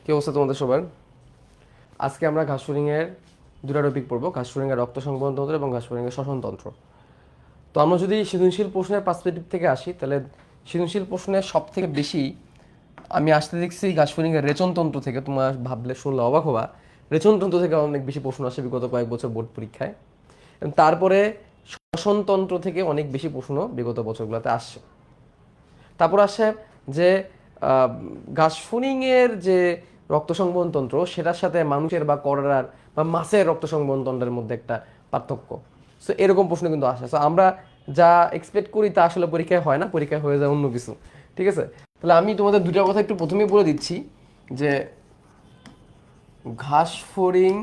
কি অবস্থা তোমাদের সবার? আজকে আমরা ঘাসফড়িংয়ের দুটো টপিক পড়বো, ঘাসফড়িংয়ের রক্ত সংবহন তন্ত্র এবং ঘাসফড়িংয়ের শ্বসন তন্ত্র। তো আমরা যদি সৃজনশীল প্রশ্নের পার্সপেক্টিভ থেকে আসি, তাহলে সৃজনশীল প্রশ্নের সব থেকে বেশি আমি আসতে দেখছি ঘাসফড়িংয়ের রেচনতন্ত্র থেকে। তোমার ভাবলে শুনলে অবাক হবা, রেচনতন্ত্র থেকে অনেক বেশি প্রশ্ন আসে বিগত কয়েক বছর বোর্ড পরীক্ষায়। এবং তারপরে শ্বসনতন্ত্র থেকে অনেক বেশি প্রশ্ন বিগত বছরগুলোতে আসছে। তারপর আসে যে ঘাসফড়িংয়ের যে রক্ত সংবহন তন্ত্র, সেটার সাথে মানুষের বা করড়ার বা মাছের রক্ত সংবহন তন্ত্রের মধ্যে একটা পার্থক্য। সো এরকম প্রশ্ন কিন্তু আসে। সো আমরা যা এক্সপেক্ট করি তা আসলে পরীক্ষায় হয় না, পরীক্ষায় হয়ে যায় অন্য কিছু। ঠিক আছে, তাহলে আমি তোমাদের দুটা কথা একটু প্রথমেই বলে দিচ্ছি যে ঘাসফড়িং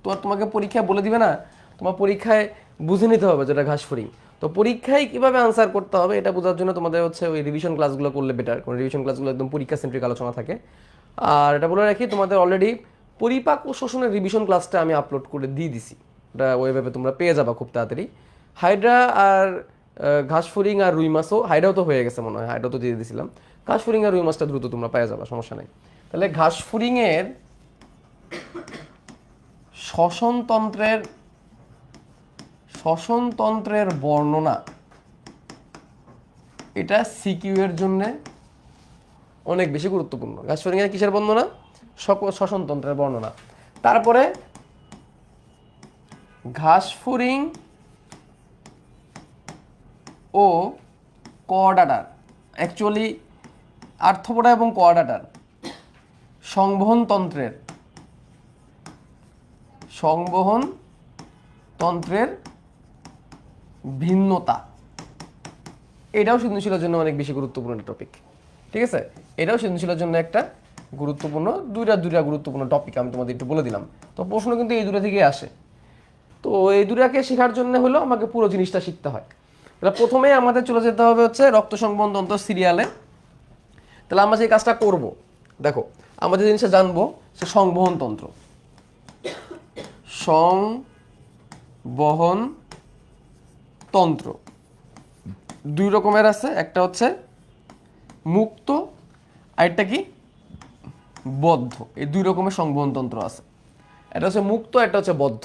তো আর তোমাকে পরীক্ষায় বলে দিবে না, তোমার পরীক্ষায় বুঝে নিতে হবে যেটা ঘাসফড়িং। তো পরীক্ষায় কিভাবে আনসার করতে হবে এটা বোঝার জন্য তোমাদের হচ্ছে ওই রিভিশন ক্লাসগুলো করলে বেটার, কারণ রিভিশন ক্লাসগুলো একদম পরীক্ষা সেন্ট্রিক আলোচনা থাকে। আর এটা বলে রাখি, তোমাদের অলরেডি পরিপাক ও শোষণের রিভিশন ক্লাসটা আমি আপলোড করে দিয়ে দিছি, ওটা ওয়েবে তোমরা পেয়ে যাবা খুব তাড়াতাড়ি। হাইড্রা আর ঘাসফড়িং আর রুই মাছও, হাইড্রাও তো হয়ে গেছে মনে হয়, হাইড্রাও তো দিয়ে দিয়েছিলাম। ঘাসফড়িং আর রুই মাছটা দ্রুত তোমরা পেয়ে যাবা, সমস্যা নেই। তাহলে ঘাসফড়িংয়ের শ্বসনতন্ত্রের শ্বসনতন্ত্রের বর্ণনা, এটা সিকিউ এর জন্য অনেক বেশি গুরুত্বপূর্ণ। ঘাসফড়িং এর কিসের বর্ণনা? শ্বসনতন্ত্রের বর্ণনা। তারপরে ঘাসফড়িং ও কোয়াডাটার, অ্যাকচুয়ালি আর্থ্রোপোডা এবং কোয়াডাটার সংবহন তন্ত্রের ভিন্নতা, এটাও সৃজনশীলের জন্য অনেক বেশি গুরুত্বপূর্ণ একটা টপিক। ঠিক আছে, এটাও সৃজনশীলের জন্য একটা গুরুত্বপূর্ণ, দুইটা গুরুত্বপূর্ণ টপিক আমি তোমাদের একটু বলে দিলাম। তো প্রশ্ন কিন্তু এই দুটো থেকেই আসে। তো এই দুটাকে শেখার জন্য হলো আমাকে পুরো জিনিসটা শিখতে হয়। তাহলে প্রথমে আমাদের চলে যেতে হবে হচ্ছে রক্ত সংবহন তন্ত্র সিরিয়ালে। তাহলে আমরা যে কাজটা করব, দেখো আমরা যে জিনিসটা জানবো সে সংবহন তন্ত্র। সংবহন তন্ত্র দুই রকমের আছে, একটা হচ্ছে মুক্ত, আরেকটা কি বদ্ধ। এই দুই রকমের সংবহন তন্ত্র আছে, এটা হচ্ছে মুক্ত, এটা হচ্ছে বদ্ধ।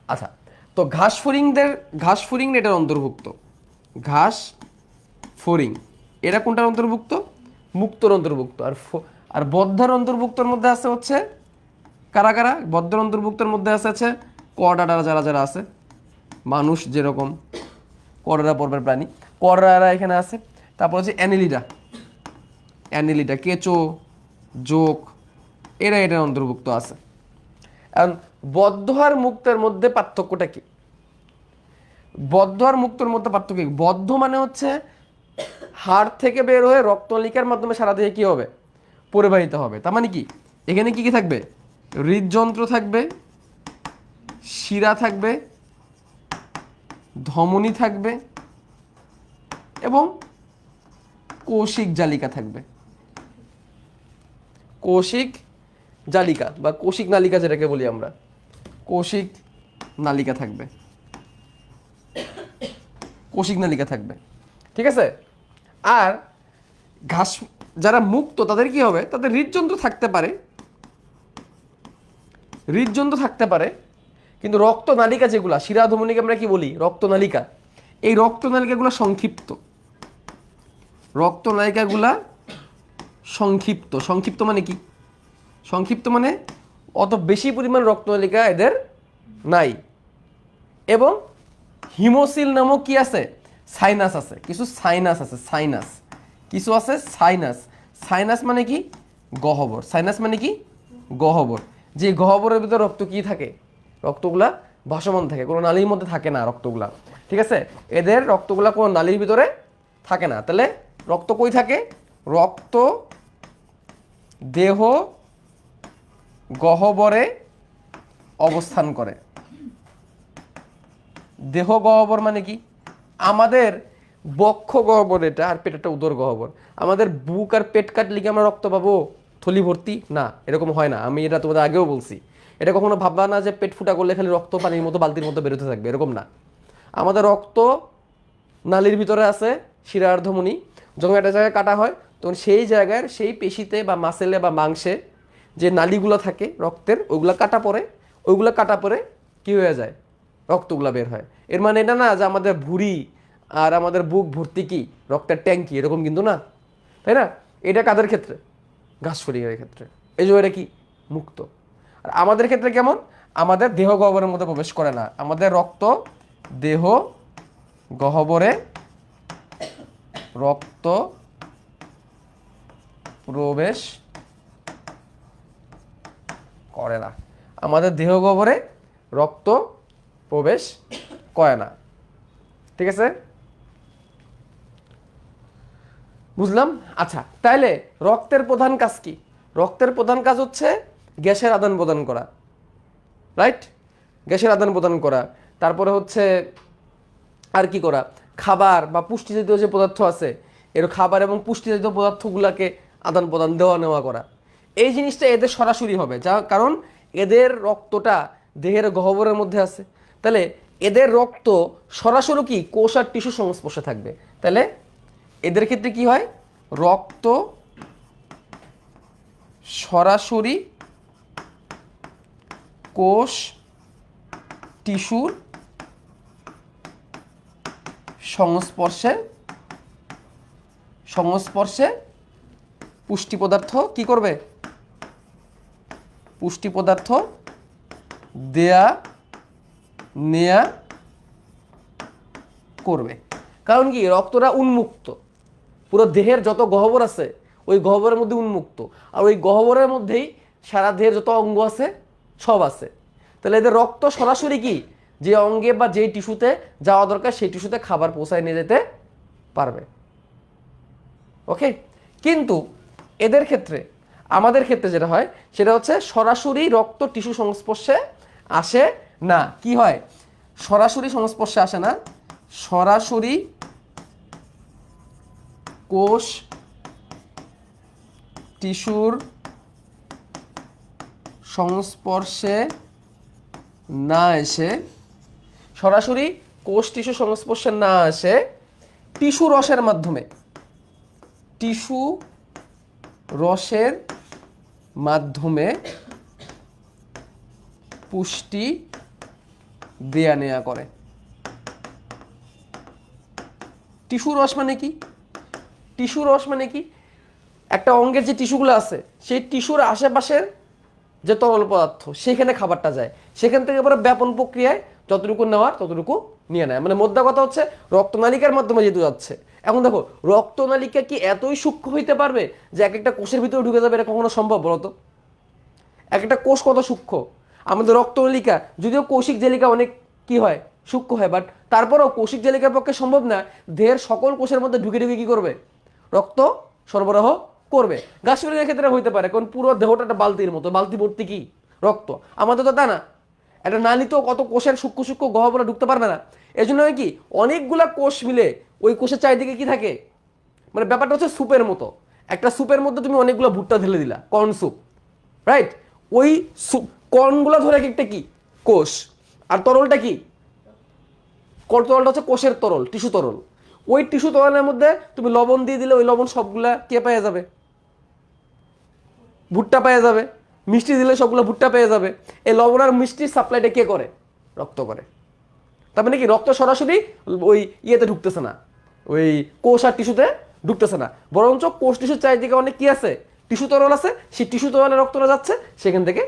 আচ্ছা, তো ঘাসফড়িং এটার অন্তর্ভুক্ত। ঘাস ফড়িং এরা কোনটার অন্তর্ভুক্ত? মুক্তর অন্তর্ভুক্ত। আর বদ্ধের অন্তর্ভুক্তর মধ্যে আছে হচ্ছে কারা কারা? বদ্ধের অন্তর্ভুক্তের মধ্যে আছে করডাটা, যারা যারা আছে, মানুষ যেরকম করডা পর্বের প্রাণী, করডারা এখানে আছে। তারপর হচ্ছে অ্যানিলিডা, কেঁচো, জোক, এটার অন্তর্ভুক্ত আছে। এখন বদ্ধ আর মুক্তের মধ্যে পার্থক্যটা কি? বদ্ধ আর মুক্তর মধ্যে পার্থক্য কি? বদ্ধ মানে হচ্ছে হাড় থেকে বের হয়ে রক্তনালিকার মাধ্যমে সারা দেহে কি হবে? পরিবাহিত হবে। তার মানে কি এখানে কি কি থাকবে? হৃদযন্ত্র থাকবে, শিরা থাকবে, ধমনী থাকবে এবং কৌশিক জালিকা থাকবে। কৌশিক জালিকা বা কৌশিক নালিকা যেটাকে বলি আমরা, কৌশিক নালিকা থাকবে, কৌশিক নালিকা থাকবে। ঠিক আছে, আর ঘাস যারা মুক্ত তাদের কি হবে? তাদের হৃদযন্ত্র থাকতে পারে, কিন্তু রক্তনালিকা যেগুলা, শিরা ধমনীকে আমরা কি বলি? রক্তনালিকা। এই রক্তনালিকাগুলো সংক্ষিপ্ত, রক্তনালিকাগুলা সংক্ষিপ্ত। সংক্ষিপ্ত মানে কি? সংক্ষিপ্ত মানে অত বেশি পরিমাণ রক্তনালিকা এদের নাই। এবং হিমোসিল নামক কি আছে? সাইনাস আছে, কিছু সাইনাস আছে, কিছু আছে সাইনাস। সাইনাস মানে কি? গহ্বর। সাইনাস মানে কি? গহ্বর। যে গহ্বরের ভিতরে রক্ত কি থাকে? রক্তগুলা ভাসমান থাকে, কোনো নালীর মধ্যে থাকে না রক্তগুলা। ঠিক আছে, এদের রক্তগুলা কোনো নালীর ভিতরে থাকে না। তাহলে রক্ত কই থাকে? রক্ত দেহ গহ্বরে অবস্থান করে। দেহ গহ্বর মানে কি? আমাদের বক্ষ গহ্বর এটা, আর পেটটা উদর গহ্বর। আমাদের বুক আর পেট কাটলে কি আমরা রক্ত পাবো থলি ভর্তি? না, এরকম হয় না। আমি এটা তোমাদের আগেও বলছি। এটা কখনো ভাববা না যে পেট ফুটা করলে খালি রক্ত পানির মতো বালতির মতো বেরোতে থাকবে, এরকম না। আমাদের রক্ত নালীর ভিতরে আছে, শিরার ধমনী। যখন একটা জায়গায় কাটা হয় তখন সেই জায়গার সেই পেশিতে বা মাসেলে বা মাংসে যে নালীগুলো থাকে রক্তের ওইগুলো কাটা পড়ে, ওইগুলো কাটা পড়ে কি হয়ে যায়, রক্তগুলো বের হয়। এর মানে এটা না যে আমাদের ভুঁড়ি আর আমাদের বুক ভর্তি কি রক্তের ট্যাঙ্কি, এরকম কিন্তু না, তাই না? এটা কাদের ক্ষেত্রে? ঘাসফড়িংয়ের ক্ষেত্রে। এই জন্য এটা কি মুক্ত। আর আমাদের ক্ষেত্রে কেমন? আমাদের দেহ গহ্বরের মধ্যে প্রবেশ করে না, আমাদের রক্ত দেহ গহ্বরে রক্ত প্রবেশ করে না, আমাদের দেহ গহ্বরে রক্ত প্রবেশ করে না। ঠিক আছে, বুঝলাম। আচ্ছা, তাইলে রক্তের প্রধান কাজ কি? রক্তের প্রধান কাজ হচ্ছে গ্যাসের আদান প্রদান করা, রাইট? গ্যাসের আদান প্রদান করা, তারপরে হচ্ছে আর কি করা, খাবার বা পুষ্টি জাতীয় যে পদার্থ আছে এর খাবার এবং পুষ্টি জাতীয় পদার্থগুলোকে আদান প্রদান দেওয়া নেওয়া করা। এই জিনিসটা এদের সরাসরি হবে, যা কারণ এদের রক্তটা দেহের গহ্বরের মধ্যে আছে, তাহলে এদের রক্ত সরাসরি কি কোষ আর টিস্যু সংস্পর্শে থাকবে। তাহলে এদের ক্ষেত্রে কি হয়, রক্ত সরাসরি কোষ টিস্যুর সংস্পর্শে সংস্পর্শে পুষ্টি পদার্থ কি করবে, পুষ্টি পদার্থ দেয়া নেয়া করবে। কারণ কি রক্তটা উন্মুক্ত, পুরো দেহের যত গহ্বর আছে ওই গহ্বরের মধ্যে উন্মুক্ত, আর ওই গহ্বরের মধ্যেই সারা দেহের যত অঙ্গ আছে সব আছে। তাহলে এদের রক্ত সরাসরি কি যে অঙ্গে বা যেই টিস্যুতে যাওয়া দরকার সেই টিস্যুতে খাবার পৌঁছায় নিয়ে যেতে পারবে। ওকে, কিন্তু এদের ক্ষেত্রে, আমাদের ক্ষেত্রে যেটা হয় সেটা হচ্ছে সরাসরি রক্ত টিস্যু সংস্পর্শে আসে না। কি হয়, সরাসরি সংস্পর্শে আসে না, সরাসরি কোষ টিস্যুর সংস্পর্শে না এসে, সরাসরি কোষ টিস্যু সংস্পর্শে না আসে টিস্যু রসের মাধ্যমে, টিস্যু রসের মাধ্যমে পুষ্টি দেয়া নেয়া করে। টিস্যু রস মানে কি? টিস্যু রস মানে কি, একটা অঙ্গের যে টিস্যুগুলো আছে সেই টিস্যুর আশেপাশের যে তরল পদার্থ সেখানে খাবারটা যায়, সেখান থেকে পরে ব্যাপন প্রক্রিয়ায় যতটুকু নেওয়ার ততটুকু নিয়ে নেয়। মানে মোদ্দা কথা হচ্ছে রক্তনালিকার মাধ্যমে যেহেতু যাচ্ছে। এখন দেখো রক্তনালিকা কি এতই সূক্ষ্ম হইতে পারবে যে এক একটা কোষের ভিতরে ঢুকে যাবে, এটা কখনো সম্ভব বলতো? এক একটা কোষ কত সূক্ষ্ম, আমাদের রক্তনালিকা যদিও কৌশিক জালিকা অনেক কি হয় সূক্ষ্ম হয়, বাট তারপরেও কৌশিক জালিকার পক্ষে সম্ভব না দেহের সকল কোষের মধ্যে ঢুকে ঢুকে কি করবে, রক্ত সরবরাহ করবে। ঘাসফড়িংয়ের ক্ষেত্রে হইতে পারে, কারণ পুরো দেহটা একটা বালতির মতো, বালতি ভর্তি কি রক্ত। আমাদের তো তা না, একটা নালীতেও কত কোষের সূক্ষ্ম সূক্ষ্ম গহ্বরে ঢুকতে পারবে না। এই জন্য কি অনেকগুলা কোষ মিলে ওই কোষের চারিদিকে কি থাকে, মানে ব্যাপারটা হচ্ছে স্যুপের মতো। একটা স্যুপের মধ্যে তুমি অনেকগুলো ভুট্টা ঢেলে দিলা, কর্ন স্যুপ, রাইট? ওই কর্নগুলো ধরে একটা কি কোষ, আর তরলটা কি, তরলটা হচ্ছে কোষের তরল, টিস্যু তরল। ওই টিস্যু তরলের মধ্যে তুমি লবণ দিয়ে দিলে ওই লবণ সবগুলা কে পেয়ে যাবে, ভুট্টা পেয়ে যাবে। মিষ্টি দিলে সবগুলো ভুট্টা পেয়ে যাবে। এই লবণ আর মিষ্টির সাপ্লাইটা কে করে, রক্ত করে। তার মানে কি রক্ত সরাসরি ওই ইয়েতে ঢুকতেছে না, ওই কোষ আর টিস্যুতে ঢুকতেছে না, বরঞ্চ কোষ টিস্যুর চারিদিকে অনেক কি আছে, টিস্যু তরল আছে, সেই টিস্যু তরলে রক্তটা যাচ্ছে, সেখান থেকে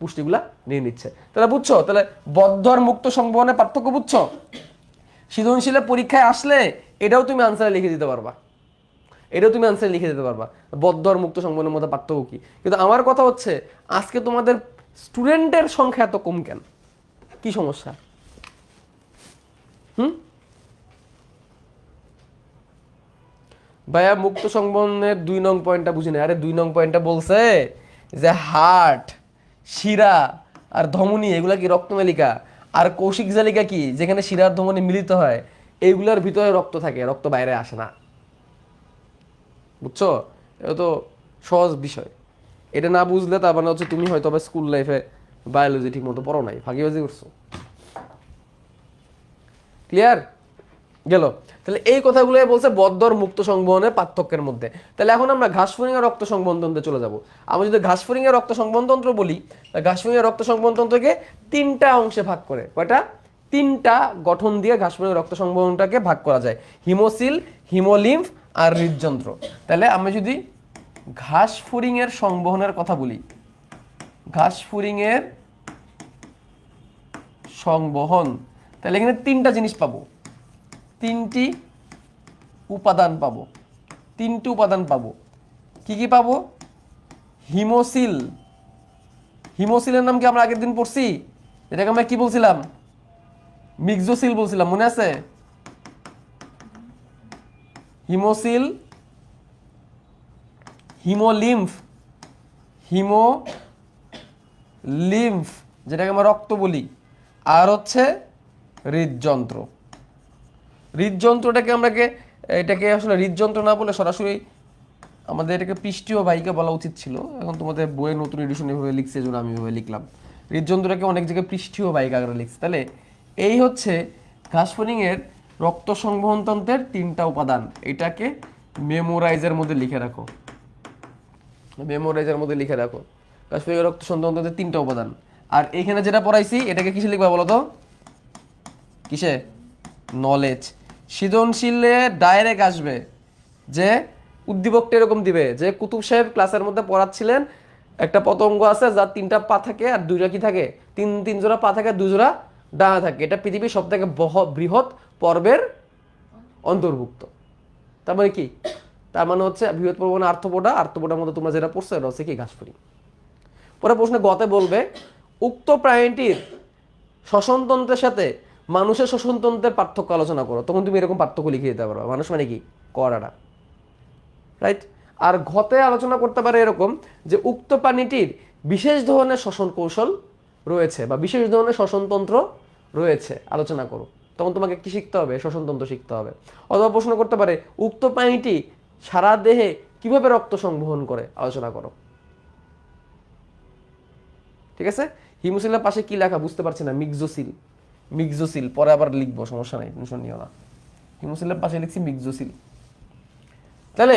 পুষ্টিগুলা নিয়ে নিচ্ছে। তাহলে বুঝছো, তাহলে বদ্ধ আর মুক্ত সংবহনের পার্থক্য বুঝছো? সৃজনশীলের পরীক্ষায় আসলে এটাও তুমি আনসারে লিখে দিতে পারবা, এটাও তুমি আনসারে লিখে দিতে পারবা বদ্ধ আর মুক্ত সংবহনের মধ্যে পার্থক্য কি। কিন্তু আমার কথা হচ্ছে আজকে তোমাদের স্টুডেন্টের সংখ্যা এত কম কেন, কি সমস্যা? ভাইয়া মুক্ত সংবহনের 2 নং পয়েন্টটা বুঝি না। আরে 2 নং পয়েন্টটা বলছে যে হার্ট, শিরা আর ধমনী এগুলা কি রক্তনালিকা, আর কৌশিক জালিকা কি যেখানে শিরা আর ধমনী মিলিত হয়, এইগুলার ভিতরে রক্ত থাকে, রক্ত বাইরে আসে না। বুঝছো, এটা তো সহজ বিষয়। এটা না বুঝলে তার মানে হচ্ছে তুমি হয়তো স্কুল লাইফে বায়োলজি ঠিক মতো পড়ো নাই, ফাঁকিবাজি করছো। ক্লিয়ার? গেল। তাহলে এই কথাগুলো বলছে বদ্ধ আর মুক্ত সংবহনের পার্থক্যের মধ্যে। তাহলে এখন আমরা ঘাসফড়িং এর রক্ত সংবহন তন্ত্রে চলে যাব। আমরা যদি ঘাসফড়িং এর রক্ত সংবহন তন্ত্র বলি, ঘাসফড়িং এর রক্ত সংবহন তন্ত্রকে তিনটা অংশে ভাগ করে, কয়টা? তিনটা গঠন দিয়ে ঘাসফড়িং এর রক্ত সংবহনটাকে ভাগ করা যায়, হিমোসিল, হিমোলিম্ফ আর হৃদযন্ত্র। তাহলে আমরা যদি ঘাসফড়িং এর সংবহনের কথা বলি, ঘাসফড়িং এর সংবহন, তাহলে এখানে তিনটা জিনিস পাবো, তিনটি উপাদান পাবো, তিনটি উপাদান পাবো। কি কি পাবো? হিমোসিল, হিমোসিলের নাম কি আমরা আগের দিন পড়ছি? এটাকে আমরা কি বলছিলাম? মিক্সোসিল বলছিলাম, মনে আছে? হিমোসিল, হিমোলিম্ফ, হিমোলিম্ফ যেটাকে আমরা রক্ত বলি, আর হচ্ছে হৃদযন্ত্র। হৃদযন্ত্রটাকে এটাকে আসলে হৃদযন্ত্র না বলে সরাসরি আমাদের এটাকে পৃষ্ঠীয় বাহিকা বলা উচিত ছিল। এখন তোমাদের বইয়ে নতুন এডিশন এভাবে লিখছে, এজন্য আমি এভাবে লিখলাম। হৃদযন্ত্রটাকে অনেক জায়গায় পৃষ্ঠীয় বাহিকা আকারে লিখছে। তাহলে এই হচ্ছে ঘাসফড়িং এর রক্ত সংবহন তন্ত্রের তিনটা উপাদান। এটাকে মেমোরাইজের মধ্যে লিখে রাখো, মেমোরাইজের মধ্যে লিখে রাখো। ঘাসফড়িং এর রক্ত সংবহন তন্ত্রের তিনটা উপাদান। আর এখানে যেটা পড়াইছি এটাকে কিসে লিখবা বলো তো? কিসে? নলেজ। সৃজনশীলে ডাইরেক্ট আসবে যে উদ্দীপকটা এরকম দিবে যে কুতুব সাহেব ক্লাসের মধ্যে পড়াচ্ছিলেন, একটা পতঙ্গ আছে যার তিনটা পা থাকে আর দুইটা কি থাকে, তিন জোড়া পা থাকে, দুই জোড়া ডানা থাকে। এটা পৃথিবীর সব থেকে বৃহৎ পর্বের অন্তর্ভুক্ত। তার মানে কি? তার মানে হচ্ছে বৃহৎ পর্ব মানে আর্থ্রোপোডা, আর্থ্রোপোডার মধ্যে তোমরা যেটা পড়ছো এটা হচ্ছে কি? ঘাসফড়িং। পরে প্রশ্নে গতে বলবে উক্ত প্রাণীটির শ্বসনতন্ত্রের সাথে মানুষের শ্বসনতন্ত্রের পার্থক্য আলোচনা করো। তখন তুমি এরকম পার্থক্য লিখে দিতে পারো। মানুষ মানে কি? করাটা, রাইট? আর ঘতে আলোচনা করতে পারে এরকম যে উক্ত প্রাণীটির বিশেষ ধরনের শ্বসন কৌশল রয়েছে বা বিশেষ ধরনের শ্বসনতন্ত্র রয়েছে, আলোচনা করো। তখন তোমাকে কি শিখতে হবে? শ্বসনতন্ত্র শিখতে হবে। অথবা প্রশ্ন করতে পারে উক্ত প্রাণীটি সারা দেহে কিভাবে রক্ত সংবহন করে, আলোচনা করো। ঠিক আছে? হিমোসিলের পাশে কি লেখা বুঝতে পারছি না? মিক্সোসিল, মিক্সোসিল পরে আবার লিখবো, সমস্যা নাই, টেনশন নিও না। হিমোসিলের পাশে লিখছি মিক্সোসিল। তাহলে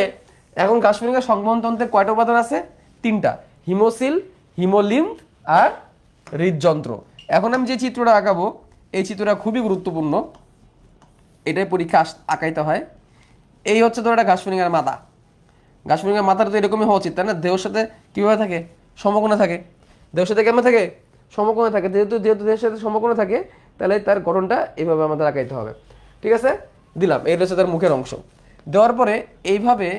এখন ঘাসফড়িং এর সংবহন তন্ত্রে কয়টা উপাদান আছে? তিনটা, হিমোসিল, হিমোলিম্ফ আর হৃদযন্ত্র। এখন আমি যে চিত্রটা আঁকাবো এই চিত্রটা খুবই গুরুত্বপূর্ণ, এটাই পরীক্ষা আঁকাইতে হয়। এই হচ্ছে ধরো একটা ঘাসফড়িং এর মাথা। ঘাসফড়িং এর মাথাটা তো এরকমই হওয়া উচিত, তাই না? দেহের সাথে কিভাবে থাকে? সমকোণে থাকে। দেহের সাথে কেমন থাকে? সমকোণে থাকে। যেহেতু দেহের সাথে সমকোণে থাকে তাহলে তার গঠনটা এইভাবে আমাদের আঁকাইতে হবে। ঠিক আছে? দিলাম, এই হচ্ছে তার মুখের অংশ। দেওয়ার পরে এইভাবে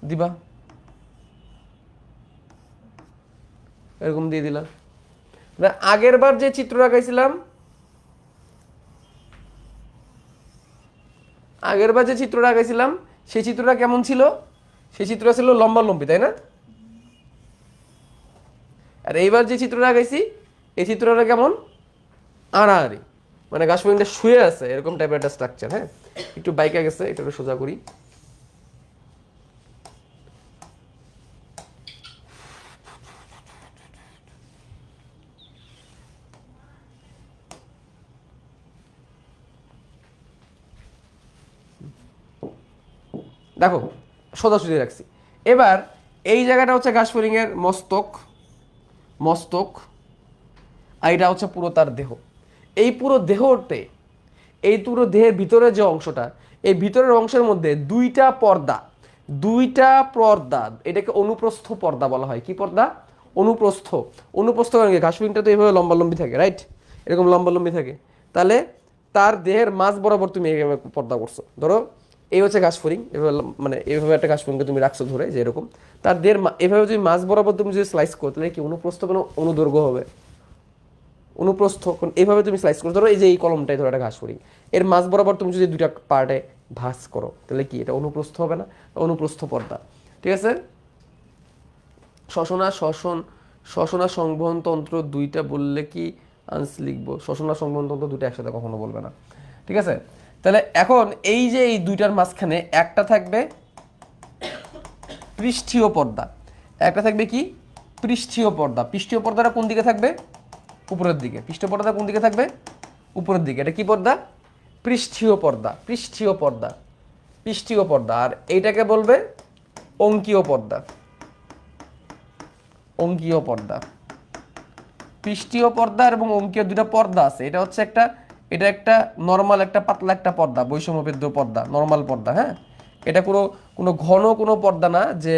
দিবা, এরকম দিয়ে দিলাম। আগের বার যে চিত্র আঁকাইছিলাম, আগের বার যে চিত্রটা আঁকাইছিলাম সেই চিত্রটা কেমন ছিল? সেই চিত্রটা ছিল লম্বালম্বি, তাই না? আর এইবার যে চিত্রটা আঁকাইছি এই চিত্রটা কেমন? আড়াআড়ি, মানে ঘাসফড়িংটা শুয়ে আছে এরকম টাইপের একটা স্ট্রাকচার। হ্যাঁ, একটু বাইকা গেছে, এটা একটু সোজা করি। দেখো সোজাসুজি রাখছি। এবার এই জায়গাটা হচ্ছে ঘাসফড়িং এর মস্তক, মস্তক, আর এটা হচ্ছে পুরো তার দেহ। এই পুরো দেহতে, এই পুরো দেহের ভিতরে যে অংশটা, এই ভিতরের অংশের মধ্যে দুইটা পর্দা, দুইটা পর্দা, এটাকে অনুপ্রস্থ পর্দা বলা হয়। কি পর্দা? অনুপ্রস্থ। অনুপ্রস্থ কারণ কি? ঘাসফড়িংটা তো এইভাবে লম্বালম্বি থাকে, রাইট? এরকম লম্বালম্বি থাকে। তাহলে তার দেহের মাঝ বরাবর তুমি এইভাবে পর্দা করছো। ধরো এই হচ্ছে ঘাসফড়িং, এভাবে মানে এইভাবে একটা ঘাসফড়িংকে তুমি রাখছো ধরে, যে এরকম তার দেহের এভাবে যদি মাঝ বরাবর তুমি যদি স্লাইস করো তাহলে কি অনুপ্রস্থ কোনো অনুদৈর্ঘ্য হবে? অনুপ্রস্থ এইভাবে তুমি স্লাইস করো। ধরো এই যে এই কলমটাই ধরো একটা ঘাসফড়িং, এর মাঝ বরাবর তুমি যদি দুইটা পার্টে ভাঁজ করো তাহলে কি এটা অনুপ্রস্থ হবে না? অনুপ্রস্থ পর্দা। ঠিক আছে? শ্বসনা সংবহন তন্ত্র দুইটা বললে কি আনস লিখবো? শ্বসনা সংবহন তন্ত্র দুইটা একসাথে কখনো বলবে না। ঠিক আছে? তাহলে এখন এই যে এই দুইটার মাঝখানে একটা থাকবে পৃষ্ঠীয় পর্দা, একটা থাকবে কি? পৃষ্ঠীয় পর্দা। পৃষ্ঠীয় পর্দাটা কোন দিকে থাকবে? উপরের দিকে। পৃষ্ঠীয় পর্দাটা কোন দিকে থাকবে? উপরের দিকে, এটা কি পর্দা? পৃষ্ঠীয় পর্দা, পৃষ্ঠীয় পর্দা, পৃষ্ঠীয় পর্দা। আর এইটাকে বলবে অঙ্কীয় পর্দা, অঙ্কীয় পর্দা। পৃষ্ঠীয় পর্দা এবং অঙ্কীয় দুটো পর্দা আছে। এটা হচ্ছে একটা, এটা একটা নর্মাল একটা পাতলা একটা পর্দা, বৈষম্যভেদ্য পর্দা, নর্মাল পর্দা। হ্যাঁ, এটা কোনো কোনো ঘন কোনো পর্দা না যে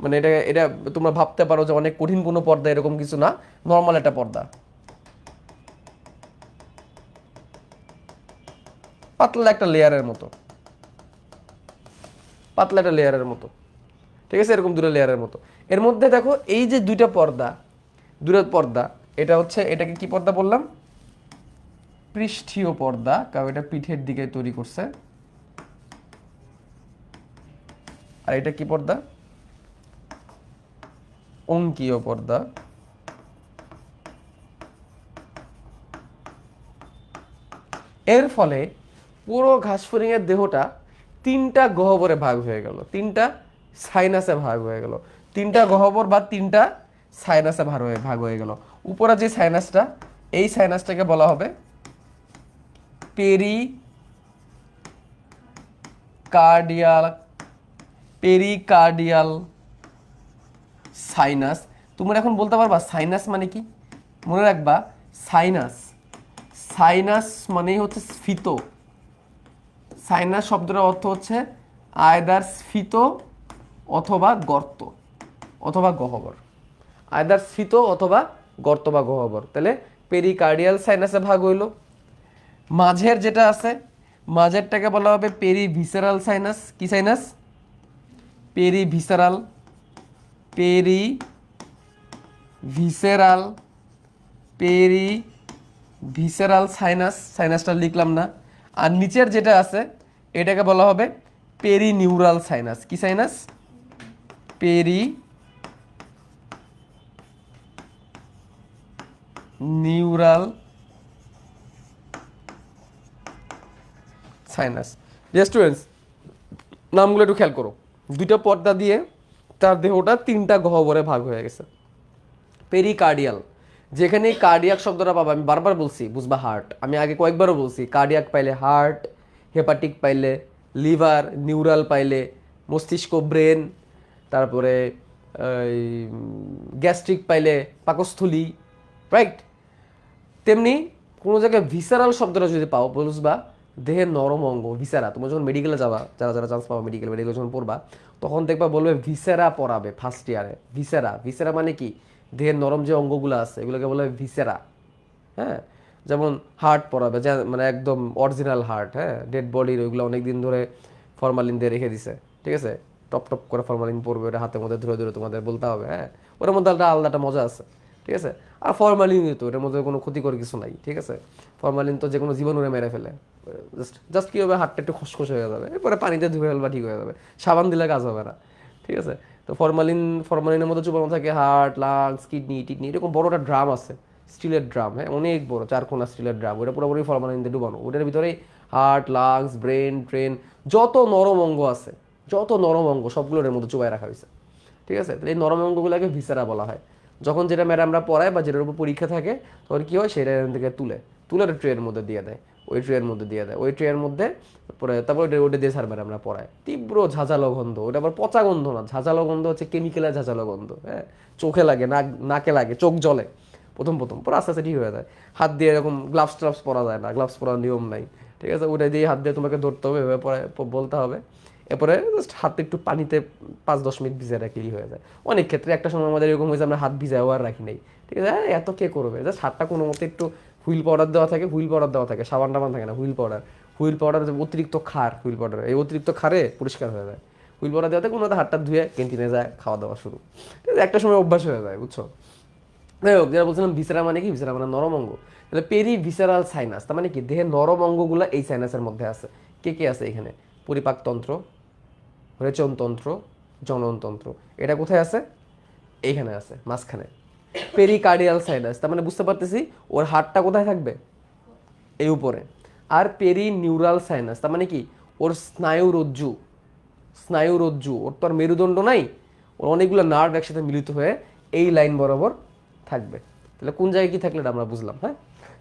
মানে এটা এটা তোমরা ভাবতে পারো যে অনেক কঠিন কোনো পর্দা, এরকম কিছু না, নর্মাল একটা পর্দা, পাতলা একটা লেয়ারের মতো, পাতলা একটা লেয়ারের মতো। ঠিক আছে, এরকম দুটো লেয়ারের মতো। এর মধ্যে দেখো এই যে দুইটা পর্দা, দুটো পর্দা, এটা হচ্ছে, এটাকে কি পর্দা বললাম? পৃষ্ঠীয় পর্দা, কারণ এটা পিঠের দিকে তৈরি করছে। আর এটা কি পর্দা? অঙ্কীয় পর্দা। এর ফলে পুরো ঘাসফড়িংয়ের দেহটা তিনটা গহ্বরে ভাগ হয়ে গেল, তিনটা সাইনাসে ভাগ হয়ে গেল, তিনটা গহ্বর বা তিনটা সাইনাসে ভাগ হয়ে গেল। উপরে যে সাইনাসটা, এই সাইনাসটাকে বলা হবে পেরিকার্ডিয়াল, পেরিকার্ডিয়াল সাইনাস। তোমরা এখন বলতে পারবা সাইনাস মানে কি? মনে রাখবা, সাইনাস, সাইনাস মানেই হচ্ছে স্ফীত। সাইনাস শব্দের অর্থ হচ্ছে আয়দার স্ফীত অথবা গর্ত অথবা গহ্বর, আয়দার স্ফীত অথবা গর্ত বা গহ্বর। তাহলে পেরিকার্ডিয়াল সাইনাসে ভাগ হইল। মাঝের যেটা আছে, মাঝেরটাকে বলা হবে পেরিভিসেরাল সাইনাস। কি sinus? Perivisceral, perivisceral, perivisceral sinus, সাইনাসটা লিখলাম না। আর নিচের যেটা আছে এটাকে বলা হবে পেরিনিউরাল সাইনাস। কি সাইনাস? Perineural sinus. স্টুডেন্টস, নামগুলো একটু খেয়াল করো। দুইটা পর্দা দিয়ে তার দেহটা তিনটা গহ্বরে ভাগ হয়ে গেছে। পেরিকার্ডিয়াল, যেখানে কার্ডিয়াক শব্দটা পাবা, আমি বারবার বলছি বুঝবা হার্ট, আমি আগে কয়েকবারও বলছি কার্ডিয়াক পাইলে হার্ট, হেপাটিক পাইলে লিভার, নিউরাল পাইলে মস্তিষ্ক ব্রেন, তারপরে গ্যাস্ট্রিক পাইলে পাকস্থলী, রাইট? তেমনি কোনো জায়গায় ভিসারাল শব্দটা যদি পাও, বুঝবা দেহের নরম অঙ্গ, ভিসেরা। তোমরা যখন মেডিকেলে যাবা, যারা যারা চান্স পাবা মেডিকেল মেডিকেল যখন পড়বা, তখন দেখবা বলবে ভিসেরা পড়াবে ফার্স্ট ইয়ারে। ভিসেরা, ভিসেরা মানে কি? দেহের নরম যে অঙ্গগুলো আছে এগুলোকে বলে ভিসেরা। হ্যাঁ, যেমন হার্ট পড়াবে, যে মানে একদম অরিজিনাল হার্ট, হ্যাঁ, ডেড বডির, ওইগুলো অনেক দিন ধরে ফরমালিন দিয়ে রেখে দিছে, ঠিক আছে, টপ টপ করে ফরমালিন পড়বে, ওটা হাতের মধ্যে ধরে ধরে তোমাদের বলতে হবে। হ্যাঁ, ওটার মধ্যে একটা আলাদা মজা আছে, ঠিক আছে। আর ফরমালিন তো এটার মধ্যে কোনো ক্ষতিকর কিছু নাই, ঠিক আছে। ফরমালিন তো যে কোনো জীবাণুরে মেরে ফেলে। জাস্ট জাস্ট কী হবে, হাতটা একটু খসখস হয়ে যাবে, এরপরে পানিতে ধুয়ে ফেলবা, ঠিক হয়ে যাবে, সাবান দিলে কাজ হবে না, ঠিক আছে। তো ফরমালিনের মধ্যে চুপানো থাকে হার্ট, লাংস, কিডনি টিডনি, এরকম বড় একটা ড্রাম আছে, স্টিলের ড্রাম, হ্যাঁ, অনেক বড়, চারকোনা স্টিলের ড্রাম, ওটা পুরোপুরি ফরমালিন দিয়ে ডুবানো। ওটার ভিতরে হার্ট, লাংস, ব্রেন, ট্রেন, যত নরম অঙ্গ আছে, যত নরম অঙ্গ সবগুলোর মধ্যে চুবাই রাখা হয়েছে, ঠিক আছে। তাহলে এই নরম অঙ্গগুলোকে ভিসেরা বলা হয়। যখন যেটা ম্যাডামরা পড়ায় বা যেটার উপর পরীক্ষা থাকে, তখন কী হয়, সেটা এখান থেকে তুলে তুলে ট্রেনের মধ্যে দিয়ে দেয়, ওই ট্রেনের মধ্যে দিয়ে দেয়, ওই ট্রেনের মধ্যে পরে তারপর ওটা দিয়ে স্যার ম্যাডামরা পড়ায়। তীব্র ঝাঁঝালো গন্ধ, ওটা আবার পচা গন্ধ না, ঝাঁঝালো গন্ধ হচ্ছে কেমিক্যালের ঝাঁঝালো গন্ধ। হ্যাঁ, চোখে লাগে, নাকে লাগে, চোখ জ্বলে প্রথম প্রথম, পরে আস্তে আস্তে ঠিক হয়ে যায়। হাত দিয়ে এরকম গ্লাভস ট্লাভস পরা যায় না, গ্লাভস পরার নিয়ম নাই, ঠিক আছে। ওটা দিয়ে হাত দিয়ে তোমাকে ধরতে হবে, এভাবে পরে বলতে হবে। এরপরে জাস্ট হাতে একটু পানিতে 5-10 মিনিট ভিজে রাখলেই হয়ে যায়। অনেক ক্ষেত্রে একটা সময় আমাদের এরকম হয়েছে, আমরা হাত ভিজাও আর রাখি নাই, ঠিক আছে। এত কে করবে, জাস্ট হাতটা কোনো মতে একটু হুইল পাউডার দেওয়া থাকে, হুইল পাউডার দেওয়া থাকে, সাবান টাবান থাকে না, হুইল পাউডার, হুইল পাউডার অতিরিক্ত খার, হুইল পাউডার এই অতিরিক্ত খারে পরিষ্কার হয়ে যায়। হুইল পাউডার দেওয়াতে কোনো হাতটা ধুয়ে ক্যান্টিনে যায়, খাওয়া দাওয়া শুরু, ঠিক আছে। একটা সময় অভ্যাস হয়ে যায়, বুঝছো। যাই হোক, যেটা বলছিলাম ভিসেরা মানে কি? ভিসেরা মানে নরম অঙ্গ। তাহলে পেরি ভিসেরাল সাইনাস, তার মানে কি? দেহের নরম অঙ্গগুলো এই সাইনাসের মধ্যে আছে। কে কে আছে এখানে? পরিপাকতন্ত্র, রেচনতন্ত্র, জননতন্ত্র। এটা কোথায় আছে? এইখানে আছে, মাঝখানে। পেরিকার্ডিয়াল সাইনাস, তার মানে বুঝতে পারতেছি ওর হাড়টা কোথায় থাকবে? এই উপরে। আর পেরিনিউরাল সাইনাস, তার মানে কি? ওর স্নায়ুরজ্জু, স্নায়ুরজ্জু, ওর তো আর মেরুদণ্ড নাই, ওর অনেকগুলো নার্ভ একসাথে মিলিত হয়ে এই লাইন বরাবর থাকবে। তাহলে কোন জায়গায় কি থাকলে এটা আমরা বুঝলাম। হ্যাঁ,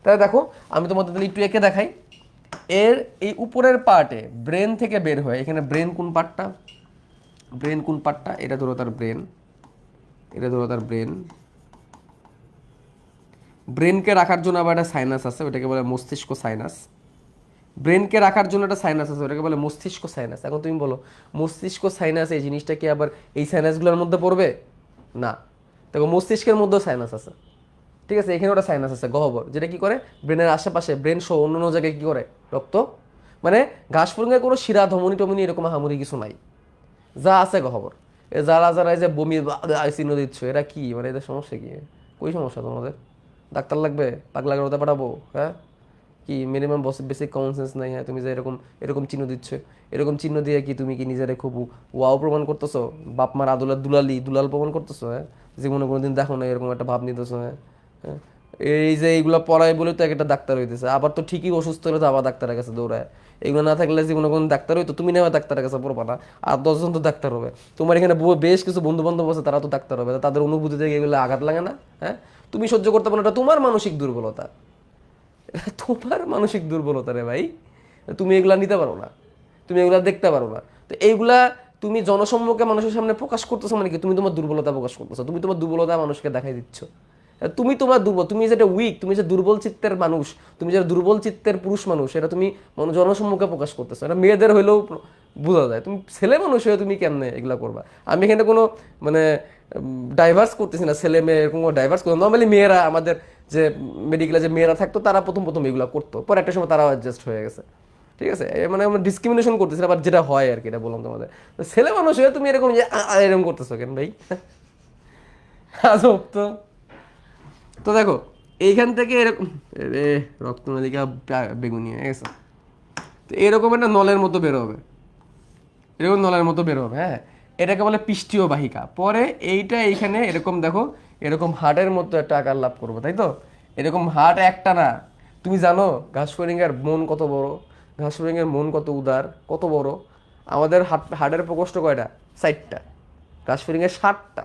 তাহলে দেখো আমি তোমাদের তাহলে একটু এঁকে দেখাই। এর এই উপরের পার্টে ব্রেন থেকে বের হয়, এখানে ব্রেন কোন পার্টটা, ব্রেন কোন পার্টটা, এটা ধরো তার ব্রেন, এটা ধরো তার ব্রেন। ব্রেনকে রাখার জন্য আবার একটা সাইনাস আছে, ওটাকে বলে মস্তিষ্ক সাইনাস। ব্রেনকে রাখার জন্য একটা সাইনাস আছে, ওটাকে বলে মস্তিষ্ক সাইনাস। এখন তুমি বলো মস্তিষ্ক সাইনাস এই জিনিসটা কি আবার এই সাইনাসগুলোর মধ্যে পড়বে? না। দেখো মস্তিষ্কের মধ্যেও সাইনাস আছে, ঠিক আছে, এখানে ওটা সাইনাস আছে গহ্বর, যেটা কি করে ব্রেনের আশেপাশে, ব্রেন সহ অন্য অন্য জায়গায় কি করে রক্ত, মানে ঘাস ফুলঙ্গে কোনো শিরা ধমনী টমনি এরকম হামুরি কিছু নাই, যা আছে গহ্বর। এ যারা যারা এই যে বমি চিহ্ন দিচ্ছ, এরা কি মানে এদের সমস্যা কি, কই সমস্যা তোমাদের? ডাক্তার লাগবে? পাগলা করতে পাঠাবো? হ্যাঁ, কি মিনিমাম বেসিক কমন সেন্স নাই? হ্যাঁ, তুমি যে এরকম এরকম চিহ্ন দিচ্ছ, এরকম চিহ্ন দিয়ে কি তুমি কি নিজেরে খুব ওয়াও প্রমাণ করতেছো, বাপ মার আদুলা দুলাল প্রমাণ করতেছো? হ্যাঁ, জীবনে কোনোদিন দেখো না এরকম একটা ভাব নিতেছো? হ্যাঁ, হ্যাঁ, এই যে এইগুলো পড়ায় বলে তো একটা ডাক্তার হইতেছে, আবার তো ঠিকই অসুস্থ হলে তো আবার ডাক্তারের কাছে দৌড়ায়। এগুলো না থাকলে জীবনে কোনো ডাক্তার হইতো? তুমি নেওয়া ডাক্তারের কাছে পড়বা না, আর 10 জন তো ডাক্তার হবে। তোমার এখানে বেশ কিছু বন্ধু বান্ধব আছে, তারা তো ডাক্তার হবে, তাদের অনুভূতি থেকে এগুলো আঘাত লাগে না? হ্যাঁ, তুমি সহ্য করতে পারো না, এটা তোমার মানসিক দুর্বলতা, তোমার মানসিক দুর্বলতা রে ভাই। তুমি এগুলা নিতে পারো না, তুমি এগুলা দেখতে পারো না। তো এইগুলা তুমি জনসম্মুখে মানুষের সামনে প্রকাশ করতেছো মানে কি? তুমি তোমার দুর্বলতা প্রকাশ করতেছো, তুমি তোমার দুর্বলতা মানুষকে দেখাই দিচ্ছ। তুমি তোমার দুর্বল, তুমি যেটা উইক, তুমি যে দুর্বল চিত্তের মানুষ, তুমি যে দুর্বল চিত্তের পুরুষ মানুষ, এটা তুমি জনসম্মুখে প্রকাশ করতেছো। এটা মেয়েদের হইলেও বোঝা যায়, তুমি ছেলে মানুষ হয়ে তুমি কেমনে এগুলা করবা? আমি এখানে কোনো মানে ডাইভার্স করতেছি না, ছেলে মেয়ে এরকম ডাইভার্স করতো। নর্মালি মেয়েরা আমাদের যে মেডিকেলে যে মেয়েরা থাকতো, তারা প্রথম প্রথম এগুলো করতো, পরে একটা সময় তারাও অ্যাডজাস্ট হয়ে গেছে, ঠিক আছে। মানে আমরা ডিসক্রিমিনেশন করতেছি না, আবার যেটা হয় আর কি, এটা বললাম তোমাদের। তো ছেলে মানুষ হয়ে তুমি এরকম যে এরকম করতেছো কেন ভাই? আজব তো। তো দেখো এইখান থেকে এরকম রক্ত নলিকা বেগুনি হয়ে গেছে, তো এরকম একটা নলের মতো বের হবে, এরকম নলের মতো বের হবে। হ্যাঁ, এটাকে বলে পৃষ্ঠীয় বাহিকা। পরে এইটা এইখানে এরকম দেখো, এরকম হার্টের মতো একটা আকার লাভ করবো, তাই তো? এরকম হার্ট একটা না। তুমি জানো ঘাসফড়িংয়ের মন কত বড়, ঘাসফড়িংয়ের মন কত উদার, কত বড়? আমাদের হার্টের প্রকোষ্ঠ কয়টা? 60টা। ঘাসফড়িংয়ের 60টা,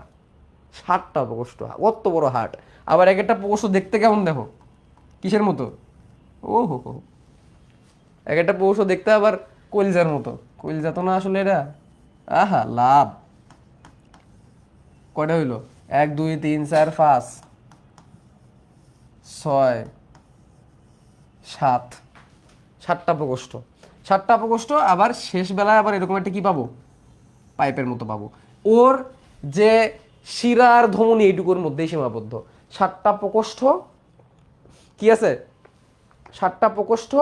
60টা প্রকোষ্ঠ, কত বড় হার্ট। আবার এক একটা প্রকোষ্ঠ দেখতে কেমন দেখো, কিসের মতো? ও হো হো, এক একটা প্রকোষ্ঠ দেখতে আবার কলিজার মতো। কলিজা তো না আসলে এটা। আহা লাভ। কয়টা হইলো? 1 2 3 4 5 6 7, 7টা প্রকোষ্ঠ, 7টা প্রকোষ্ঠ। আবার শেষ বেলায় আবার এরকম একটা কি পাবো? পাইপের মতো পাবো। ওর যে শিরার ধমনী এইটুকুর মধ্যেই সীমাবদ্ধ। 7টা প্রকোষ্ঠ কি আছে? 7টা প্রকোষ্ঠ,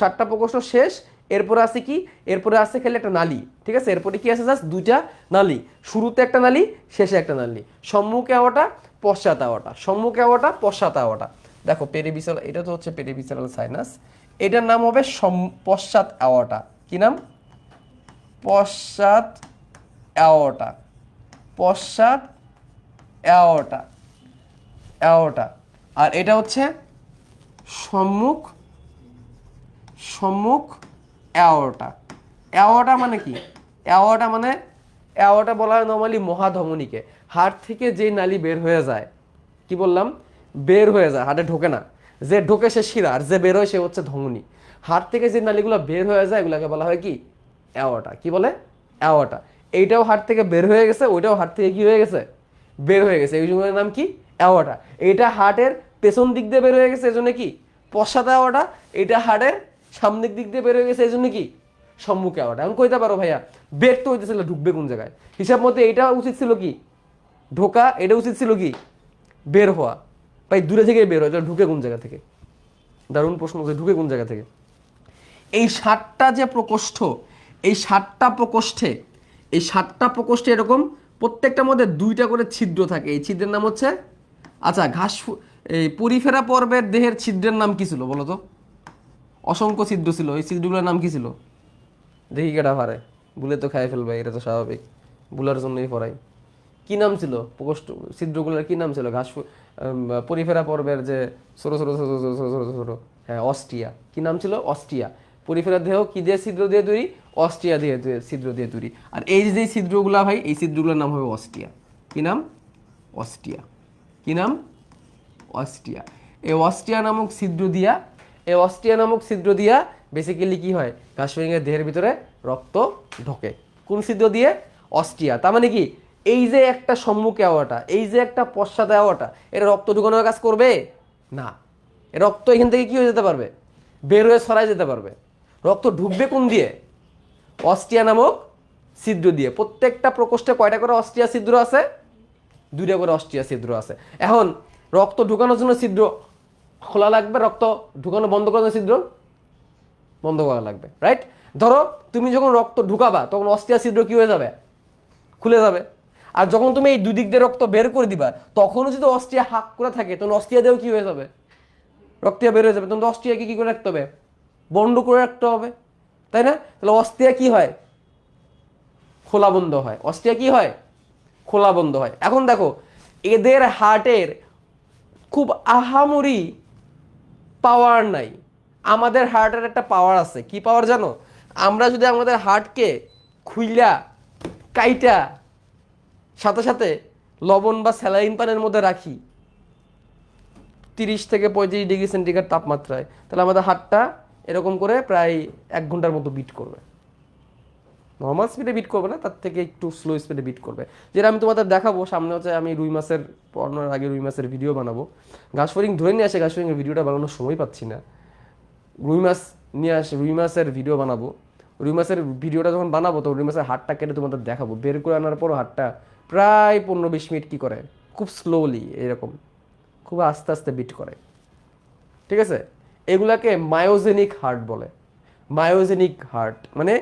7টা প্রকোষ্ঠ শেষ। এরপরে আছে কি? এরপরে আছে খালি একটা নালী, ঠিক আছে। এরপরে কি আছে? জাস্ট 2টা নালী, শুরুতে একটা নালী, শেষে একটা নালী। সম্মুখে আওয়াটা, পশ্চাৎ আওয়াটা, সম্মুখে আওয়াটা, পশ্চাৎ আওয়াটা। দেখো পেরিভিসারাল, এটা তো হচ্ছে পেরিভিসারাল সাইনাস, এটার নাম হবে পশ্চাৎ আওয়াটা। কি নাম? পশ্চাৎ অ্যাওর্টা, পশ্চাৎ অ্যাওর্টা, অ্যাওর্টা। আর এটা হচ্ছে সম্মুখ, সম্মুখ অ্যাওর্টা। অ্যাওর্টা মানে কি? অ্যাওর্টা মানে, অ্যাওর্টা বলা হয় নর্মালি মহাধমনীকে। হার্ট থেকে যে নালী বের হয়ে যায়, কি বললাম? বের হয়ে যায়, হার্টে ঢোকে না। যে ঢোকে সে শিরা, আর যে বের হয় সে হচ্ছে ধমনী। হার্ট থেকে যে নালীগুলো বের হয়ে যায় এগুলোকে বলা হয় কি? অ্যাওর্টা। কি বলে? অ্যাওর্টা। এইটাও হার্ট থেকে বের হয়ে গেছে, ওইটাও হার্ট থেকে কি হয়ে গেছে? বের হয়ে গেছে। এই জন্য নাম কি? অ্যাওর্টা। এইটা হার্টের পেছন দিক দিয়ে বের হয়ে গেছে, এই জন্য কি? পশ্চাৎ অ্যাওর্টা। এটা হার্টের সামনের দিক দিয়ে বের হয়ে গেছে, এই জন্য কি? সম্মুখে অ্যাওর্টা। এখন কইতে পারো ভাইয়া বের তো হইতেছিল, ঢুকবে কোন জায়গায়? হিসাব মতে এটা উচিত ছিল কি? ঢোকা। এটা উচিত ছিল কি? বের হওয়া। ভাই দূরে থেকে বের হয়, ঢুকে কোন জায়গা থেকে? দারুণ প্রশ্ন, ঢুকে কোন জায়গা থেকে? এই 7টা যে প্রকোষ্ঠ, এই 7টা প্রকোষ্ঠে, এই 7টা প্রকোষ্ঠে এরকম প্রত্যেকটার মধ্যে 2টা করে ছিদ্র থাকে। এই ছিদ্রের নাম হচ্ছে, আচ্ছা এই পরিফেরা পর্বের দেহের ছিদ্রের নাম কি ছিল বলো তো? অসংখ্য ছিদ্র ছিল, এই ছিদ্রগুলোর নাম কি ছিল? দেখি কেটা পারে। ভুলে তো খাই ফেলবে, এটা তো স্বাভাবিক, ভুলার জন্যই পড়াই। কি নাম ছিল প্রকোষ্ঠ ছিদ্রগুলোর? কি নাম ছিল? পরিফেরা পর্বের যে ছোট ছোট ছোট ছোট ছোট ছোট ছোট, হ্যাঁ অস্টিয়া। কি নাম ছিল? অস্টিয়া। পরিফেরা দেহ কি দিয়ে ছিদ্র দিয়ে তৈরি? অস্টিয়া দিয়ে ছিদ্র দিয়ে তৈরি। আর এই যে ছিদ্রগুলা ভাই, এই ছিদ্রগুলোর নাম হবে অস্টিয়া। কি নাম? অস্টিয়া। কি নাম? অস্টিয়া। এই অস্টিয়া নামক ছিদ্র দিয়া বেসিক্যালি কি হয়, ঘাসফড়িংয়ের দেহের ভিতরে রক্ত ঢোকে। কোন ছিদ্র দিয়ে? অস্টিয়া। তার মানে কি, এই যে একটা সম্মুখে আওয়াটা, এই যে একটা পশ্চাতে আওয়াটা, এটা রক্ত ঢুকানোর কাজ করবে না। রক্ত এখান থেকে কি হয়ে যেতে পারবে? বের হয়ে ছড়াই যেতে পারবে। রক্ত ঢুকবে কোন দিয়ে? অস্টিয়া নামক ছিদ্র দিয়ে। প্রত্যেকটা প্রকোষ্ঠে কয়টা করে অস্টিয়া ছিদ্র আছে? 2টা করে অস্টিয়া ছিদ্র আছে। এখন রক্ত ঢুকানোর জন্য ছিদ্র খোলা লাগবে, রক্ত ঢুকানো বন্ধ করার জন্য ছিদ্র বন্ধ করা লাগবে, রাইট? ধরো তুমি যখন রক্ত ঢুকাবা তখন অস্টিয়া ছিদ্র কি হয়ে যাবে? খুলে যাবে। আর যখন তুমি এই দুই দিক দিয়ে রক্ত বের করে দিবা, তখনও যদি অস্টিয়া হাক করে থাকে, তখন অস্টিয়া দিয়েও কি হয়ে যাবে? রক্তিয়া বের হয়ে যাবে। তখন অস্টিয়াকে কি করে রাখতে হবে? বন্ধ করে রাখতে হবে, তাই না? তাহলে অস্টিয়া কি হয়? খোলা বন্ধ হয়। অস্টিয়া কি হয়? খোলা বন্ধ হয়। এখন দেখো, এদের হার্টের খুব আহামরি পাওয়ার নাই। আমাদের হার্টের একটা পাওয়ার আছে। কি পাওয়ার জানো? আমরা যদি আমাদের হার্টকে খুইলা কাইটা সাথে সাথে লবণ বা স্যালাইন পানের মধ্যে রাখি 30 থেকে 35 ডিগ্রি সেন্টিগ্রেড তাপমাত্রায়, তাহলে আমাদের হার্টটা এরকম করে প্রায় 1 ঘন্টার মতো বিট করবে। নর্মাল স্পিডে বিট করবে না, তার থেকে একটু স্লো স্পিডে বিট করবে। যেটা আমি তোমাদের দেখাবো সামনে, হচ্ছে আমি রুই মাছের পড়ানোর আগে রুই মাছের ভিডিও বানাবো। ঘাসফড়িং ধরে নিয়ে আসে, ঘাসফড়িংয়ের ভিডিওটা বানানোর সময় পাচ্ছি না। রুই মাছ নিয়ে আসে, রুই মাছের ভিডিও বানাবো। রুই মাছের ভিডিওটা যখন বানাবো তো রুই মাছের হাতটা কেটে তোমাদের দেখাবো। বের করে আনার পরও হাতটা প্রায় 15-20 মিনিট কি করে, খুব স্লোলি এরকম খুব আস্তে আস্তে বিট করে, ঠিক আছে? এগুলাকে মায়োজেনিক হার্ট বলে। মায়োজেনিক হার্ট মানে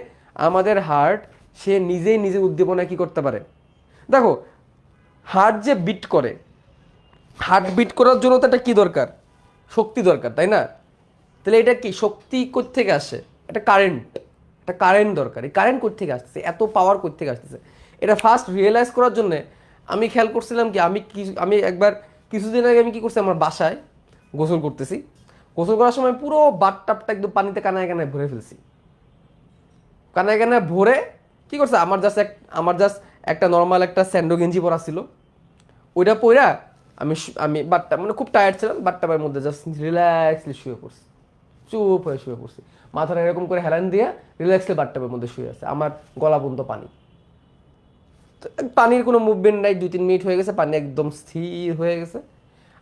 আমাদের হার্ট সে নিজেই নিজে উদ্দীপনা কি করতে পারে। দেখো, হার্ট যে বিট করে, হার্ট বিট করার জন্য তো একটা কি দরকার? শক্তি দরকার, তাই না? তাহলে এটা কি শক্তি কোত্থেকে আসে? একটা কারেন্ট দরকার। এই কারেন্ট কোত্থেকে আসতেছে? এত পাওয়ার কোত্থেকে আসতেছে? এটা ফার্স্ট রিয়েলাইজ করার জন্য আমি খেয়াল করছিলাম কি, আমি একবার কিছুদিন আগে আমি কি করছি, আমার বাসায় গোসল করতেছি। গোসল করার সময় পুরো বাথটাবটা একদম পানিতে কানায় কানায় ভরে ফেলছি। কানায় কানায় ভরে কি করছে, আমার জাস্ট একটা নর্মাল একটা স্যান্ডো গেঞ্জি পরা ছিল, ওইটা পইরা আমি বাথটাব মানে খুব টায়ার্ড ছিলাম, বাথটাবের মধ্যে জাস্ট রিল্যাক্সলি শুয়ে পড়ছি। চুপ হয়ে শুয়ে পড়ছি, মাথাটা এরকম করে হেলান দিয়ে রিল্যাক্সলি বাথটাবের মধ্যে শুয়ে আছে। আমার গলা পর্যন্ত পানি, পানির কোনো মুভমেন্ট নাই। 2-3 মিনিট হয়ে গেছে, পানি একদম স্থির হয়ে গেছে।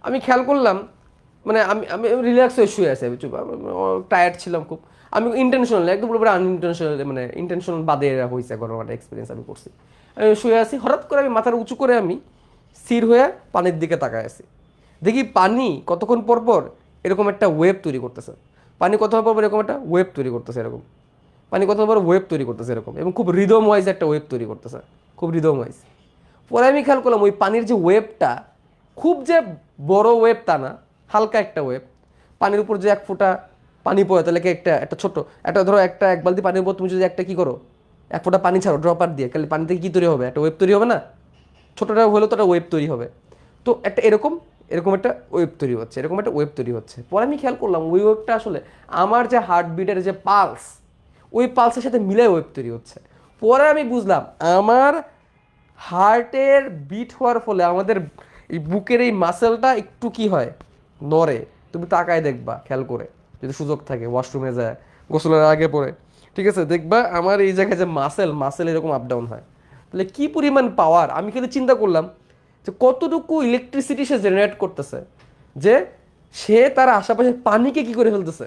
আমি খেয়াল করলাম, মানে আমি আমি রিল্যাক্স হয়ে শুয়ে আছি, আমি চুপ, টায়ার্ড ছিলাম খুব। আমি ইন্টেনশনাল, একদম পুরোপুরি আনইন্টেনশনাল, মানে ইন্টেনশনাল বাদে এরা হয়েছে ঘটনা, একটা এক্সপিরিয়েন্স আমি করছি। আমি শুয়ে আছি, হঠাৎ করে আমি মাথার উঁচু করে আমি স্থির হয়ে পানির দিকে তাকায় আছি। দেখি পানি কতক্ষণ পর পর এরকম একটা ওয়েভ তৈরি করতেছে। পানি কতক্ষণ পর পর এরকম একটা ওয়েভ তৈরি করতেছে, এরকম পানি কতক্ষণ পর ওয়েভ তৈরি করতেছে এরকম, এবং খুব রিদম ওয়াইজ একটা ওয়েভ তৈরি করতেছে, খুব রিদম ওয়াইজ। পরে আমি খেয়াল করলাম ওই পানির যে ওয়েভটা, খুব যে বড় ওয়েভ তা না, হালকা একটা ওয়েভ। পানির উপর যে 1 ফোঁটা পানি পড়ে, তাহলে কি একটা ছোট একটা, ধরো এক বালতি পানির উপর তুমি যদি একটা কি করো, 1 ফোঁটা পানি ছাড়ো ড্রপার দিয়ে, তাহলে পানি থেকে কি তৈরি হবে? একটা ওয়েভ তৈরি হবে না? ছোটটা হলেও তো একটা ওয়েভ তৈরি হবে। তো একটা এরকম এরকম একটা ওয়েভ তৈরি হচ্ছে, এরকম একটা ওয়েভ তৈরি হচ্ছে। পরে আমি খেয়াল করলাম ওই ওয়েভটা আসলে আমার যে হার্টবিটের যে পালস, ওই পালসের সাথে মিলে ওয়েভ তৈরি হচ্ছে। পরে আমি বুঝলাম আমার হার্টের বিট হওয়ার ফলে আমাদের এই বুকের এই মাসেলটা একটু কি হয়, নড়ে। তুমি তাকায় দেখবা, খেয়াল করে যদি সুযোগ থাকে, ওয়াশরুমে যায় গোসলের আগে পরে, ঠিক আছে, দেখবা আমার এই জায়গায় যে মাসেল এরকম আপ ডাউন হয়। তাহলে কি পরিমাণ পাওয়ার! আমি কিন্তু চিন্তা করলাম যে কতটুকু ইলেকট্রিসিটি সে জেনারেট করতেছে, যে সে তার আশেপাশে পানিকে কি করে ফেলতেছে,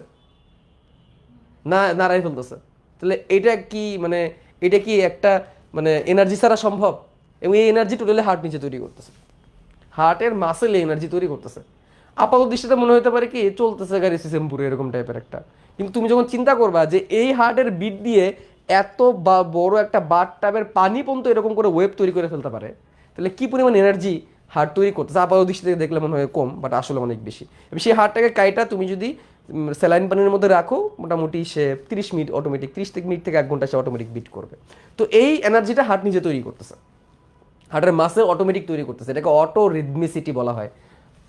না নাড়াই ফেলতেছে। তাহলে এটা কি মানে, এটা কি একটা মানে এনার্জি ছাড়া সম্ভব? এবং এই এনার্জি টোটালি হার্ট নিচে তৈরি করতেছে, হার্টের মাসেল এনার্জি তৈরি করতেছে। আপাতত দৃষ্টিতে মনে হতে পারে কি চলতেছে গাড়ি সিস্টেম পুরো এরকম টাইপের একটা, কিন্তু তুমি যখন চিন্তা করবা যে এই হার্টের বিট দিয়ে এত বড় একটা বাথ টাবের পানি পর্যন্ত এরকম করে ওয়েভ তৈরি করে ফেলতে পারে, তাহলে কি পরিমাণ এনার্জি হার্ট তৈরি করতেছে। আপাতত দৃষ্টিতে দেখলে মনে হয় কম, বাট আসলে অনেক বেশি। এবং সেই হার্টটাকে কাইটা তুমি যদি স্যালাইন পানির মধ্যে রাখো, মোটামুটি সে 30 মিনিট অটোমেটিক, 30 মিনিট থেকে 1 ঘন্টা সে অটোমেটিক বিট করবে। তো এই এনার্জিটা হার্ট নিজে তৈরি করতেছে, হার্টের মাসেল অটোমেটিক তৈরি করতেছে। এটাকে অটো রিদমিসিটি বলা হয়।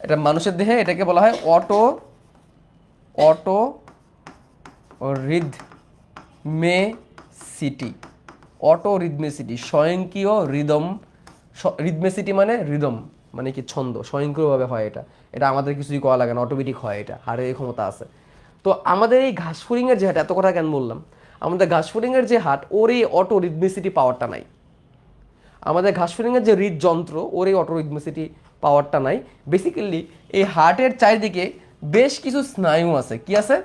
এটা মানুষের দেহে এটাকে বলা হয় অটো অটো রিদমেসিটি। অটো রিদমেসিটি, স্বয়ংক্রিয় রিদম। রিদমেসিটি মানে রিদম, মানে কি ছন্দ, স্বয়ংক্রিয়ভাবে হয় এটা, এটা আমাদের কিছুই করা লাগে না, অটোমেটিক হয়, এটা হাড়ের এই ক্ষমতা আছে। তো আমাদের এই ঘাসফড়িংয়ের যে হাট, এত কথা কেন বললাম, আমাদের ঘাসফড়িংয়ের যে হাট ওর এই অটো রিদমিসিটি পাওয়ারটা নাই। আমাদের ঘাসফড়িংয়ের যে হৃদযন্ত্র ওর এই অটো রিদমিসিটি পাওয়ারটা নাই। বেসিক্যালি এই হার্টের চারিদিকে বেশ কিছু স্নায়ু আছে। কি আছে?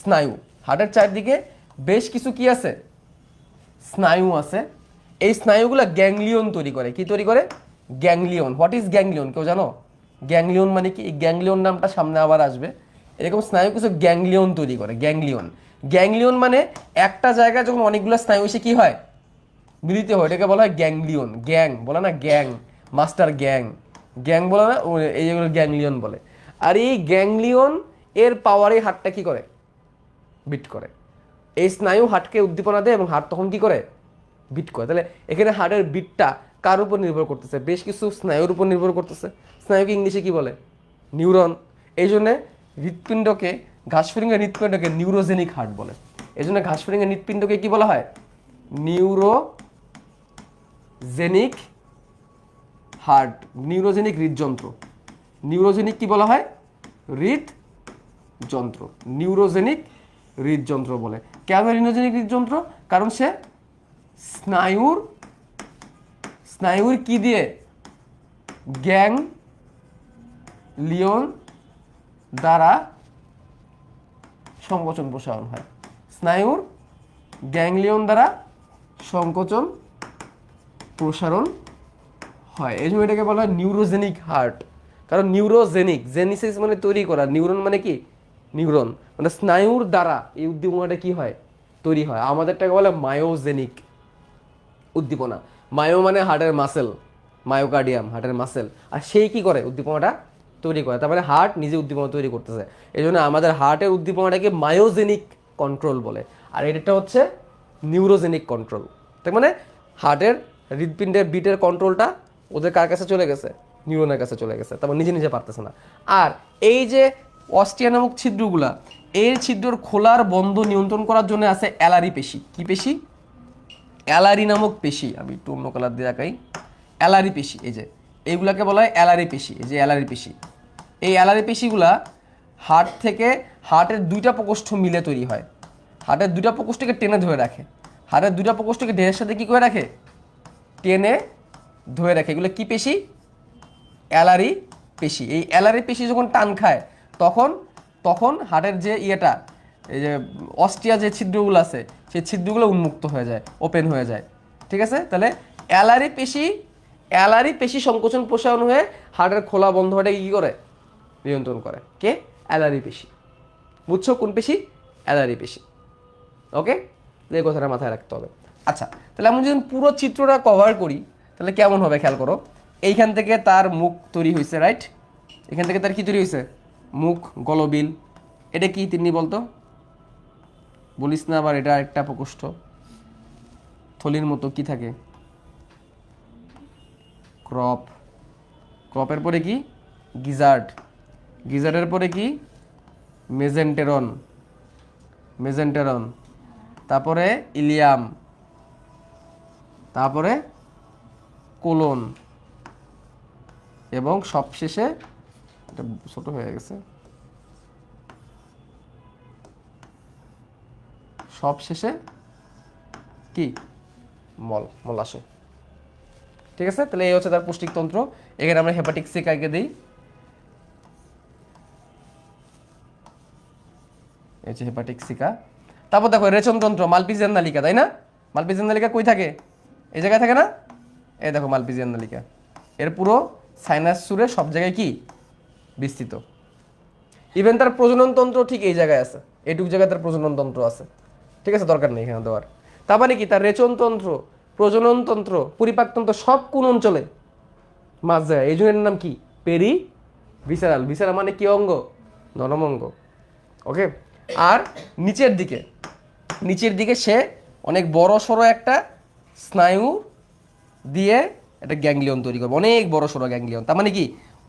স্নায়ু। হার্টের চারিদিকে বেশ কিছু কি আছে? স্নায়ু আছে। এই স্নায়ুগুলো গ্যাংলিয়ন তৈরি করে। কি তৈরি করে? গ্যাংলিয়ন। What is ganglion? কেউ জানো? গ্যাংলিয়ন মানে কি? গ্যাংলিয়ন নামটা সামনে আবার আসবে। এরকম স্নায়ু কিছু গ্যাংলিয়ন তৈরি করে। গ্যাংলিয়ন, গ্যাংলিয়ন মানে একটা জায়গায় যখন অনেকগুলো স্নায়ু এসে কি হয়, মিলিত হয়, এটাকে বলা হয় গ্যাংলিয়ন। গ্যাং বলে না, গ্যাং, মাস্টার গ্যাং, গ্যাং বলে না, এই যেগুলো গ্যাংলিয়ন বলে। আর এই গ্যাংলিয়ন এর পাওয়ারে হার্টটা কি করে? বিট করে। এই স্নায়ু হার্টকে উদ্দীপনা দেয় এবং হার্ট তখন কি করে? বিট করে। তাহলে এখানে হার্টের বিটটা কার উপর নির্ভর করতেছে? বেশ কিছু স্নায়ুর উপর নির্ভর করতেছে। স্নায়ুকে ইংলিশে কি বলে? নিউরন। এই জন্যে হৃৎপিণ্ডকে, ঘাসফড়িংয়ের হৃৎপিণ্ডকে নিউরোজেনিক হার্ট বলে। এই জন্য ঘাসফড়িংয়ের হৃৎপিণ্ডকে কি বলা হয়? নিউরোজেনিক হার্ট, নিউরোজেনিক হৃদযন্ত্র। নিউরোজেনিক কি বলা হয়? হৃদযন্ত্র, নিউরোজেনিক হৃদযন্ত্র বলে। কেন নিউরোজেনিক হৃদযন্ত্র? কারণ সে স্নায়ুর স্নায়ুর কি দিয়ে? গ্যাংলিয়ন দ্বারা সংকোচন প্রসারণ হয়। স্নায়ুর গ্যাংলিয়ন দ্বারা সংকোচন প্রসারণ হয়। এই জন্য এটাকে বলা হয় নিউরোজেনিক হার্ট। কারণ নিউরোজেনিক, জেনিসিস মানে তৈরি করা, নিউরন মানে কি? নিউরন মানে স্নায়ুর দ্বারা এই উদ্দীপনাটা কি হয়? তৈরি হয়। আমাদেরটাকে বলে মায়োজেনিক উদ্দীপনা। মায়ো মানে হার্টের মাসেল, মায়োকার্ডিয়াম হার্টের মাসেল, আর সেই কি করে? উদ্দীপনাটা তৈরি করে। তার মানে হার্ট নিজে উদ্দীপনা তৈরি করতেছে। এই জন্য আমাদের হার্টের উদ্দীপনাটাকে মায়োজেনিক কন্ট্রোল বলে, আর এটা হচ্ছে নিউরোজেনিক কন্ট্রোল। তার মানে হার্টের হৃৎপিণ্ডের বিটের কন্ট্রোলটা ওদের কার কাছে চলে গেছে? নিউরনের কাছে চলে গেছে। তারপর নিজে নিজে পারতেছে না। আর এই যে অস্টিয়া নামক ছিদ্রগুলা, এই ছিদ্রর খোলার বন্ধ নিয়ন্ত্রণ করার জন্য আছে অ্যালারি পেশি। কি পেশি? অ্যালারি নামক পেশি। আমি একটু অন্য কালার দিয়ে দেখাই। অ্যালারি পেশি, এই যে এইগুলাকে বলা হয় অ্যালারি পেশি। এই যে অ্যালারি পেশি, এই অ্যালারি পেশিগুলা হার্ট থেকে, হার্টের দুইটা প্রকোষ্ঠ মিলে তৈরি হয়। হার্টের দুইটা প্রকোষ্ঠকে টেনে ধরে রাখে। হার্টের দুইটা প্রকোষ্ঠকে দেহের সাথে কি করে রাখে? টেনে ধরে রাখে। এগুলো কি পেশি? অ্যালারি পেশি। এই অ্যালারি পেশি যখন টান খায় তখন তখন হার্টের যে ইয়েটা, এই যে অস্টিয়া যে ছিদ্রগুলো আছে সেই ছিদ্রগুলো উন্মুক্ত হয়ে যায়, ওপেন হয়ে যায়। ঠিক আছে? তাহলে অ্যালারি পেশি সংকোচন প্রসারণ হয়ে হার্টের খোলা বন্ধ হওয়াটাকে কি করে? নিয়ন্ত্রণ করে। কে? অ্যালারি পেশি। বুঝছো কোন পেশি? অ্যালারি পেশি। ওকে, এই কথাটা মাথায় রাখতে হবে। আচ্ছা, তাহলে আমি যদি পুরো চিত্রটা কভার করি তাহলে কেমন হবে খেয়াল করো। এইখান থেকে তার মুখ তৈরি হয়েছে, রাইট? এখান থেকে তার কি তৈরি হয়েছে? মুখ, গলবিল। এটা কি তিনি বলতো? বলিস না আবার, এটা একটা প্রকোষ্ঠ থলির মতো। কি থাকে? ক্রপ। ক্রপের পরে কি? গিজার্ড। গিজার্ডের পরে কি? মেজেন্টেরন। মেজেন্টেরন। তারপরে ইলিয়াম, তারপরে কোলন, এবং সবশেষে, এটা ছোট হয়ে গেছে, সবশেষে কি? মলাশয়। ঠিক আছে? তাহলে এই হচ্ছে তার পুষ্টিতন্ত্র। এখানে আমরা হেপাটিক সিকাকে দিই, এই হচ্ছে হেপাটিক সিকা। তারপর দেখো রেচনতন্ত্র, মালপিজিয়ান নালিকা, তাই না? মালপিজিয়ান নালিকা কই থাকে? এই জায়গায় থাকে না? এই দেখো মালপিজিয়ান নালিকা, এর পুরো সাইনাস সুরে সব জায়গায় কি বিস্তৃত। ইভেন তার প্রজনন তন্ত্র ঠিক এই জায়গায় আছে, এইটুকু জায়গায় তার প্রজনন তন্ত্র আছে। ঠিক আছে? দরকার নেই এখানে দেওয়ার। তার মানে কি? তার রেচনতন্ত্র, প্রজননতন্ত্র, পরিপাকতন্ত্র সব কোন অঞ্চলে? মাঝ জায়গায়। এই জন্য এর নাম কি? Peri visceral. ভিসারা মানে কি অঙ্গ? নরম অঙ্গ। ওকে। আর নিচের দিকে, নিচের দিকে সে অনেক বড় সড়ো একটা স্নায়ু দিয়ে একটা গ্যাংলিয়ন তৈরি করবে, অনেক বড় সড়ো গ্যাংলিয়ন। তার মানে কি?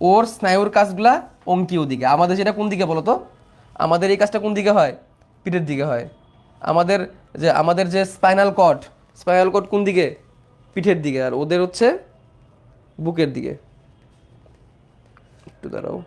ওর স্নায়ুর কাজগুলা অঙ্কীয় দিকে। আমাদের সেটা কোন দিকে বলো তো? আমাদের এই কাজটা কোন দিকে হয়? পিঠের দিকে হয়। আমাদের যে স্পাইনাল কর্ড, স্পাইনাল কর্ড কোন দিকে? পিঠের দিকে। আর ওদের হচ্ছে বুকের দিকে। একটু দাঁড়াও।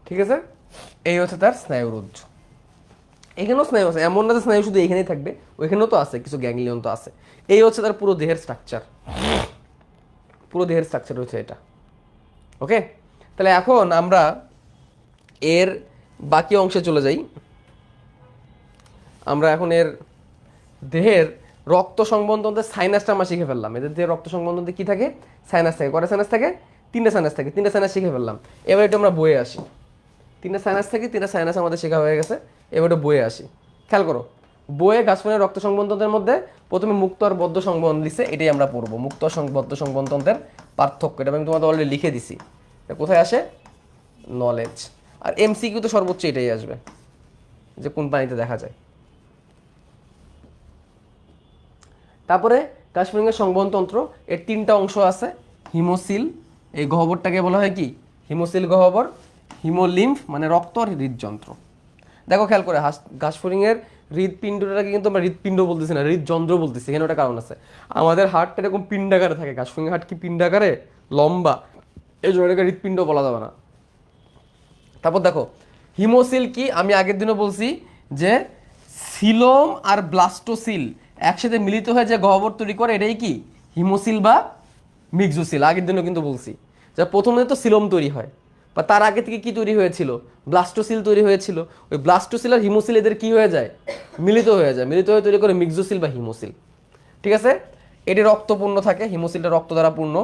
ঠিক আছে, এই হচ্ছে তার স্নায়ুরজ্জ। এখানেও স্নায়ু আছে, এমন না যে স্নায়ু শুধু এখানেই থাকবে, ওইখানেও তো আছে, কিছু গ্যাংলিয়ন তো আছে। এই হচ্ছে তার পুরো দেহের স্ট্রাকচার, পুরো দেহের স্ট্রাকচার হচ্ছে এটা। ওকে, তাহলে এখন আমরা এর বাকি অংশে চলে যাই। আমরা এখন এর দেহের রক্ত সংবহনতন্ত্রের সাইনাসটা আমরা শিখে ফেললাম। এদের দেহের রক্ত সংবহনতন্ত্রে কি থাকে? সাইনাস থাকে। কয়টা সাইনাস থাকে? তিনটা সাইনাস থাকে। তিনটা সাইনাস শিখে ফেললাম। এবার একটু আমরা বইয়ে আসি। তিনটা সাইনাস থাকে, তিনটা সাইনাস আমাদের শেখা হয়ে গেছে। এবার একটু বইয়ে আসি, খেয়াল করো। বইয়ে ঘাসফড়িংয়ের রক্ত সংবহনতন্ত্রের মধ্যে প্রথমে মুক্ত আর বদ্ধ সংবহন দিচ্ছে, এটাই আমরা পড়বো। মুক্ত আর বদ্ধ সংবহনতন্ত্রের পার্থক্য, এটা আমি তোমাদের অলরেডি লিখে দিছি। এটা কোথায় আসে? নলেজ। আর এমসিকিউ তো সর্বোচ্চ এটাই আসবে, যে কোন পানিতে দেখা যায়। তারপরে ঘাসফড়িংয়ের সংবহনতন্ত্র, এর তিনটা অংশ আছে। হিমোসিল, এই গহ্বরটাকে বলা হয় কি? হিমোসিল গহ্বর। হিমোলিম্ফ মানে রক্ত আর হৃদযন্ত্র। দেখো খেয়াল করে, ঘাসফড়িংয়ের হৃদপিণ্ডটাকে কিন্তু আমরা হৃদপিণ্ড বলতেছি না, হৃদযন্ত্র বলতেছি। এখানে ওটা কারণ আছে, আমাদের হার্টটা এরকম পিণ্ডাকারে থাকে, ঘাসফড়িংয়ের হার্ট কি পিণ্ডাকারে লম্বা, এই জন্য এটাকে হৃদপিণ্ড বলা যাবে না। তারপর দেখো হিমোসিল কি, আমি আগের দিনও বলছি যে সিলোম আর ব্লাস্টোসিল একসাথে মিলিত হয়ে যে গহ্বর তৈরি করে, এটাই কি? হিমোসিল বা মিক্সোসিল। আগের দিনও কিন্তু বলছি যে প্রথমে তো সিলোম তৈরি হয়, বা তার আগে থেকে কি তৈরি হয়েছিল? ব্লাস্টোসিল তৈরি হয়েছিল। ওই ব্লাস্টোসিল আর হিমোসিল এদের কি হয়ে যায়? মিলিত হয়ে যায়, মিলিত হয়ে তৈরি করে মিক্সোসিল বা হিমোসিল। ঠিক আছে, এটি রক্তপূর্ণ থাকে। হিমোসিলটা রক্ত দ্বারা পূর্ণ,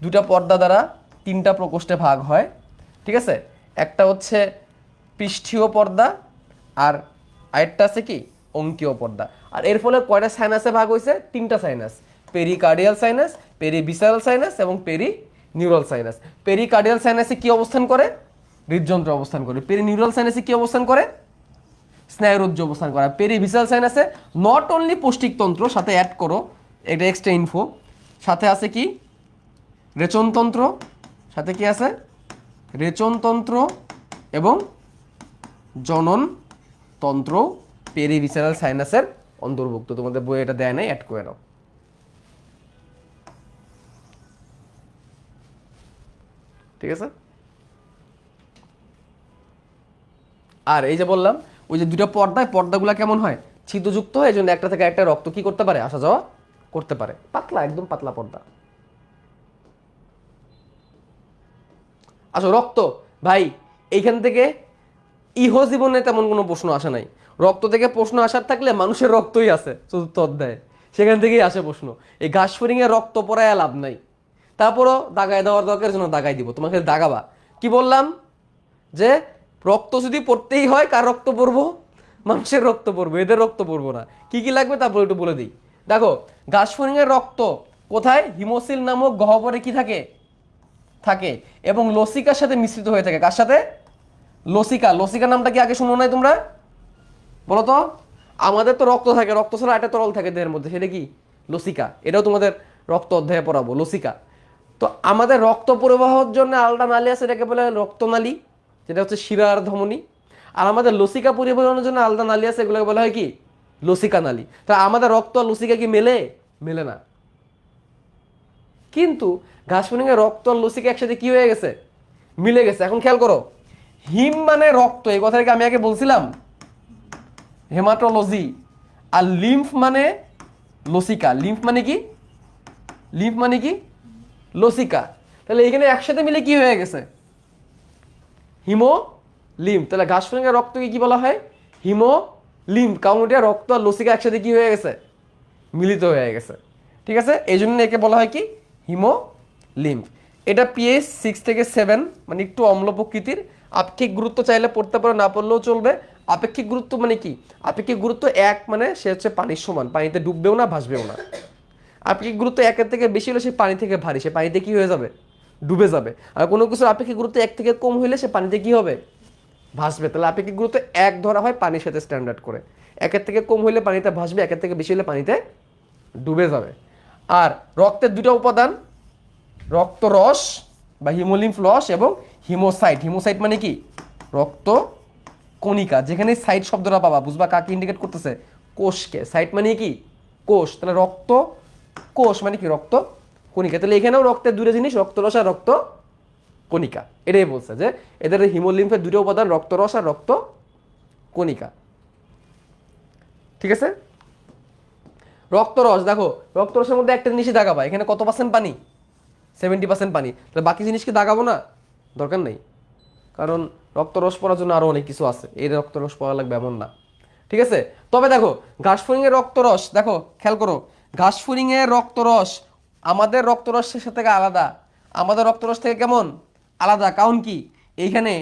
দুটা পর্দা দ্বারা তিনটা প্রকোষ্ঠে ভাগ হয়। ঠিক আছে, একটা হচ্ছে পৃষ্ঠীয় পর্দা, আর আরেকটা আছে কি? অঙ্কীয় পর্দা। আর এর ফলে কয়টা সাইনাসে ভাগ হয়েছে? তিনটা সাইনাস, পেরিকার্ডিয়াল সাইনাস, পেরিভিসারাল সাইনাস এবং নিউরাল সাইনাস। পেরিকার্ডিয়াল সাইনাসে কি অবস্থান করে? হৃদযন্ত্র অবস্থান করে। নিউরাল সাইনাসে কি অবস্থান করে? স্নায়ুরজ্জ অবস্থান করে। পেরিভিসারাল সাইনাসে নট অনলি পৌষ্টিকতন্ত্র, সাথে অ্যাড করো, এটা এক্সট্রা ইনফো, সাথে আছে কি? রেচনতন্ত্র, সাথে কি আছে? রেচনতন্ত্র এবং জনন তন্ত্র পেরিভিসারাল সাইনাসের অন্তর্ভুক্ত। তোমাদের বই এটা দেয় নাই, অ্যাড করে নাও। ঠিক আছে, আর এই যে বললাম ওই যে দুটো পর্দায়, পর্দাগুলো কেমন হয়? ছিদ্রযুক্ত হয়, এই জন্য একটা থেকে একটা রক্ত কি করতে পারে? আসা যাওয়া করতে পারে। পাতলা, একদম পাতলা পর্দা। আচ্ছা, রক্ত ভাই, এইখান থেকে ইহ জীবনে তেমন কোনো প্রশ্ন আসে নাই। রক্ত থেকে প্রশ্ন আসার থাকলে মানুষের রক্তই আছে চতুর্থ অধ্যায়ে, সেখান থেকেই আসে প্রশ্ন। এই ঘাসফড়িংয়ে রক্ত পড়ায় লাভ নাই। তারপরও দাগায় দেওয়ার দরকার জন্য দাগাই দিব, তোমাকে দাগাবা। কি বললাম? যে রক্ত যদি পড়তেই হয়, কার রক্ত পড়বো? মানুষের রক্ত পড়বো, এদের রক্ত পড়বো না। কি কি লাগবে তারপর একটু বলে দিই। দেখো, ঘাসফড়িংয়ের রক্ত কোথায়? হিমোসিল নামক গহ্বরে কি থাকে? থাকে, এবং লসিকার সাথে মিশ্রিত হয়ে থাকে। কার সাথে? লসিকা। লসিকা নামটা কি আগে শুনো নাই তোমরা? বলো তো। আমাদের তো রক্ত থাকে, রক্ত ছাড়া একটা তরল থাকে দেহের মধ্যে, সেটা কি? লসিকা। এটাও তোমাদের রক্ত অধ্যায়ে পড়াবো, লসিকা। তো আমাদের রক্ত পরিবাহের জন্য আলাদা নালী আছে, এটাকে বলে রক্তনালী, যেটা হচ্ছে শিরা আর ধমনী। আর আমাদের লসিকা পরিবহনের জন্য আলাদা নালী আছে, এগুলোকে বলা হয় কি? লসিকা নালী। তা আমাদের রক্ত আর লসিকা কি মেলে? মেলে না। কিন্তু ঘাসফড়িংয়ে রক্ত আর লসিকা একসাথে কি হয়ে গেছে? মিলে গেছে। এখন খেয়াল করো, হিম মানে রক্ত, এই কথাটাকে আমি আগে বলছিলাম, হেমাটোলজি। আর লিম্ফ মানে লসিকা। লিম্ফ মানে কি? লিম্ফ মানে কি? লসিকা। তাহলে এখানে একসাথে মিলে কি হয়ে গেছে? হিমো লিম্ফ। তাহলে ঘাসফড়িংয়ের রক্তকে কি বলা হয়? হিমো লিম্ফ। কারণ এটা রক্ত আর লসিকা একসাথে কি হয়ে গেছে? মিলিত হয়ে গেছে। ঠিক আছে, এই জন্য একে বলা হয় কি? হিমো লিম্ফ। এটা পিএইচ 6 থেকে 7, মানে একটু অম্ল প্রকৃতির। আপেক্ষিক গুরুত্ব চাইলে পড়তে পারো, না পড়লেও চলবে। আপেক্ষিক গুরুত্ব মানে কি? আপেক্ষিক গুরুত্ব 1, মানে সে হচ্ছে পানির সমান, পানিতে ডুববেও না ভাসবেও না। আপেক্ষিক গুরুত্ব 1-এর থেকে বেশি হলে সে পানি থেকে ভারী, সে পানিতে কি হয়ে যাবে? ডুবে যাবে। আর কোনো কিছুর আপেক্ষিক গুরুত্ব 1 থেকে কম হইলে সে পানিতে কি হবে? ভাসবে। তাহলে আপেক্ষিক গুরুত্ব 1 ধরা হয় পানির সাথে স্ট্যান্ডার্ড করে। 1-এর থেকে কম হলে পানিতে ভাসবে, 1-এর থেকে বেশি হলে পানিতে ডুবে যাবে। আর রক্তের দুটো উপাদান, রক্তরস বা হিমোলিম্ফ রস এবং হিমোসাইট। হিমোসাইট মানে কি? রক্ত কণিকা। যেখানে সাইট শব্দটা পাবা বুঝবা কাকে ইন্ডিকেট করতেছে? কোষকে। সাইট মানে কি? কোষ। তাহলে রক্ত কোষ মানে কি? রক্ত কণিকা। তাহলে এখানেও রক্তের দুটো জিনিস, রক্তরস আর রক্ত কণিকা। এটাই বলছে যে এদের হিমোলিম্ফের দুটো উপাদান, রক্তরস আর রক্ত কণিকা। ঠিক আছে? রক্তরস দেখো, রক্তরসের মধ্যে একটা জিনিসই দাগাবা, এখানে কত পার্সেন্ট পানি? 70% পানি। তাহলে বাকি জিনিসকে দাগাবো না? দরকার নেই, কারণ রক্তরস পড়ার জন্য আরো অনেক কিছু আছে, এই রক্তরস পড়া লাগবে এমন না। ঠিক আছে? তবে দেখো ঘাসফড়িং এর রক্তরস, দেখো খেয়াল করো, ঘাসফড়িং এর রক্তরস আমাদের রক্তরসের সাথে থেকে আলাদা। আমাদের রক্তরস থেকে কেমন আলাদা? কারণ কি? এইখানে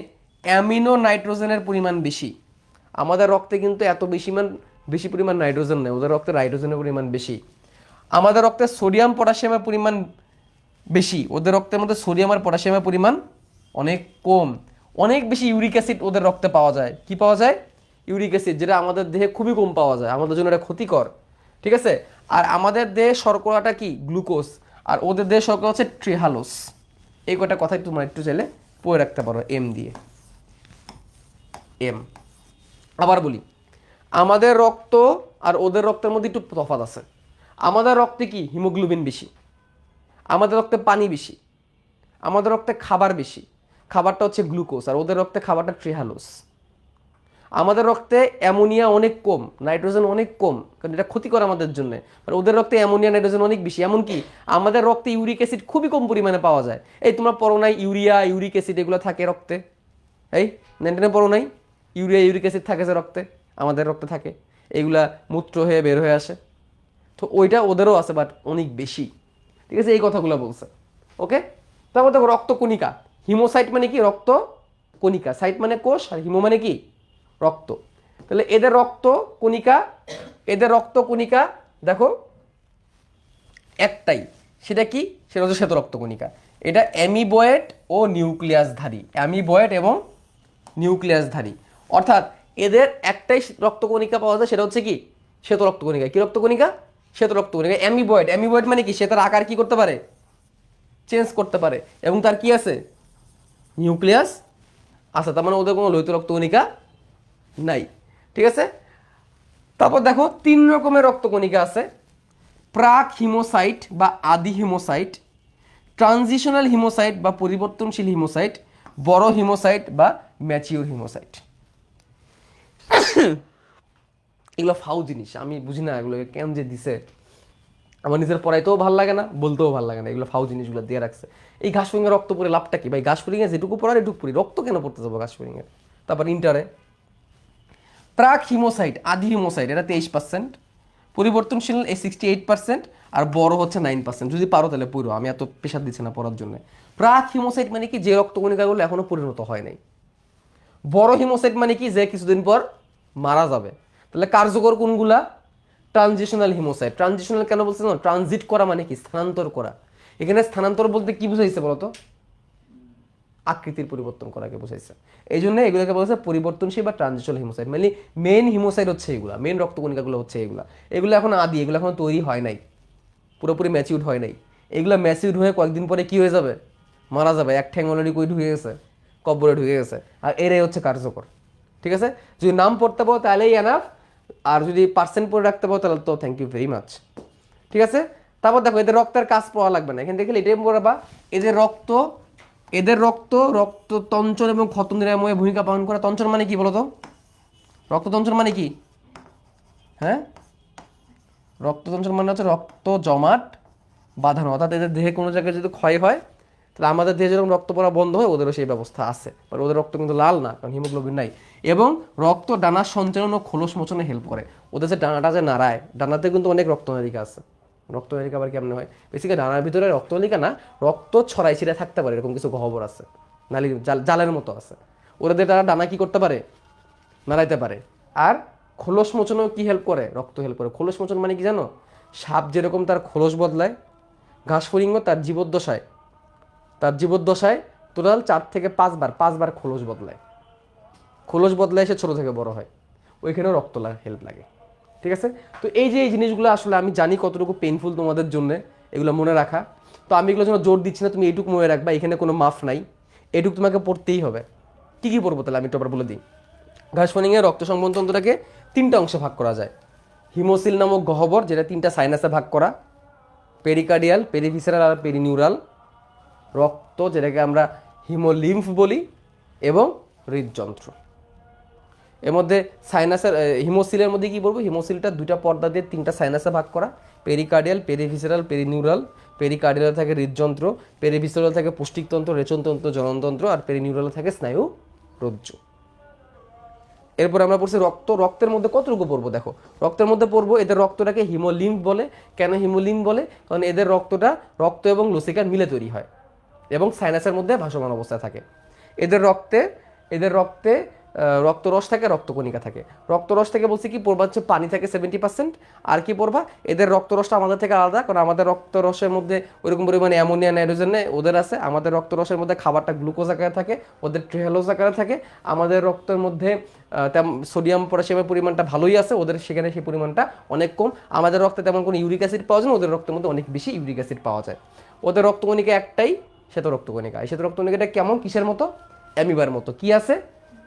অ্যামিনো নাইট্রোজেনের পরিমাণ বেশি। আমাদের রক্তে কিন্তু এত বেশি পরিমাণ নাইট্রোজেন নেই, ওদের রক্তে নাইট্রোজেনের পরিমাণ বেশি। আমাদের রক্তে সোডিয়াম পটাশিয়ামের পরিমাণ বেশি, ওদের রক্তের মধ্যে সোডিয়াম আর পটাশিয়ামের পরিমাণ অনেক কম। অনেক বেশি ইউরিক অ্যাসিড ওদের রক্তে পাওয়া যায়। কি পাওয়া যায়? ইউরিক অ্যাসিড, যেটা আমাদের দেহে খুবই কম পাওয়া যায়, আমাদের জন্য এটা ক্ষতিকর। ঠিক আছে? আর আমাদের দেহে শর্করাটা কি? গ্লুকোজ। আর ওদের দেহে শর্করা হচ্ছে ট্রিহালোস। এই কটা কথাই তোমরা একটু চাইলে পড়ে রাখতে পারো এম দিয়ে। এম। আবার বলি, আমাদের রক্ত আর ওদের রক্তের মধ্যে একটু তফাৎ আছে। আমাদের রক্তে কি? হিমোগ্লোবিন বেশি, আমাদের রক্তে পানি বেশি, আমাদের রক্তে খাবার বেশি, খাবারটা হচ্ছে গ্লুকোজ। আর ওদের রক্তে খাবারটা ট্রিহালোস। আমাদের রক্তে অ্যামোনিয়া অনেক কম, নাইট্রোজেন অনেক কম, কারণ এটা ক্ষতিকর আমাদের জন্য। আর ওদের রক্তে অ্যামোনিয়া নাইট্রোজেন অনেক বেশি। এমনকি আমাদের রক্তে ইউরিক অ্যাসিড খুবই কম পরিমাণে পাওয়া যায়। এই তোমরা পড়ো নাই ইউরিয়া, ইউরিক অ্যাসিড এগুলো থাকে রক্তে? এই 9-10 পড়ো নাই? ইউরিয়া, ইউরিক অ্যাসিড থাকে যে রক্তে, আমাদের রক্তে থাকে। এইগুলা মূত্র হয়ে বের হয়ে আসে। তো ওইটা ওদেরও আছে, বাট অনেক বেশি। ঠিক আছে? এই কথাগুলো বলছে। ওকে? তারপর দেখো রক্তকণিকা। হিমোসাইট মানে কি? রক্ত কণিকা। সাইট মানে কোষ, আর হিমো মানে কি? রক্ত। তাহলে এদের রক্ত কণিকা, এদের রক্ত কণিকা দেখো একটাই। সেটা কি? সেটা হচ্ছে শ্বেত রক্তকণিকা। এটা অ্যামিবয়েড ও নিউক্লিয়াসধারী। অ্যামিবয়েড এবং নিউক্লিয়াসধারী। অর্থাৎ এদের একটাই রক্তকণিকা পাওয়া যায়, সেটা হচ্ছে কি? শ্বেত রক্তকণিকা। কি রক্তকণিকা? শ্বেত রক্তকণিকা। অ্যামিবয়েড, অ্যামিবয়েড মানে কি? সে তার আকার কি করতে পারে? চেঞ্জ করতে পারে। এবং তার কি আছে? নিউক্লিয়াস আছে। তার মানে ওদের কোনো লোহিত রক্তকণিকা নাই। ঠিক আছে? তারপর দেখো 3 রকমের রক্তকণিকা আছে: প্রাক হিমোসাইট বা আদি হিমোসাইট, ট্রানজিশনাল হিমোসাইট বা পরিবর্তনশীল হিমোসাইট, বড় হিমোসাইট বা ম্যাচিউর হিমোসাইট। এগুলো ফাউ জিনিস, আমি বুঝি না এগুলো কেন যে দিছে। আমার নিজের পড়াইতেও ভালো লাগে না, বলতেও ভালো লাগে না, এগুলো ফাউ জিনিসগুলো দিয়ে রাখছে। এই ঘাসফড়িং রক্ত পড়ে লাভটা কি ভাই? ঘাসফড়িং যেটুকু পড়ার এটুকু পড়ি, রক্ত কেন পড়তে যাবো ঘাসফড়িং এর? তারপর ইন্টারে প্রাক হিমোসাইট, আদি হিমোসাইট, এটা 23%, পরিবর্তনশীল 68%, আর বড় হচ্ছে 9%। যদি পারো তাহলে পড়ো, আমি এত প্রেশার দিচ্ছি না পড়ার জন্য। প্রাক হিমোসাইট মানে কি? যে রক্তকণিকাগুলো এখনো পরিণত হয় নাই। বড় হিমোসাইট মানে কি? যে কিছুদিন পর মারা যাবে। তাহলে কার্যকর কোনগুলা? Transitional haemocyte. ট্রানজিশনাল কেন বলছে না? ট্রানজিট করা মানে কি? স্থানান্তর করা। এখানে স্থানান্তর বলতে কি বুঝাইছে বলতো? আকৃতির পরিবর্তন করাকে বোঝাইছে। এই জন্য এগুলোকে বলেছে পরিবর্তনশীল বা ট্রানজিশনাল হিমোসাইট। মানে মেন হিমোসাইট হচ্ছে এগুলা, মেন রক্তকণিকাগুলো হচ্ছে এগুলা। এগুলো এখন আদি, এগুলো এখন তৈরি হয় নাই, পুরোপুরি ম্যাচিউড হয় নাই। এগুলো ম্যাচিউড হয়ে কয়েকদিন পরে কি হয়ে যাবে? মারা যাবে। এক ঠ্যাং অলরেডি কই ঢুকে গেছে? কব্বরে ঢুকে গেছে। আর এরাই হচ্ছে কার্যকর। ঠিক আছে? যদি নাম পড়তে পারো তাহলেই এনাফ, আর যদি পার্সেন্ট পড়ে রাখতে পারো তাহলে তো থ্যাংক ইউ ভেরি মাচ। ঠিক আছে? তারপর দেখো এদের রক্তের কাজ পড়া লাগবে না, এখানে দেখলে এটাই পড়াবা। রক্ত তঞ্চন এবং ক্ষত নিরাময়ে ভূমিকা পালন করে। তঞ্চন মানে কি বলতো? রক্ততঞ্চন মানে কি? হ্যাঁ, রক্ততঞ্চন মানে হচ্ছে রক্ত জমাট বাঁধানো। অর্থাৎ এদের দেহে কোনো জায়গায় যদি ক্ষয় হয়, তাহলে আমাদের দেহে যেরকম রক্ত পড়া বন্ধ হয়, ওদেরও সেই ব্যবস্থা আছে। বাট ওদের রক্ত কিন্তু লাল না, কারণ হিমোগ্লোবিন নাই। এবং রক্ত ডানার সঞ্চালন ও খোলস মোচনে হেল্প করে। ওদের যে ডানাটা যে নাড়ায়, ডানাতে কিন্তু অনেক রক্তনালিকা আছে। রক্তনালিকা আবার কেমন হয়? বেসিক্যালি ডানার ভিতরে রক্তনালিকা না, রক্ত ছড়াই ছিঁড়ে থাকতে পারে, এরকম কিছু গহ্বর আছে, নালি জালের মতো আছে। ওদের তারা ডানা কি করতে পারে? নাড়াইতে পারে। আর খোলস মোচনেও কি হেল্প করে? রক্ত হেল্প করে। খোলস মোচন মানে কি জানো? সাপ যেরকম তার খোলস বদলায়, ঘাসফড়িংও তার জীবদ্দশায় টোটাল 4 থেকে 5 বার খোলস বদলায়। খোলস বদলায় এসে ছোট থেকে বড় হয়, ওইখানেও রক্ত হেল্প লাগে। ঠিক আছে, তো এই যে এই জিনিসগুলো আসলে আমি জানি কতটুকু পেইনফুল তোমাদের জন্য এগুলো মনে রাখা, তো আমি এগুলোর জন্য জোর দিচ্ছি না, তুমি এইটুকু মনে রাখবা, এখানে কোনো মাফ নাই, এটুকু তোমাকে পড়তেই হবে। কী কী পড়বো তাহলে আমি একটু আবার বলে দিই। ঘাসফড়িংয়ের রক্ত সংবহনতন্ত্রটাকে 3টা অংশে ভাগ করা যায়। হিমোসিল নামক গহ্বর, যেটা 3টা সাইনাসে ভাগ করা, পেরিকার্ডিয়াল, পেরিভিসেরাল আর পেরিনিউরাল রক্ত, যেটাকে আমরা হিমোলিম্ফ বলি, এবং হৃদযন্ত্র। এর মধ্যে সাইনাসের হিমোসিলের মধ্যে কি বলবো, হিমোসিলটা 2টা পর্দা দিয়ে 3টা সাইনাসে ভাগ করা, পেরিকার্ডিয়াল, পেরিভিসেরাল, পেরিনিউরাল। পেরিকার্ডিয়াল থাকে হৃদযন্ত্র, পেরিভিসেরাল থাকে পুষ্টিকতন্ত্র, রেচনতন্ত্র, জননতন্ত্র, আর পেরিনিউরাল থাকে স্নায়ু রজ্জু। এরপর আমরা পড়ছি রক্ত। রক্তের মধ্যে কতটুকু পড়বো দেখো, রক্তের মধ্যে পড়বো এদের রক্তটাকে হিমোলিম্ফ বলে। কেন হিমোলিম্ফ বলে? কারণ এদের রক্তটা রক্ত এবং লসিকা মিলে তৈরি হয় এবং সাইনাসের মধ্যে ভাসমান অবস্থায় থাকে। এদের রক্তে রক্তরস থাকে, রক্তকণিকা থাকে। রক্তরস থেকে বলছি কি পড়বা হচ্ছে পানি থাকে 70%। আর কি পড়বা, এদের রক্তরসটা আমাদের থেকে আলাদা, কারণ আমাদের রক্তরসের মধ্যে ওইরকম পরিমাণে অ্যামোনিয়া, নাইট্রোজেন নেই, ওদের আছে। আমাদের রক্তরসের মধ্যে খাবারটা গ্লুকোজ আকারে থাকে, ওদের ট্রেহালোজ আকারে থাকে। আমাদের রক্তের মধ্যে সোডিয়াম পটাশিয়ামের পরিমাণটা ভালোই আছে, ওদের সেখানে সেই পরিমাণটা অনেক কম। আমাদের রক্তে তেমন কোনো ইউরিক অ্যাসিড পাওয়া যায় না, ওদের রক্তের মধ্যে অনেক বেশি ইউরিক অ্যাসিড পাওয়া যায়। ওদের রক্তকণিকা একটাই, শ্বেত রক্তকণিকা। এই শ্বেত রক্তকণিকাটা কেমন, কিসের মতো? অ্যামিবার মতো। কি আছে?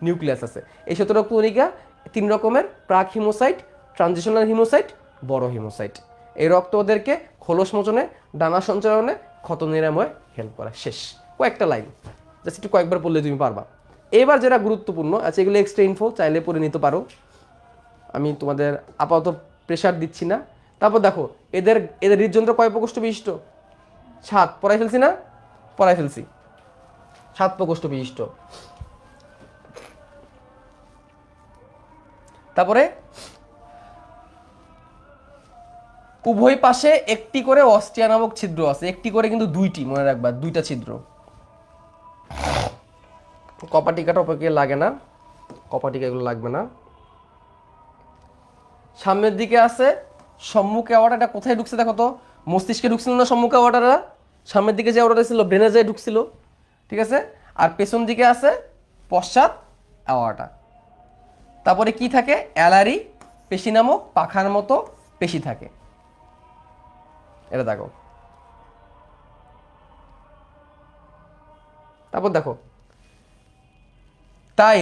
নিউক্লিয়াস আছে। এই শ্বেত রক্তকণিকা 3 রকমের, প্রাক হিমোসাইট, ট্রানজিশনাল হিমোসাইট, বড় হিমোসাইট। এই রক্ত ওদেরকে খোলস মোচনে, ডানা সঞ্চালনে, ক্ষত নিরাময় হেল্প করে। শেষ, কয়েকটা লাইন, জাস্ট একটু কয়েকবার পড়লে তুমি পারবা। এবার যেটা গুরুত্বপূর্ণ আছে, এগুলো এক্সট্রা ইনফো, চাইলে পড়ে নিতে পারো, আমি তোমাদের আপাতত প্রেশার দিচ্ছি না। তারপর দেখো এদের এদের হৃদযন্ত্র কয় প্রকোষ্ঠ বিশিষ্ট? 7। পড়াই ফেলছি না? পড়াই ফেলছি। 7 প্রকোষ্ঠ বিশিষ্ট। তারপরে উভয় পাশে একটি করে অস্টিয়া নামক ছিদ্র আছে, একটি করে কিন্তু 2টি, মনে রাখবা 2টা ছিদ্র। কপাটিকা টপাকে লাগে না, কপাটিকা এগুলো লাগবে না। সামনের দিকে আছে সম্মুখে অর্ডার, এটা কোথায় ঢুকছে দেখো তো, মস্তিষ্কে ঢুকছিল না সম্মুখে অর্ডারটা, সামনের দিকে যে অর্ডার ছিল ব্রেনে যায় ঢুকছিল। ঠিক আছে, আর পেছন দিকে আছে পশ্চাৎ অ্যাওয়ার্টা। তারপরে কি থাকে, অ্যালারি পেশি নামক পাখার মতো পেশি থাকে। এটা দেখো। তারপর দেখো, তাই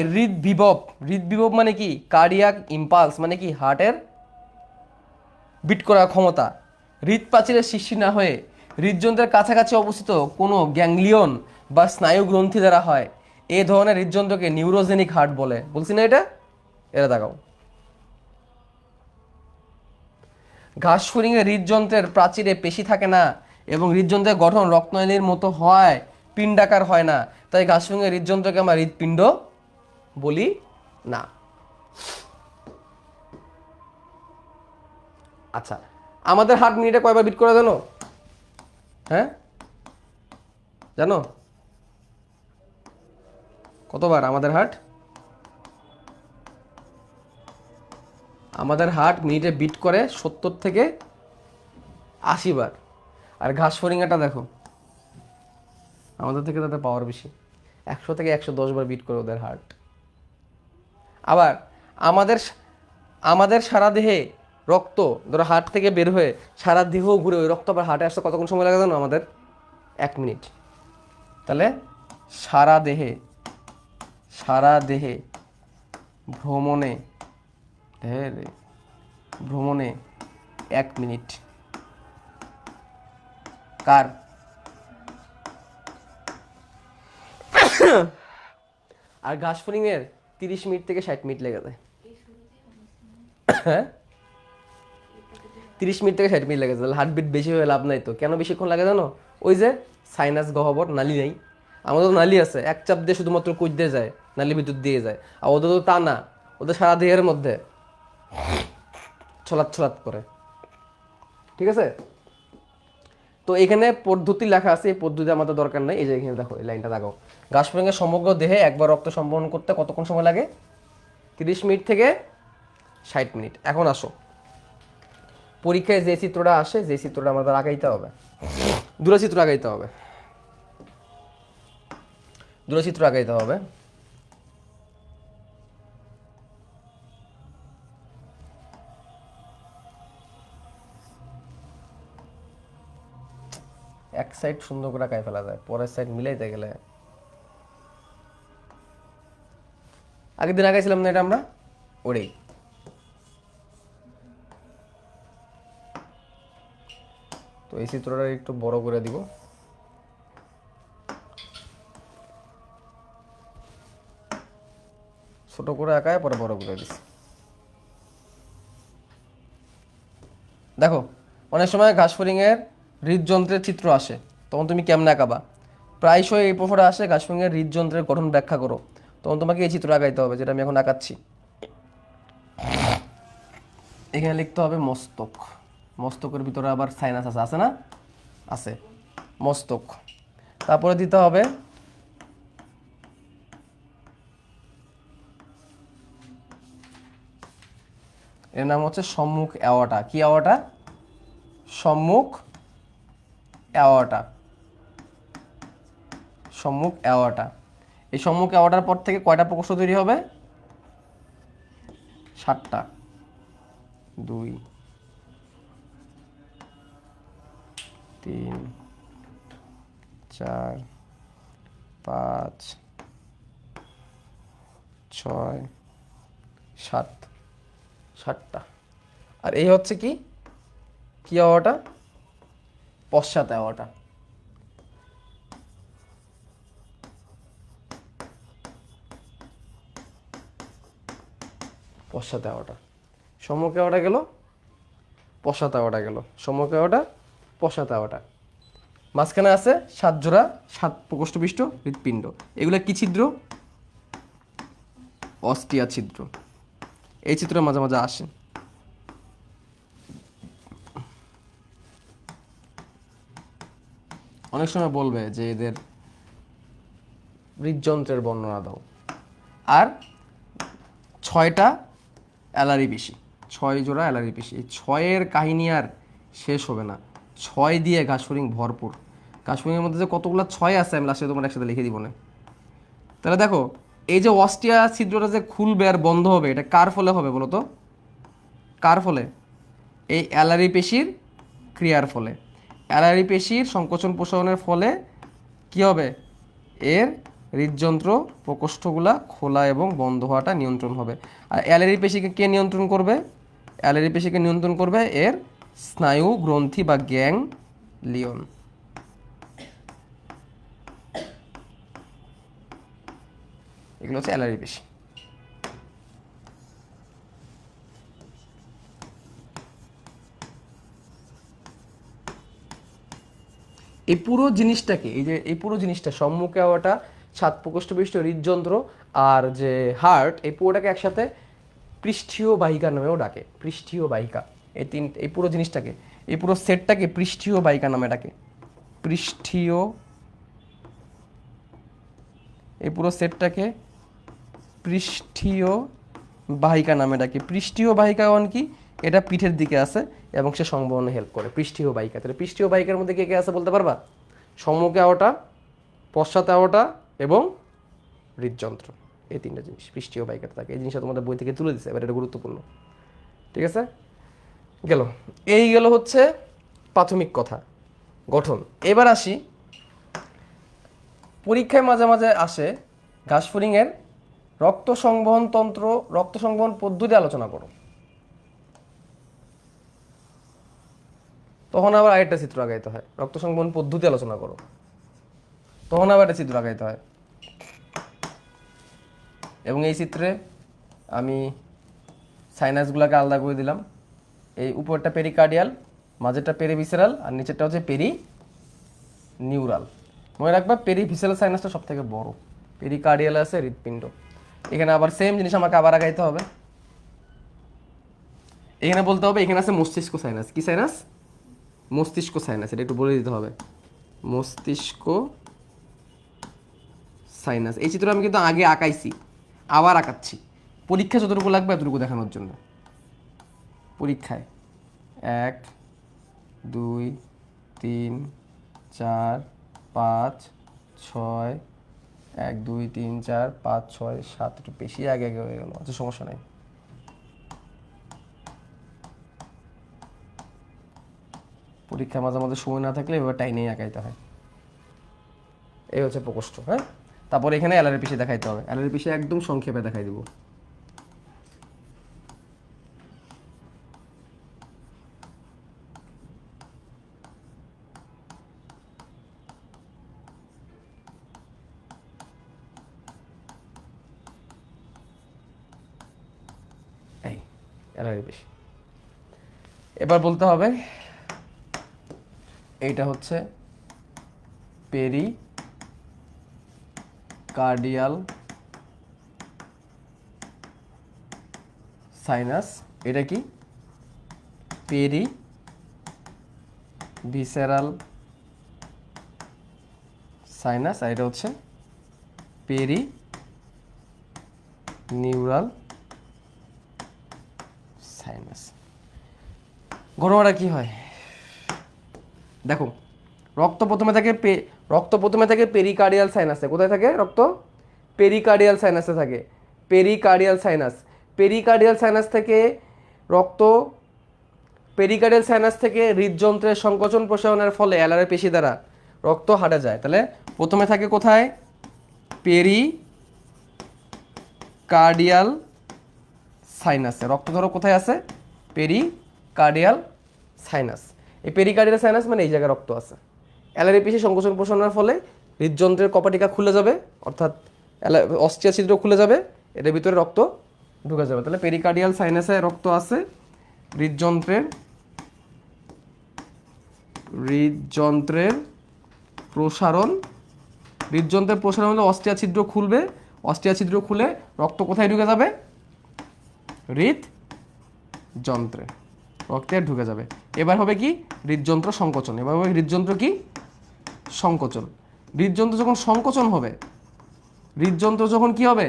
হৃদবিভব মানে কি, কার্ডিয়াক ইম্পালস মানে কি, হার্টের বিট করার ক্ষমতা। হৃদপ্রাচীরের সৃষ্টি না হয়ে হৃদযন্ত্রের কাছাকাছি অবস্থিত কোনো গ্যাংলিয়ন বা স্নায়ু গ্রন্থি দ্বারা হয়। এই ধরনের হৃদযন্ত্রকে নিউরোজেনিক হার্ট বলে। বলছি না এটা? এটা দেখাও। ঘাসফড়িংয়ের হৃদযন্ত্রের প্রাচীরে পেশি থাকে না এবং হৃদযন্ত্রের গঠন রক্তনালীর মতো হয়, পিণ্ডাকার হয় না। তাই ঘাসফড়িংয়ের হৃদযন্ত্রকে আমরা হৃদপিণ্ড বলি না। আচ্ছা, আমাদের হার্ট মিনিটে কয়বার বিট করে জানো? হ্যাঁ জানো কতবার আমাদের হার্ট? আমাদের হার্ট মিনিটে বিট করে 70 থেকে 80 বার। আর ঘাসফড়িংটা দেখো, আমাদের থেকে তাদের পাওয়ার বেশি, 100 থেকে 110 বার বিট করে ওদের হার্ট। আবার আমাদের আমাদের সারা দেহে রক্ত ধরো হার্ট থেকে বের হয়ে সারা দেহ ঘুরে ওই রক্ত আবার হার্টে আসতে কতক্ষণ সময় লাগে জানো? আমাদের 1 মিনিট। তাহলে সারা দেহে ভ্রমণে 1 মিনিট। কার? আর ঘাসফড়িংয়ের 30 মিনিট থেকে 60 মিনিট লেগে যায়। হ্যাঁ, 30 মিনিট থেকে 60 মিনিট লেগে যায়। হার্টবিট বেশি হয়ে লাভ নাই তো। কেন বেশিক্ষণ লাগে জানো? ওই যে সাইনাস গহ্বর, নালী নেই। আমাদের তো নালী আছে, এক চাপ দিয়ে শুধুমাত্র কুচ দিয়ে যায়, নালী ভিতর দিয়ে যায়। আর ওদের তো তা না, ওদের সারা দেহের মধ্যে ছলাৎ করে। ঠিক আছে, তো এখানে পদ্ধতি লেখা আছে, এই পদ্ধতি আমাদের দরকার নাই। এই যে এখানে দেখো, এই লাইনটা দেখো, ঘাসফড়িংয়ের সমগ্র দেহে একবার রক্ত সংবহন করতে কতক্ষণ সময় লাগে? 30 মিনিট থেকে 60 মিনিট। এখন আসো, পরীক্ষায় যে চিত্রটা আসে, যে চিত্রটা আমাদের আগাইতে হবে, দূরচিত্র আগাইতে হবে, দূরচিত্র আগাইতে হবে। এক সাইড সুন্দর করে আঁকায় ফেলা যায়, পরের সাইড মিলাইতে গেলে। আগের দিন আঁকাইছিলাম না এটা আমরা, ওরেই। তো এই চিত্রটা একটু বড় করে দিব। ছোট করে আঁকায় পরে বড় করে দিছি। দেখো অনেক সময় ঘাসফড়িংয়ের হৃদযন্ত্রের চিত্র আসে, তখন তুমি কেমনে আঁকাবা? প্রায়শই এই প্রশ্নটা আসে, ঘাসফড়িংয়ের হৃদযন্ত্রের গঠন ব্যাখ্যা করো। তখন তোমাকে এই চিত্র আঁকাইতে হবে, যেটা আমি এখন আঁকাচ্ছি। এখানে লিখতে হবে মস্তক। মস্তকের ভিতরে আবার সাইনাস আছে, আছে না? আছে, মস্তক। তারপরে দিতে হবে এর নাম হচ্ছে সম্মুখ অ্যাওর্টা। কি অ্যাওর্টা? সম্মুখ অ্যাওর্টা। সম্মুখ অ্যাওর্টা। এই সম্মুখ অ্যাওর্টার পর থেকে কয়টা প্রকোষ্ঠ তৈরি হবে? 7টা। 2 3 4 5 6 7, 7টা। আর এই হচ্ছে কি কি অ্যাওর্টা? পশ্চাৎ অ্যাওর্টা। পশ্চাৎ অ্যাওর্টা। সম্মুখ অ্যাওর্টা গেল, পশ্চাৎ অ্যাওর্টা গেল, সম্মুখ অ্যাওর্টা, পশ্চাৎ অ্যাওর্টা। মাঝখানে আছে 7 জোড়া 7 প্রকোষ্ঠপিষ্ট হৃৎপিণ্ড। এগুলো কি ছিদ্র? অস্টিয়া ছিদ্র। এই চিত্র মাঝে মাঝে আসে। অনেক সময় বলবে যে এদের হৃদযন্ত্রের বর্ণনা দাও। আর 6টা অ্যালারি পেশি, 6 জোড়া অ্যালারি পেশি। এই 6-এর কাহিনী আর শেষ হবে না। 6 দিয়ে ঘাসফড়িং ভরপুর। ঘাসফড়িংয়ের মধ্যে যে কতগুলো 6 আছে আমি লাস্টে তোমার একসাথে লিখে দিব না। তাহলে দেখো এই যে অস্টিয়া ছিদ্রটা যে খুলবে আর বন্ধ হবে, এটা কার ফলে হবে বলো তো? কার ফলে? এই অ্যালারি পেশির ক্রিয়ার ফলে। অ্যালারি পেশির সংকোচন প্রসারণের ফলে কি হবে? এর হৃদযন্ত্র প্রকোষ্ঠগুলা খোলা এবং বন্ধ হওয়াটা নিয়ন্ত্রণ হবে। আর অ্যালারি পেশিকে কে নিয়ন্ত্রণ করবে? অ্যালারি পেশিকে নিয়ন্ত্রণ করবে এর স্নায়ু গ্রন্থি বা গ্যাংলিয়ন। এগুলো হচ্ছে অ্যালারি পেশি। এই পুরো জিনিসটাকে, এই যে এই পুরো জিনিসটা সম্মুখে হওয়াটা, 7 প্রকোষ্ঠপিষ্ট হৃদযন্ত্র আর যে হার্ট, এই পুরোটাকে একসাথে পৃষ্ঠীয় বাহিকা নামেও ডাকে। পৃষ্ঠীয় বাহিকা। এই পুরো জিনিসটাকে, এই পুরো সেটটাকে পৃষ্ঠীয় বাহিকা নামে ডাকে। পৃষ্ঠীয়, এই পুরো সেটটাকে পৃষ্ঠীয় বাহিকা নামে ডাকে। পৃষ্ঠীয় বাহিকা কি? এটা পিঠের দিকে আছে এবং সে সংবহনে হেল্প করে। পৃষ্ঠীয় বাহিকা। তাহলে পৃষ্ঠীয় বাহিকার মধ্যে কে কে আছে বলতে পারবা? সম্মুখ অ্যাওর্টা, পশ্চাৎ অ্যাওর্টা এবং হৃদযন্ত্র। এই 3টা জিনিস পৃষ্ঠীয় বাহিকাতে থাকে। এই জিনিসটা তোমাদের বই থেকে তুলে দিচ্ছে, এবার এটা গুরুত্বপূর্ণ। ঠিক আছে, গেল। এই গেল হচ্ছে প্রাথমিক কথা, গঠন। এবার আসি, পরীক্ষায় মাঝে মাঝে আসে ঘাসফড়িংয়ের রক্ত সংবহন তন্ত্র, রক্ত সংবহন পদ্ধতি আলোচনা করো। তখন আবার আরেকটা চিত্র আগাইতে হয়। রক্ত সংবহন পদ্ধতি আলোচনা করো, তখন আবার একটা চিত্র আগাইতে হয়। এবং এই চিত্রে আমি সাইনাসগুলোকে আলাদা করে দিলাম। এই উপরটা পেরিকার্ডিয়াল, মাঝেরটা পেরিভিসেরাল আর নিচেরটা হচ্ছে নিউরাল। মনে রাখবা পেরিভিসেরাল সাইনাসটা সব থেকে বড়, পেরিকার্ডিয়াল আছে হৃৎপিণ্ড। এখানে আবার সেম জিনিস আমাকে আবার আগাইতে হবে। এখানে বলতে হবে এখানে আছে মস্তিষ্ক সাইনাস। কি সাইনাস? মস্তিষ্ক সাইনাস। এটা একটু বলে দিতে হবে, মস্তিষ্ক সাইনাস। এই চিত্র আমি কিন্তু আগে আঁকাইছি, আবার আঁকাচ্ছি। পরীক্ষা যতটুকু লাগবে এতটুকু দেখানোর জন্য। পরীক্ষায় 1 2 3 4 5 6, 1 2 3 4 5 6 7, একটু বেশি আগে আগে হয়ে গেল। আচ্ছা সমস্যা নাই। পরীক্ষা মাঝে মাঝে সময় না থাকলে এবার টাইনেই আঁকাইতে হয়। এই হচ্ছে প্রকোষ্ঠ। হ্যাঁ, তারপর এখানে অ্যালারি পিসি দেখাইতে হবে। অ্যালারি পিসি একদম সংক্ষেপে দেখাই দিব। এই অ্যালারি পিসি এবার বলতে হবে এইটা হচ্ছে পেরি কার্ডিয়াল সাইনাস। এটা কি পেরি ভিসেরাল সাইনাস, আর এটা হচ্ছে পেরি নিউরাল সাইনাস। ঘটনাটা কি হয় দেখো, রক্ত প্রথমে থাকে পেরিকার্ডিয়াল সাইনাসে। কোথায় থাকে রক্ত? পেরিকার্ডিয়াল সাইনাসে থাকে। পেরিকার্ডিয়াল সাইনাস থেকে রক্ত পেরিকার্ডিয়াল সাইনাস থেকে হৃদযন্ত্রের সংকোচন প্রসারণের ফলে অ্যালারি পেশি দ্বারা রক্ত হাঁটে যায়। তাহলে প্রথমে থাকে কোথায়? পেরিকার্ডিয়াল সাইনাসে। রক্ত ধরো কোথায় আছে? Pericardial sinus. এই পেরিকার্ডিয়াল সাইনাস মানে এই জায়গায় রক্ত আছে। অ্যালারি পেশি সংকোচন প্রসারণের ফলে হৃদযন্ত্রের কপাটিকা খুলে যাবে, অর্থাৎ অস্ট্রিয়া ছিদ্র খুলে যাবে, এটার ভিতরে রক্ত ঢুকে যাবে। তাহলে পেরিকার্ডিয়াল সাইনাসে রক্ত আছে, হৃদযন্ত্রের প্রসারণ হলে অস্ট্রিয়া ছিদ্র খুলবে, অস্ট্রিয়া ছিদ্র খুলে রক্ত কোথায় ঢুকে যাবে? হৃদযন্ত্রে রক্তে ঢুকে যাবে। এবার হবে কি? হৃদযন্ত্র সংকোচন। এবার হবে হৃদযন্ত্র কি? সংকোচন। হৃদযন্ত্র যখন সংকোচন হবে, হৃদযন্ত্র যখন কি হবে?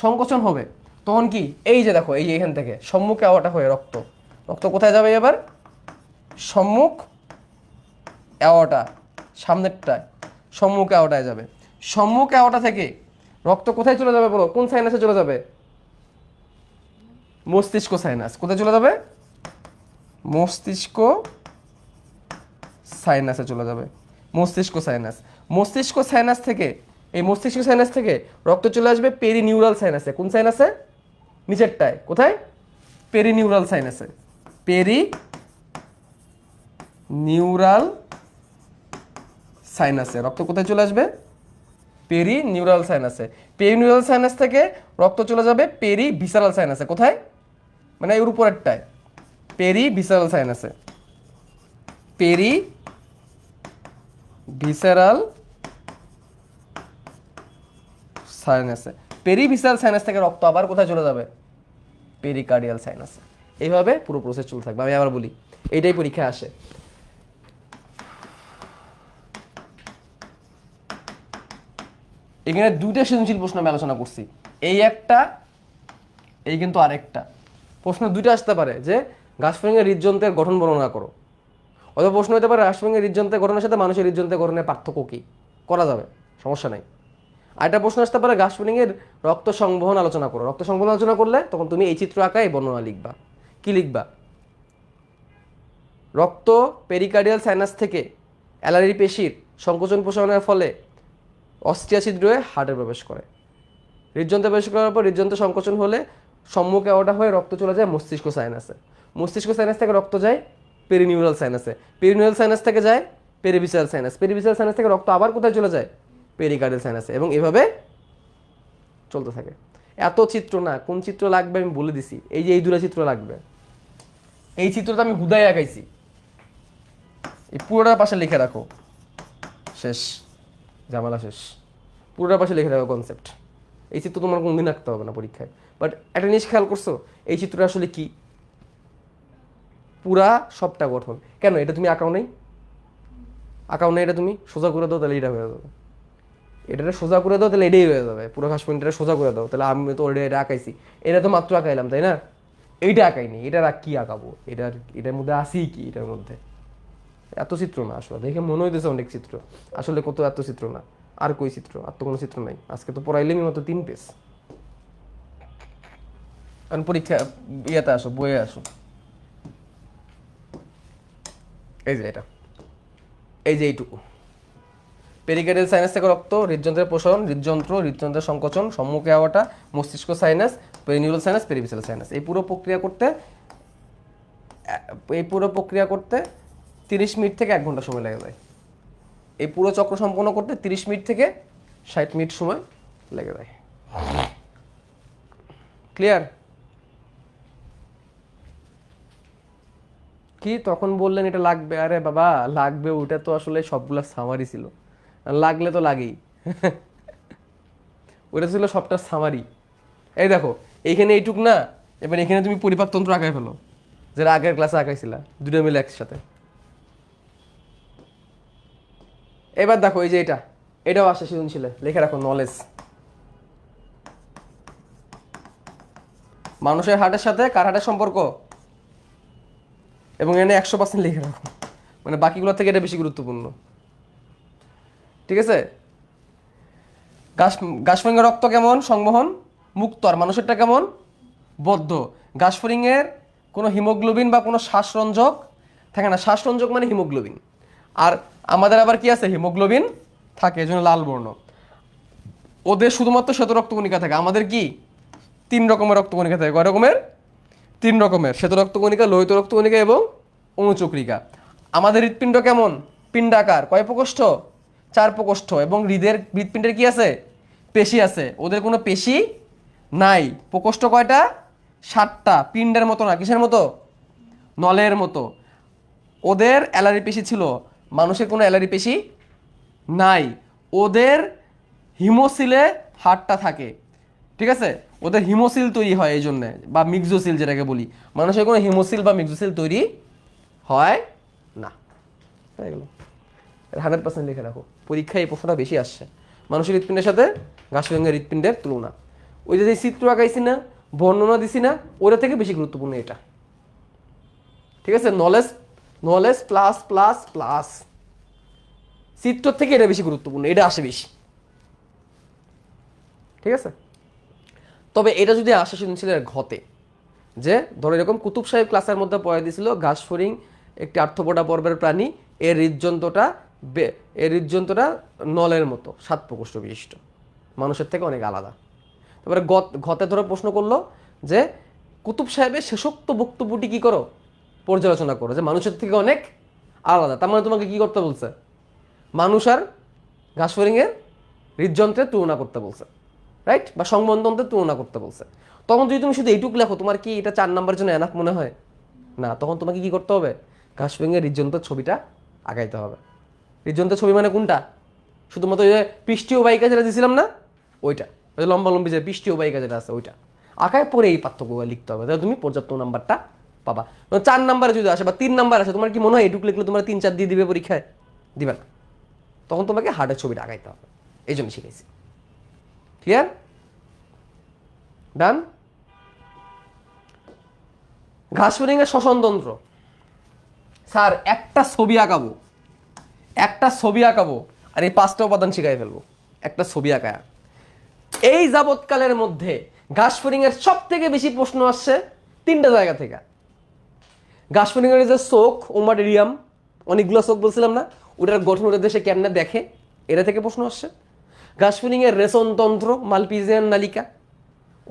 সংকোচন হবে, তখন কি? এই যে দেখো, এই এখান থেকে সম্মুখ অ্যাওর্টা হয়ে রক্ত কোথায় যাবে? এবার সম্মুখ অ্যাওর্টা, সামনেরটায় সম্মুখ অ্যাওর্টায় যাবে। সম্মুখ অ্যাওর্টা থেকে রক্ত কোথায় চলে যাবে বলো? কোন সাইনাসে চলে যাবে? মস্তিষ্ক সাইনাস। কোথায় চলে যাবে? মস্তিষ্ক সাইনাসে চলে যাবে। মস্তিষ্ক সাইনাস থেকে রক্ত চলে আসবে পেরিনিউরাল সাইনাসে। কোন সাইনাসে? নিচেরটায়। কোথায়? পেরিনিউরাল সাইনাসে। পেরিনিউরাল সাইনাসে রক্ত কোথায় চলে আসবে? পেরিনিউরাল সাইনাসে। পেরিনিউরাল সাইনাস থেকে রক্ত চলে যাবে পেরিভিসারাল সাইনাসে। কোথায়? মানে এর উপরেরটায়, পেরিভিসারাল সাইনাসে। পেরিভিসারাল সাইনাস থেকে রক্ত আবার কোথায় চলে যাবে? পেরিকার্ডিয়াল সাইনাসে। এইভাবে পুরো প্রসেস চলতে থাকবে। আমি আবার বলি, এইটাই পরীক্ষায় আসে। এখানে দুইটা সৃজনশীল প্রশ্ন আমি আলোচনা করছি, এই একটা, এই কিন্তু আরেকটা। প্রশ্ন দুইটা আসতে পারে যে ঘাসফড়িংয়ের হৃদযন্ত্রের গঠন বর্ণনা করো, অথবা প্রশ্ন হতে পারে ঘাসফড়িংয়ের হৃদযন্ত্রের গঠনের সাথে মানুষের হৃদযন্ত্রের গঠনের পার্থক্য কি। করা যাবে, সমস্যা নাই। আরেকটা প্রশ্ন আসতে পারে ঘাসফড়িংয়ের রক্ত সংবহন আলোচনা করো। রক্ত সংবহন আলোচনা করলে তখন তুমি এই চিত্র আঁকায় বর্ণনা লিখবা। কি লিখবা? রক্ত পেরিকার্ডিয়াল সাইনাস থেকে অ্যালারি পেশির সংকোচন প্রসারণের ফলে অস্ট্রিয়া ছিদ্রে হার্টে প্রবেশ করে। হৃদযন্ত্রে প্রবেশ করার পর হৃদযন্ত্র সংকোচন হলে সম্মুখে অ্যাওর্টা হয়ে রক্ত চলে যায় মস্তিষ্ক সাইনাসে। মস্তিষ্ক সাইনাস থেকে রক্ত যায় পেরিনিউরাল সাইনাসে। পেরিনিউরাল সাইনাস থেকে যায় পেরিভিসারাল সাইনাস। পেরিভিসারাল সাইনাস থেকে রক্ত আবার কোথায় চলে যায়? পেরিকার্ডিয়াল সাইনাসে। এবং এভাবে চলতে থাকে। এত চিত্র না, কোন চিত্র লাগবে আমি বলে দিছি। এই যে এই দুটো চিত্র লাগবে। এই চিত্রটা আমি হুদাই আঁকাইছি, এই পুরোটার পাশে লিখে রাখো। শেষ, ঝামেলা শেষ। পুরোটার পাশে লিখে রাখো কনসেপ্ট। এই চিত্র তোমার কোনদিন আঁকতে হবে না পরীক্ষায়। বাট একটা জিনিস খেয়াল করছো, এই চিত্রটা আসলে কি? পুরা সবটা গঠন। কেন এটা তুমি আঁকাও নাই? এটা তুমি সোজা করে দাও, তাহলে এটা হয়ে যাবে। এটা সোজা করে দাও, তাহলে এটাই হয়ে যাবে। পুরো ঘাসফড়িংটা সোজা করে দাও, তাহলে আমি তো অলরেডি এটা আঁকাইছি। এটা তো মাত্র আঁকাইলাম, তাই না? এইটা আঁকাইনি, এটার কি আঁকাবো? এটার মধ্যে আসি কি? এটার মধ্যে এত চিত্র না আসলে, দেখে মনে হইতেছে অনেক চিত্র, আসলে কত এত চিত্র না। আর কই চিত্র? আর তো কোনো চিত্র নাই। আজকে তো পড়াইলেই মাত্র 3 পেজ। কারণ পরীক্ষা ইয়েতে আসো, বইয়ে আসো। এই যে এটা এই যে এইটুকু পেরিকার্ডিয়াল সাইনাস থেকে রক্ত, হৃদযন্ত্রের প্রসারণ, হৃদযন্ত্রের সংকোচন, সম্মুখে আওয়াটা, মস্তিষ্ক সাইনাস, পেরিনিউরাল সাইনাস, পেরিভিসাল সাইনাস। এই পুরো প্রক্রিয়া করতে 30 মিনিট থেকে 1 ঘন্টা সময় লেগে যায়। এই পুরো চক্র সম্পন্ন করতে 30 মিনিট থেকে 60 মিনিট সময় লেগে যায়। ক্লিয়ার? কি তখন বললেন এটা লাগবে? আরে বাবা লাগবে, ওটা তো আসলে সবগুলা সামারি ছিল, লাগলে তো লাগেই। ওটা ছিল সবটা সামারি। এই দেখো এইখানে এইটুক না, এবার এখানে তুমি পরিপাকতন্ত্র আঁকায় ফেলো, যেটা আগের ক্লাসে আঁকাইছিলা, দুটো মিলে একসাথে। এবার দেখো এই যে এটাও আসে সৃজনশীলে, লিখে রাখো নলেজ। মানুষের হার্টের সাথে কার হার্টের সম্পর্ক, এবং এনে 100% লিখে রাখো, মানে বাকিগুলো থেকে এটা বেশি গুরুত্বপূর্ণ। ঠিক আছে? গাছফড়িং এর রক্ত কেমন সংবহন মুক্ত, আর মানুষেরটা কেমন বদ্ধ। গাছফড়িং এর কোনো হিমোগ্লোবিন বা কোনো শ্বাসরঞ্জক থাকে না, শ্বাসরঞ্জক মানে হিমোগ্লোবিন, আর আমাদের আবার কি আছে, হিমোগ্লোবিন থাকে, এজন্য লাল বর্ণ। ওদের শুধুমাত্র শ্বেত রক্তকণিকা থাকে, আমাদের কি 3 রকমের রক্তকণিকা থাকে। কয় রকমের? 3 রকমের, শ্বেত রক্তকণিকা, লোহিত রক্তকণিকা এবং অনুচক্রিকা। আমাদের হৃৎপিণ্ড কেমন? পিণ্ডাকার। কয় প্রকোষ্ঠ? 4 প্রকোষ্ঠ। এবং হৃৎপিণ্ডের কি আছে? পেশি আছে। ওদের কোনো পেশি নাই। প্রকোষ্ঠ কয়টা? 7টা। পিণ্ডের মতো না, কিসের মতো? নলের মতো। ওদের অ্যালারি পেশি ছিল, মানুষের কোনো অ্যালারি পেশি নাই। ওদের হিমোসিলে হাড়টা থাকে, ঠিক আছে? ওদের হিমোসিল তৈরি হয় এই জন্যে, বা মিক্সোসিল যেটাকে বলি। মানুষের কোনো হিমোসিল বা মিক্সোসিল তৈরি হয় না। হয়ে গেল। 100% লিখে রাখো, পরীক্ষায় এই প্রশ্নটা বেশি আসছে। মানুষের হৃৎপিণ্ডের সাথে ঘাসফড়িংয়ের হৃৎপিণ্ডের তুলনা। ওই যে চিত্র আঁকাইছি না, বর্ণনা দিছি না, ওটা থেকে বেশি গুরুত্বপূর্ণ এটা। ঠিক আছে? Knowledge knowledge plus plus plus চিত্র থেকে এটা বেশি গুরুত্বপূর্ণ, এটা আসে বেশি। ঠিক আছে? তবে এটা যদি আসে সৃজনশীলের ঘতে, যে ধরো এরকম কুতুব সাহেব ক্লাসের মধ্যে পড়াই দিয়েছিল ঘাসফড়িং একটি আর্থ্রোপোডা পর্বের প্রাণী, এর হৃদযন্ত্রটা নলের মতো 7 প্রকোষ্ঠ বিশিষ্ট, মানুষের থেকে অনেক আলাদা। তারপরে ঘতে ধরো প্রশ্ন করলো যে কুতুব সাহেবের শেষোক্ত বক্তব্যটি কি করো, পর্যালোচনা করো, যে মানুষের থেকে অনেক আলাদা। তার মানে তোমাকে কি করতে বলছে? মানুষ আর ঘাসফড়িংয়ের হৃদযন্ত্রের তুলনা করতে বলছে, রাইট? বা সংবন্ধনের তুলনা করতে বলছে। তখন যদি তুমি শুধু এইটুকু লেখো, তোমার কি এটা 4 নাম্বারের জন্য এনাফ মনে হয়? না, তখন তোমাকে কি করতে হবে? ঘাসফড়িংয়ের হৃদযন্ত্রের ছবিটা আঁকাইতে হবে। হৃদযন্ত্রের ছবি মানে কোনটা? শুধুমাত্র ওই যে পৃষ্ঠীয় বাহিকা যেটা দিয়েছিলাম না, ওইটা, ওই যে লম্বা লম্বি যে পৃষ্ঠীয় বাহিকা যেটা আছে ওইটা আঁকায় পরে এই পার্থক্য লিখতে হবে, তাহলে তুমি পর্যাপ্ত নাম্বারটা পাবা। 4 নাম্বারে যদি আসে বা 3 নাম্বার আসে, তোমার কি মনে হয় এটুকু লিখলে তোমার 3-4 দিয়ে দিবে পরীক্ষায়? দিবে না। তখন তোমাকে হার্টের ছবিটা আঁকাইতে হবে, এই জন্য শিখাইছি। ক্লিয়ার? ডান? ঘাসফড়িংয়ের শ্বসনতন্ত্র। স্যার একটা ছবি আঁকাবো আর এই 5টা উপাদান শিখাই ফেলবো, একটা ছবি আঁকায়। এই যাবৎকালের মধ্যে ঘাসফড়িংয়ের সব থেকে বেশি প্রশ্ন আসছে 3টা জায়গা থেকে। ঘাসফড়িংয়ের যে চোখ, ওমাটেরিয়াম, অনেকগুলো চোখ বলছিলাম না, ওটার গঠন ওটা দেশে কেমনে দেখে, এটা থেকে প্রশ্ন আসছে। ঘাসফড়িংয়ের রেচনতন্ত্র, মালপিজিয়ান নালিকা,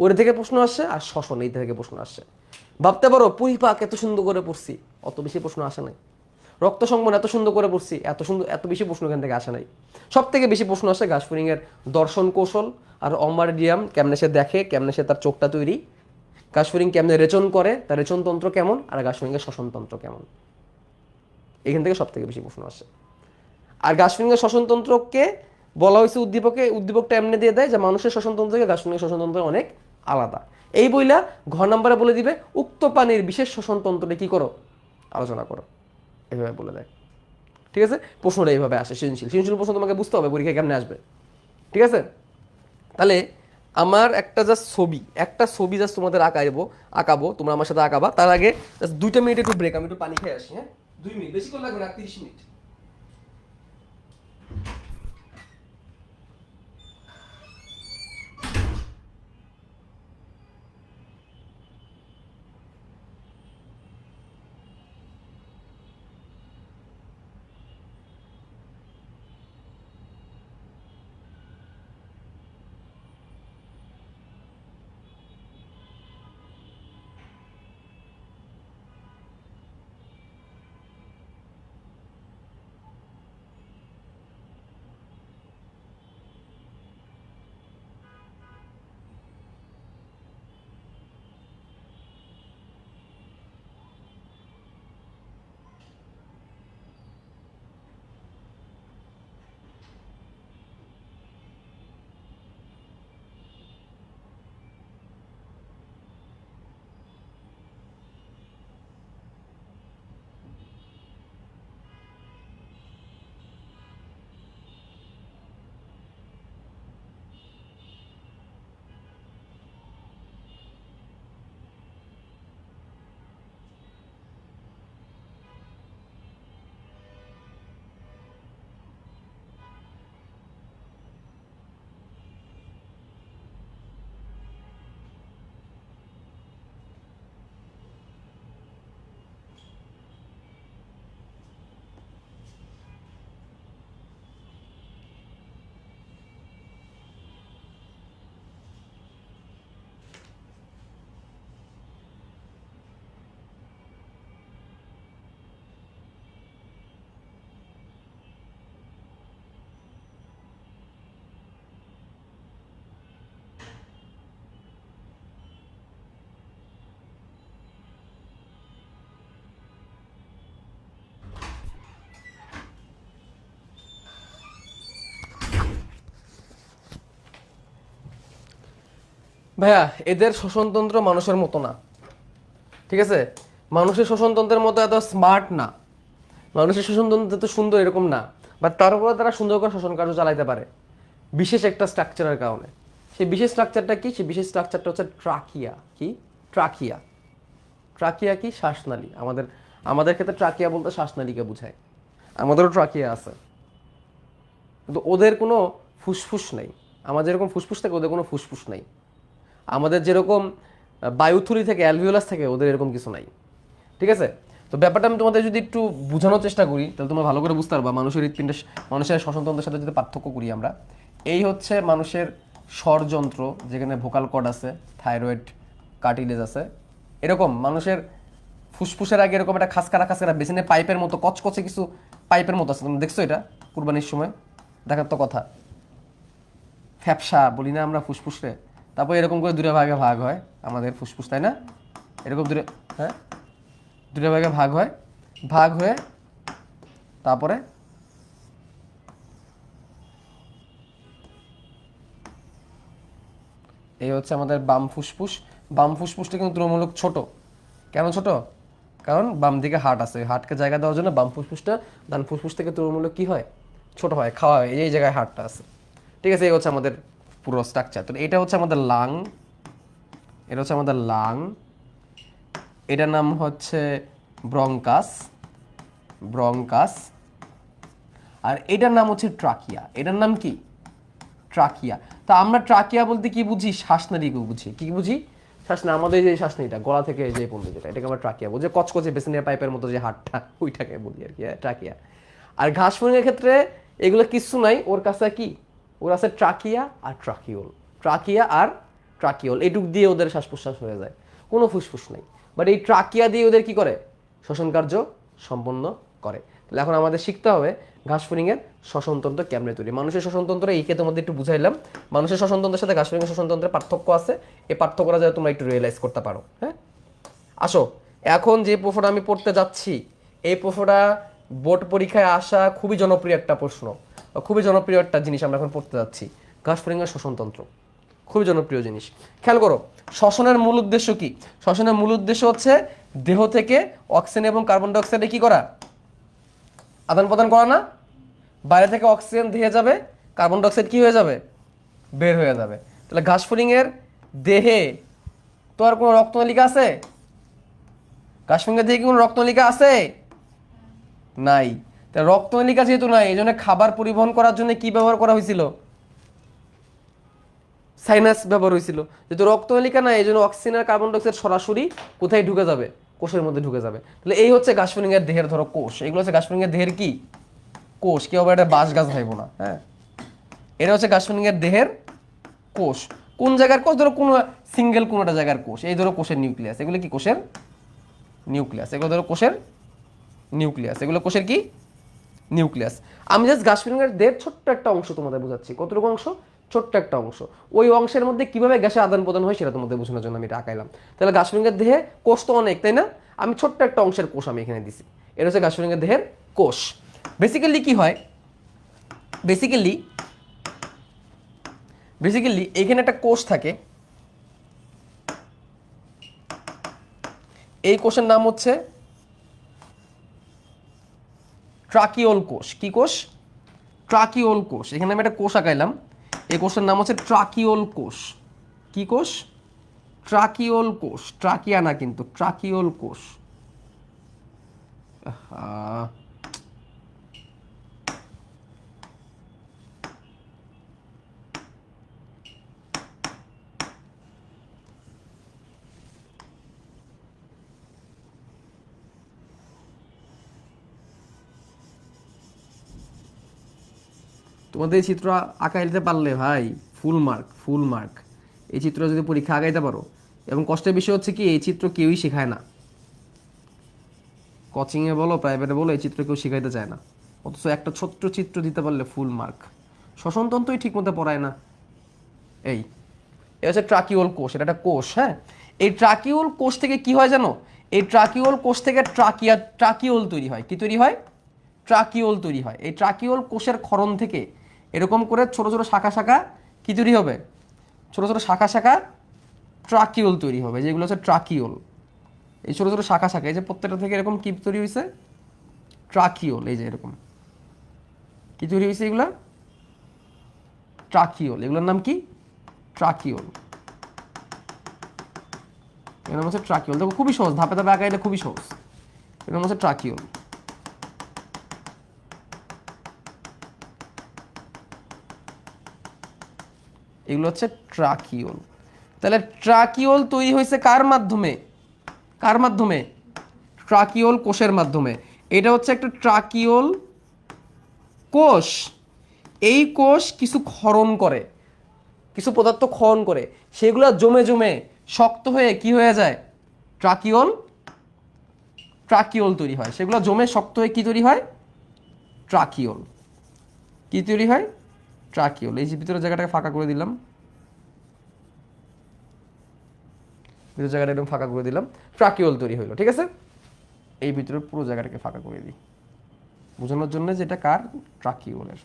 ওটা থেকে প্রশ্ন আসছে। আর শ্বসন, এই থেকে প্রশ্ন আসছে। ভাবতে পারো পরিপাক এত সুন্দর করে পড়ছি, অত বেশি প্রশ্ন আসে নাই। রক্ত সংবহন এত সুন্দর করে পড়ছি, এত বেশি প্রশ্ন এখান থেকে আসে নাই। সব থেকে বেশি প্রশ্ন আসে ঘাসফড়িংয়ের দর্শন কৌশল আর অমারিডিয়াম, কেমনে সে দেখে, কেমনে সে তার চোখটা তৈরি, ঘাসফড়িং কেমনে রেচন করে, তার রেচনতন্ত্র কেমন, আর ঘাসফড়িংয়ের শ্বসনতন্ত্র কেমন। এখান থেকে সব থেকে বেশি প্রশ্ন আসে। আর ঘাসফড়িংয়ের শ্বসনতন্ত্রকে বলা হয়েছে উদ্দীপকটা এমনি দিয়ে দেয় যে মানুষের শ্বসনতন্ত্র থেকে ঘাসফড়িংয়ের শ্বসনতন্ত্র অনেক আলাদা। এই বইলা ঘ নাম্বারে বলে দিবে উক্ত প্রাণীর বিশেষ শ্বসনতন্ত্রটা কি করো, আলোচনা করো, এইভাবে বলে দেয়। ঠিক আছে? প্রশ্নটা এইভাবে আসে সৃজনশীল প্রশ্ন তোমাকে বুঝতে হবে পরীক্ষায় কেমনে আসবে। ঠিক আছে? তাহলে আমার একটা ছবি জাস্ট তোমাদের আঁকাবো, তোমরা আমার সাথে আঁকাবা। তার আগে জাস্ট 2টা মিনিট একটু ব্রেক, আমি একটু পানি খেয়ে আসি। হ্যাঁ, 2 মিনিট, বেশি করে লাগবে না, 30 মিনিট। ভাইয়া এদের শ্বসনতন্ত্র মানুষের মতো না, ঠিক আছে? মানুষের শ্বসনতন্ত্রের মতো এত স্মার্ট না, মানুষের শ্বসনতন্ত্র এত সুন্দর এরকম না, বাট তারপরে তারা সুন্দর করে শ্বসন কার্য চালাইতে পারে বিশেষ একটা স্ট্রাকচারের কারণে। সেই বিশেষ স্ট্রাকচারটা কি? সেই বিশেষ স্ট্রাকচারটা হচ্ছে ট্রাকিয়া। কি ট্রাকিয়া? ট্রাকিয়া কি? শ্বাসনালী। আমাদের আমাদের ক্ষেত্রে ট্রাকিয়া বলতে শ্বাসনালীকে বোঝায়। আমাদেরও ট্রাকিয়া আছে, কিন্তু ওদের কোনো ফুসফুস নেই। আমাদের যেরকম ফুসফুস থাকে ওদের কোনো ফুসফুস নেই। আমাদের যেরকম বায়ুথলি থেকে অ্যালভিওলাস থেকে ওদের এরকম কিছু নাই, ঠিক আছে? তো ব্যাপারটা আমি তোমাদের যদি একটু বোঝানোর চেষ্টা করি তাহলে তোমরা ভালো করে বুঝতে পারবা মানুষের হৃৎপিণ্ডের মানুষের শ্বসনতন্ত্রের সাথে যদি পার্থক্য করি আমরা। এই হচ্ছে মানুষের স্বরযন্ত্র, যেখানে ভোকাল কর্ড আছে, থাইরয়েড, কার্টিলেজ আছে। এরকম মানুষের ফুসফুসের আগে এরকম একটা খাসকারা খাসকারা বেসিনে পাইপের মতো কচকচে কিছু পাইপের মতো আছে, তুমি দেখছো এটা কুরবানির সময়? দেখার তো কথা। ফ্যাপসা বলি না আমরা ফুসফুসরে? তারপর এরকম করে দুটো ভাগে ভাগ হয় আমাদের ফুসফুস, তাই না? এরকম দূরে, হ্যাঁ, দুটো ভাগে ভাগ হয়, ভাগ হয়ে তারপরে এই হচ্ছে আমাদের বাম ফুসফুস। বাম ফুসফুসটা কিন্তু তুলনামূলক ছোট। কেন ছোট? কারণ বাম দিকে হার্ট আছে, ওই হার্টকে জায়গা দেওয়ার জন্য বাম ফুসফুসটা ডান ফুসফুস থেকে তুলনামূলক কি হয়, ছোট হয়, খাওয়া হয়। এই জায়গায় হার্টটা আছে, ঠিক আছে? এই হচ্ছে আমাদের পুরো স্ট্রাকচার। তো এটা হচ্ছে আমাদের লাং, এটা হচ্ছে আমাদের লাং, এটার নাম হচ্ছে ব্রঙ্কাস, ব্রঙ্কাস। আর এটার নাম হচ্ছে ট্রাকিয়া। এটার নাম কি? ট্রাকিয়া। তা আমরা ট্রাকিয়া বলতে কি বুঝি? শ্বাসনালীকে বুঝি। কি বুঝি? শ্বাসনালী, আমাদের যে শ্বাসনালীটা গলা থেকে যে পর্যন্ত যেটা, এটাকে আমরা ট্রাকিয়া বলি। যে কচকচে বেসিনের পাইপের মতো যে হাড়টা, ওইটাকে বলি আর কি, ট্রাকিয়া। আর ঘাস ফড়িংয়ের ক্ষেত্রে এগুলো কিচ্ছু নাই, ওর কাছে কি, ওর আছে ট্রাকিয়া আর ট্রাকিওল। ট্রাকিয়া আর ট্রাকিওল, এটুক দিয়ে ওদের শ্বাস প্রশ্বাস হয়ে যায়, কোনো ফুসফুস নাই। বাট এই ট্রাকিয়া দিয়ে ওদের কি করে? শ্বসন কার্য সম্পন্ন করে। তাহলে এখন আমাদের শিখতে হবে ঘাস ফড়িংয়ের শ্বসনতন্ত্র কেমনে তৈরি। মানুষের শ্বসনতন্ত্র এই ক্ষেত্রে মধ্যে একটু বুঝাইলাম। মানুষের শ্বসনতন্ত্রের সাথে ঘাস ফড়িংয়ের শ্বসনতন্ত্রের পার্থক্য আছে, এই পার্থক্যটা যাতে তোমরা একটু রিয়েলাইজ করতে পারো। হ্যাঁ, আসো এখন যে প্রশ্নটা আমি পড়তে যাচ্ছি, এই প্রশ্নটা বোর্ড পরীক্ষায় আসা খুবই জনপ্রিয় একটা প্রশ্ন, খুবই জনপ্রিয় একটা জিনিস আমরা এখন পড়তে যাচ্ছি। ঘাস ফড়িংয়ের শ্বসনতন্ত্র খুবই জনপ্রিয় জিনিস। খেয়াল করো, শ্বসনের মূল উদ্দেশ্য কি? শ্বসনের মূল উদ্দেশ্য হচ্ছে দেহ থেকে অক্সিজেন এবং কার্বন ডাই অক্সাইডে কি করা? আদান প্রদান করা না? বাইরে থেকে অক্সিজেন দিয়ে যাবে, কার্বন ডাই অক্সাইড কি হয়ে যাবে? বের হয়ে যাবে। তাহলে ঘাস ফড়িংয়ের দেহে তো আর কোনো রক্তনালিকা আছে? ঘাস ফড়িংয়ের দেহে কি কোনো রক্তনালিকা আছে? নাই। তা রক্তনালিকা যেহেতু নাই, এই জন্য খাবার পরিবহন করার জন্য কি ব্যবহার করা হয়েছিল? সাইনাস ব্যবহার হয়েছিল। যেহেতু রক্তনালিকা নাই, এই জন্য অক্সিজেন আর কার্বন ডাইঅক্সাইড সরাসরি কোথায় ঢুকে যাবে? কোষের মধ্যে ঢুকে যাবে। তাহলে এই হচ্ছে ঘাস ফড়িংয়ের দেহের ধরো কোষ, এগুলো হচ্ছে ঘাস ফড়িংয়ের দেহের কি? কোষ। কেউ আবার এটা বাঁশ গাছ ভাইবো না, হ্যাঁ? এটা হচ্ছে ঘাস ফড়িংয়ের দেহের কোষ। কোন জায়গার কোষ? ধরো কোনো সিঙ্গেল কোনো একটা জায়গার কোষ, এই ধরো কোষের নিউক্লিয়াস, এগুলো কি কোষের নিউক্লিয়াস। এগুলো ধরো কোষের নিউক্লিয়াস, এগুলো কোষের কি? নিউক্লিয়াস। আমি জাস্ট ঘাস ফড়িংয়ের দেহের ছোট্ট একটা অংশ তোমাদের বোঝাচ্ছি। কতটুকু অংশ? ছোট্ট একটা অংশ। ওই অংশের মধ্যে কিভাবে গ্যাসের আদান প্রদান হয় সেটা তোমাদের বোঝানোর জন্য আমি এটা আঁকাইলাম। তাহলে ঘাস ফড়িংয়ের দেহে কোষ তো অনেক, তাই না? আমি ছোট্ট একটা অংশের কোষ আমি এখানে দিছি। এটা হচ্ছে ঘাস ফড়িংয়ের দেহের কোষ। বেসিক্যালি কি হয়? বেসিক্যালি বেসিক্যালি এখানে একটা কোষ থাকে, এই কোষের নাম হচ্ছে ট্রাকিওল কোষ। কি কোষ? ট্রাকিওল কোষ। এখানে আমি একটা কোষ আঁকাইলাম, এই কোষের নাম হচ্ছে ট্রাকিওল কোষ। কি কোষ? ট্রাকিওল কোষ। ট্রাকিয়া না কিন্তু, ট্রাকিওল কোষ। আহ, তোমাদের এই চিত্র আঁকাইতে পারলে ভাই ফুল মার্ক, ফুল মার্ক। এই চিত্র যদি পরীক্ষা আগাইতে পারো, এবং কষ্টের বিষয় হচ্ছে কি এই চিত্র কেউই শেখায় না, কোচিংয়ে বলো প্রাইভেটে বলো, এই চিত্র কেউ শেখাইতে চায় না। অথচ একটা ছোট্ট চিত্র দিতে পারলে ফুল মার্ক। শ্বসনতন্ত্রই ঠিক মতো পড়ায় না। এই এটা হচ্ছে ট্রাকিওল কোষ, এটা একটা কোষ, হ্যাঁ? এই ট্রাকিওল কোষ থেকে কি হয় জানো? এই ট্রাকিওল কোষ থেকে ট্রাকিওল তৈরি হয়। কি তৈরি হয়? ট্রাকিওল তৈরি হয়। এই ট্রাকিওল কোষের ক্ষরণ থেকে এরকম করে ছোট ছোট শাখা শাখা কি তৈরি হবে? ছোট ছোট শাখা শাখা ট্রাকিওল তৈরি হবে, যেগুলো হচ্ছে ট্রাকিওল। এই ছোটো ছোটো শাখা শাখা, এই যে প্রত্যেকটা থেকে এরকম কি তৈরি হয়েছে, ট্রাকিওল। এই যে এরকম কি তৈরি হয়েছে, এগুলা ট্রাকিওল। এগুলোর নাম কি, ট্রাকিওল। এর নাম হচ্ছে ট্রাকিওল। দেখো খুবই সহজ, ধাপে ধাপে আঁকা, এটা খুবই সহজ। এর নাম হচ্ছে ট্রাকিওল। এগুলো হচ্ছে ট্রাকিওল। তাহলে ট্রাকিওল তৈরি হয়েছে কার মাধ্যমে, কার মাধ্যমে, ট্রাকিওল কোষের মাধ্যমে। এটা হচ্ছে একটা ট্রাকিওল কোষ। এই কোষ কিছু ক্ষরণ করে, কিছু পদার্থ ক্ষরণ করে, সেগুলো জমে জমে শক্ত হয়ে কি হয়ে যায়, ট্রাকিওল, ট্রাকিওল তৈরি হয়। সেগুলো জমে শক্ত হয়ে কি তৈরি হয়, ট্রাকিওল। কি তৈরি হয়, ট্রাকিওল। এই যে ভিতরের জায়গাটাকে ফাঁকা করে দিলাম, ভিতরের জায়গাটা একদম ফাঁকা করে দিলাম, ট্রাকিওল তৈরি হইলো। ঠিক আছে, এই ভিতরের পুরো জায়গাটাকে ফাঁকা করে দিই বোঝানোর জন্য যে এটা কার, ট্রাকিওলের।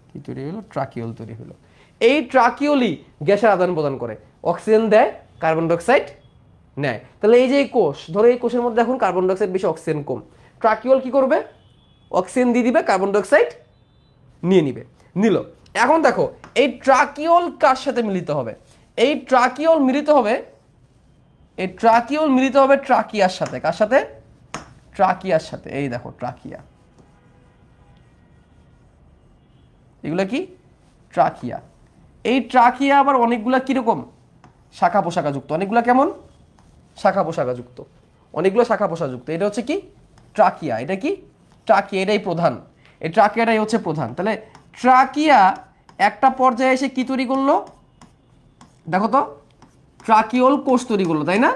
কি তৈরি হলো, ট্রাকিওল তৈরি হলো। এই ট্রাকিওলই গ্যাসের আদান প্রদান করে, অক্সিজেন দেয়, কার্বন ডাইঅক্সাইড নেয়। তাহলে এই যে এই কোষ, ধরো এই কোষের মধ্যে এখন কার্বন ডাইঅক্সাইড বেশি, অক্সিজেন কম, ট্রাকিওল কি করবে, অক্সিজেন দিয়ে দিবে, কার্বন ডাইঅক্সাইড নিয়ে নিবে, নিল। এখন দেখো এই ট্রাকিওল কার সাথে মিলিত হবে, এই ট্রাকিওল মিলিত হবে, এই ট্রাকিওল মিলিত হবে ট্রাকিয়ার সাথে। কার সাথে, ট্রাকিয়ার সাথে। এই দেখো ট্রাকিয়া, এগুলো কি, ট্রাকিয়া। এই ট্রাকিয়া আবার অনেকগুলা কিরকম, শাখা পোশাকা যুক্ত। অনেকগুলা কেমন, শাখা পোশাকা যুক্ত, অনেকগুলো শাখা পোশাকা যুক্ত। এটা হচ্ছে কি, ট্রাকিয়া। এটা কি, ট্রাকিয়া, এটাই প্রধান। এই ট্রাকিয়াটাই হচ্ছে প্রধান। তাহলে ট্রাকিয়া একটা পর্যায়ে এসে কি তৈরি করলো, দেখো তো, ট্রাকিওল কোষ তৈরি করলো, তাই না?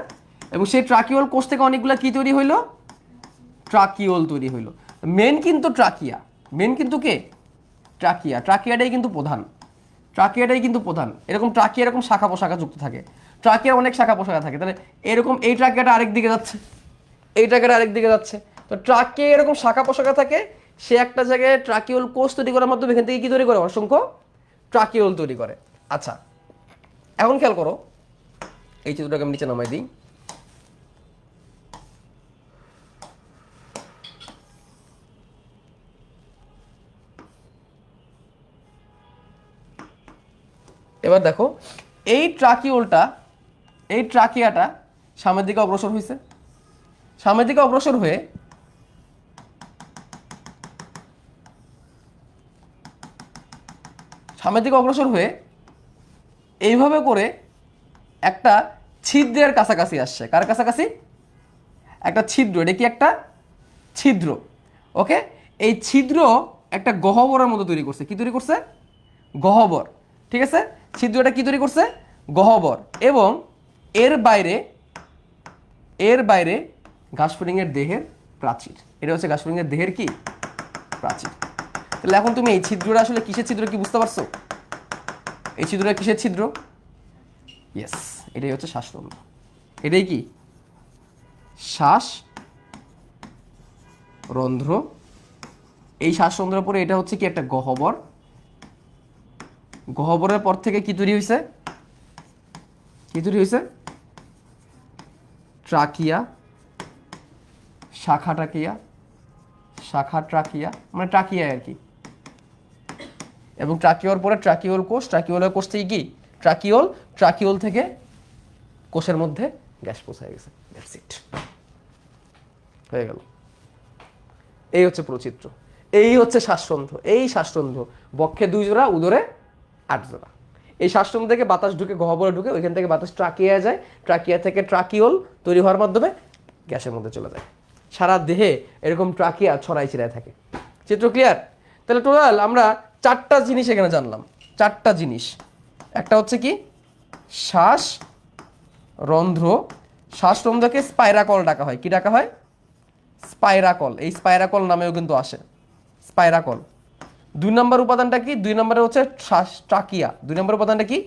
এবং সেই ট্রাকিওল কোষ থেকে অনেকগুলো কি তৈরি হইলো, ট্রাকিওল তৈরি হইলো। মেন কিন্তু ট্রাকিয়া, মেন কিন্তু কে, ট্রাকিয়া। ট্রাকিয়াটাই কিন্তু প্রধান, ট্রাকিয়াটাই কিন্তু প্রধান। এরকম ট্রাকিয়া এরকম শাখা পোশাকা যুক্ত থাকে, ট্রাকিয়ার অনেক শাখা পোশাকা থাকে। তাহলে এরকম এই ট্রাকিয়াটা আরেক দিকে যাচ্ছে, এই ট্রাকিয়াটা আরেক দিকে যাচ্ছে। তো ট্রাকিয়া এরকম শাখা পোশাকা থাকে, সে একটা জায়গায় ট্রাকিওল কোষ তৈরি করার মাধ্যমে এখান থেকে কি তৈরি করে, অসংখ্য ট্রাকিওল তৈরি করে। আচ্ছা, এখন খেয়াল করো, এই চিত্রটাকে আমি নিচে নামাই দিই। এবার দেখো এই ট্রাকিওলটা, এই ট্রাকিয়াটা সামনের দিকে অগ্রসর হয়েছে, সামনের দিকে অগ্রসর হয়ে সামনের দিকে অগ্রসর হয়ে এইভাবে করে একটা ছিদ্রের কাছাকাছি আসছে। কার কাছাকাছি, একটা ছিদ্র। এটা কি একটা ছিদ্র, ওকে। এই ছিদ্র একটা গহ্বরের মতো তৈরি করছে। কি তৈরি করছে, গহ্বর। ঠিক আছে, ছিদ্রটা কি তৈরি করছে, গহ্বর। এবং এর বাইরে, এর বাইরে ঘাসফড়িংয়ের দেহের প্রাচীর। এটা হচ্ছে ঘাসফড়িংয়ের দেহের কি, প্রাচীর। তাহলে এখন তুমি এই ছিদ্রটা আসলে কিসের ছিদ্র কি বুঝতে পারছো, এই ছিদ্রটা কিসের ছিদ্র, ইয়েস, এটাই হচ্ছে শ্বাসরন্ধ্র। এটাই কি, শ্বাসরন্ধ্র। এই শ্বাসরন্ধ্রের পরে এটা হচ্ছে কি একটা গহ্বর, গহ্বরের পর থেকে কি তৈরি হয়েছে, কি তৈরি হয়েছে, ট্রাকিয়া, শাখা ট্রাকিয়া, শাখা ট্রাকিয়া, মানে ট্রাকিয়া আর কি। এবং ট্রাকিওর পরে ট্রাকিওল কোষ, ট্রাকিওলের কোষ থেকে কি, ট্রাকিওল, ট্রাকিওল থেকে কোষের মধ্যে গ্যাস পৌঁছায় গেছে। দ্যাটস ইট, হয়ে গেল। এই হচ্ছে প্রচিত্র, এই হচ্ছে শ্বাসরন্ধ্র। এই শ্বাসরন্ধ্র বক্ষে 2 জোড়া, উদরে 8 জোড়া। এই শ্বাসরন্ধ্র থেকে বাতাস ঢুকে গহ্বরে ঢুকে, ওইখান থেকে বাতাস ট্রাকিয়া যায়, ট্রাকিয়া থেকে ট্রাকিওল তৈরি হওয়ার মাধ্যমে গ্যাসের মধ্যে চলে যায়। সারা দেহে এরকম ট্রাকিয়া ছড়াই ছিড়ায় থাকে। চিত্র ক্লিয়ার? তাহলে টোটাল আমরা 4টা জিনিস এখানে জানলাম, 4টা জিনিস। একটা হচ্ছে কি, শ্বাসরন্ধ্র। শ্বাসরন্ধ্রকে স্পাইরাকল ডাকা হয়। কি ডাকা হয়, স্পাইরাকল। এই স্পাইরাকল নামেও কিন্তু আসে, স্পাইরাকল। 2 নম্বর উপাদানটা কি, 2 নম্বরে হচ্ছে ট্রাকিয়া। 2 নম্বর উপাদানটা কি,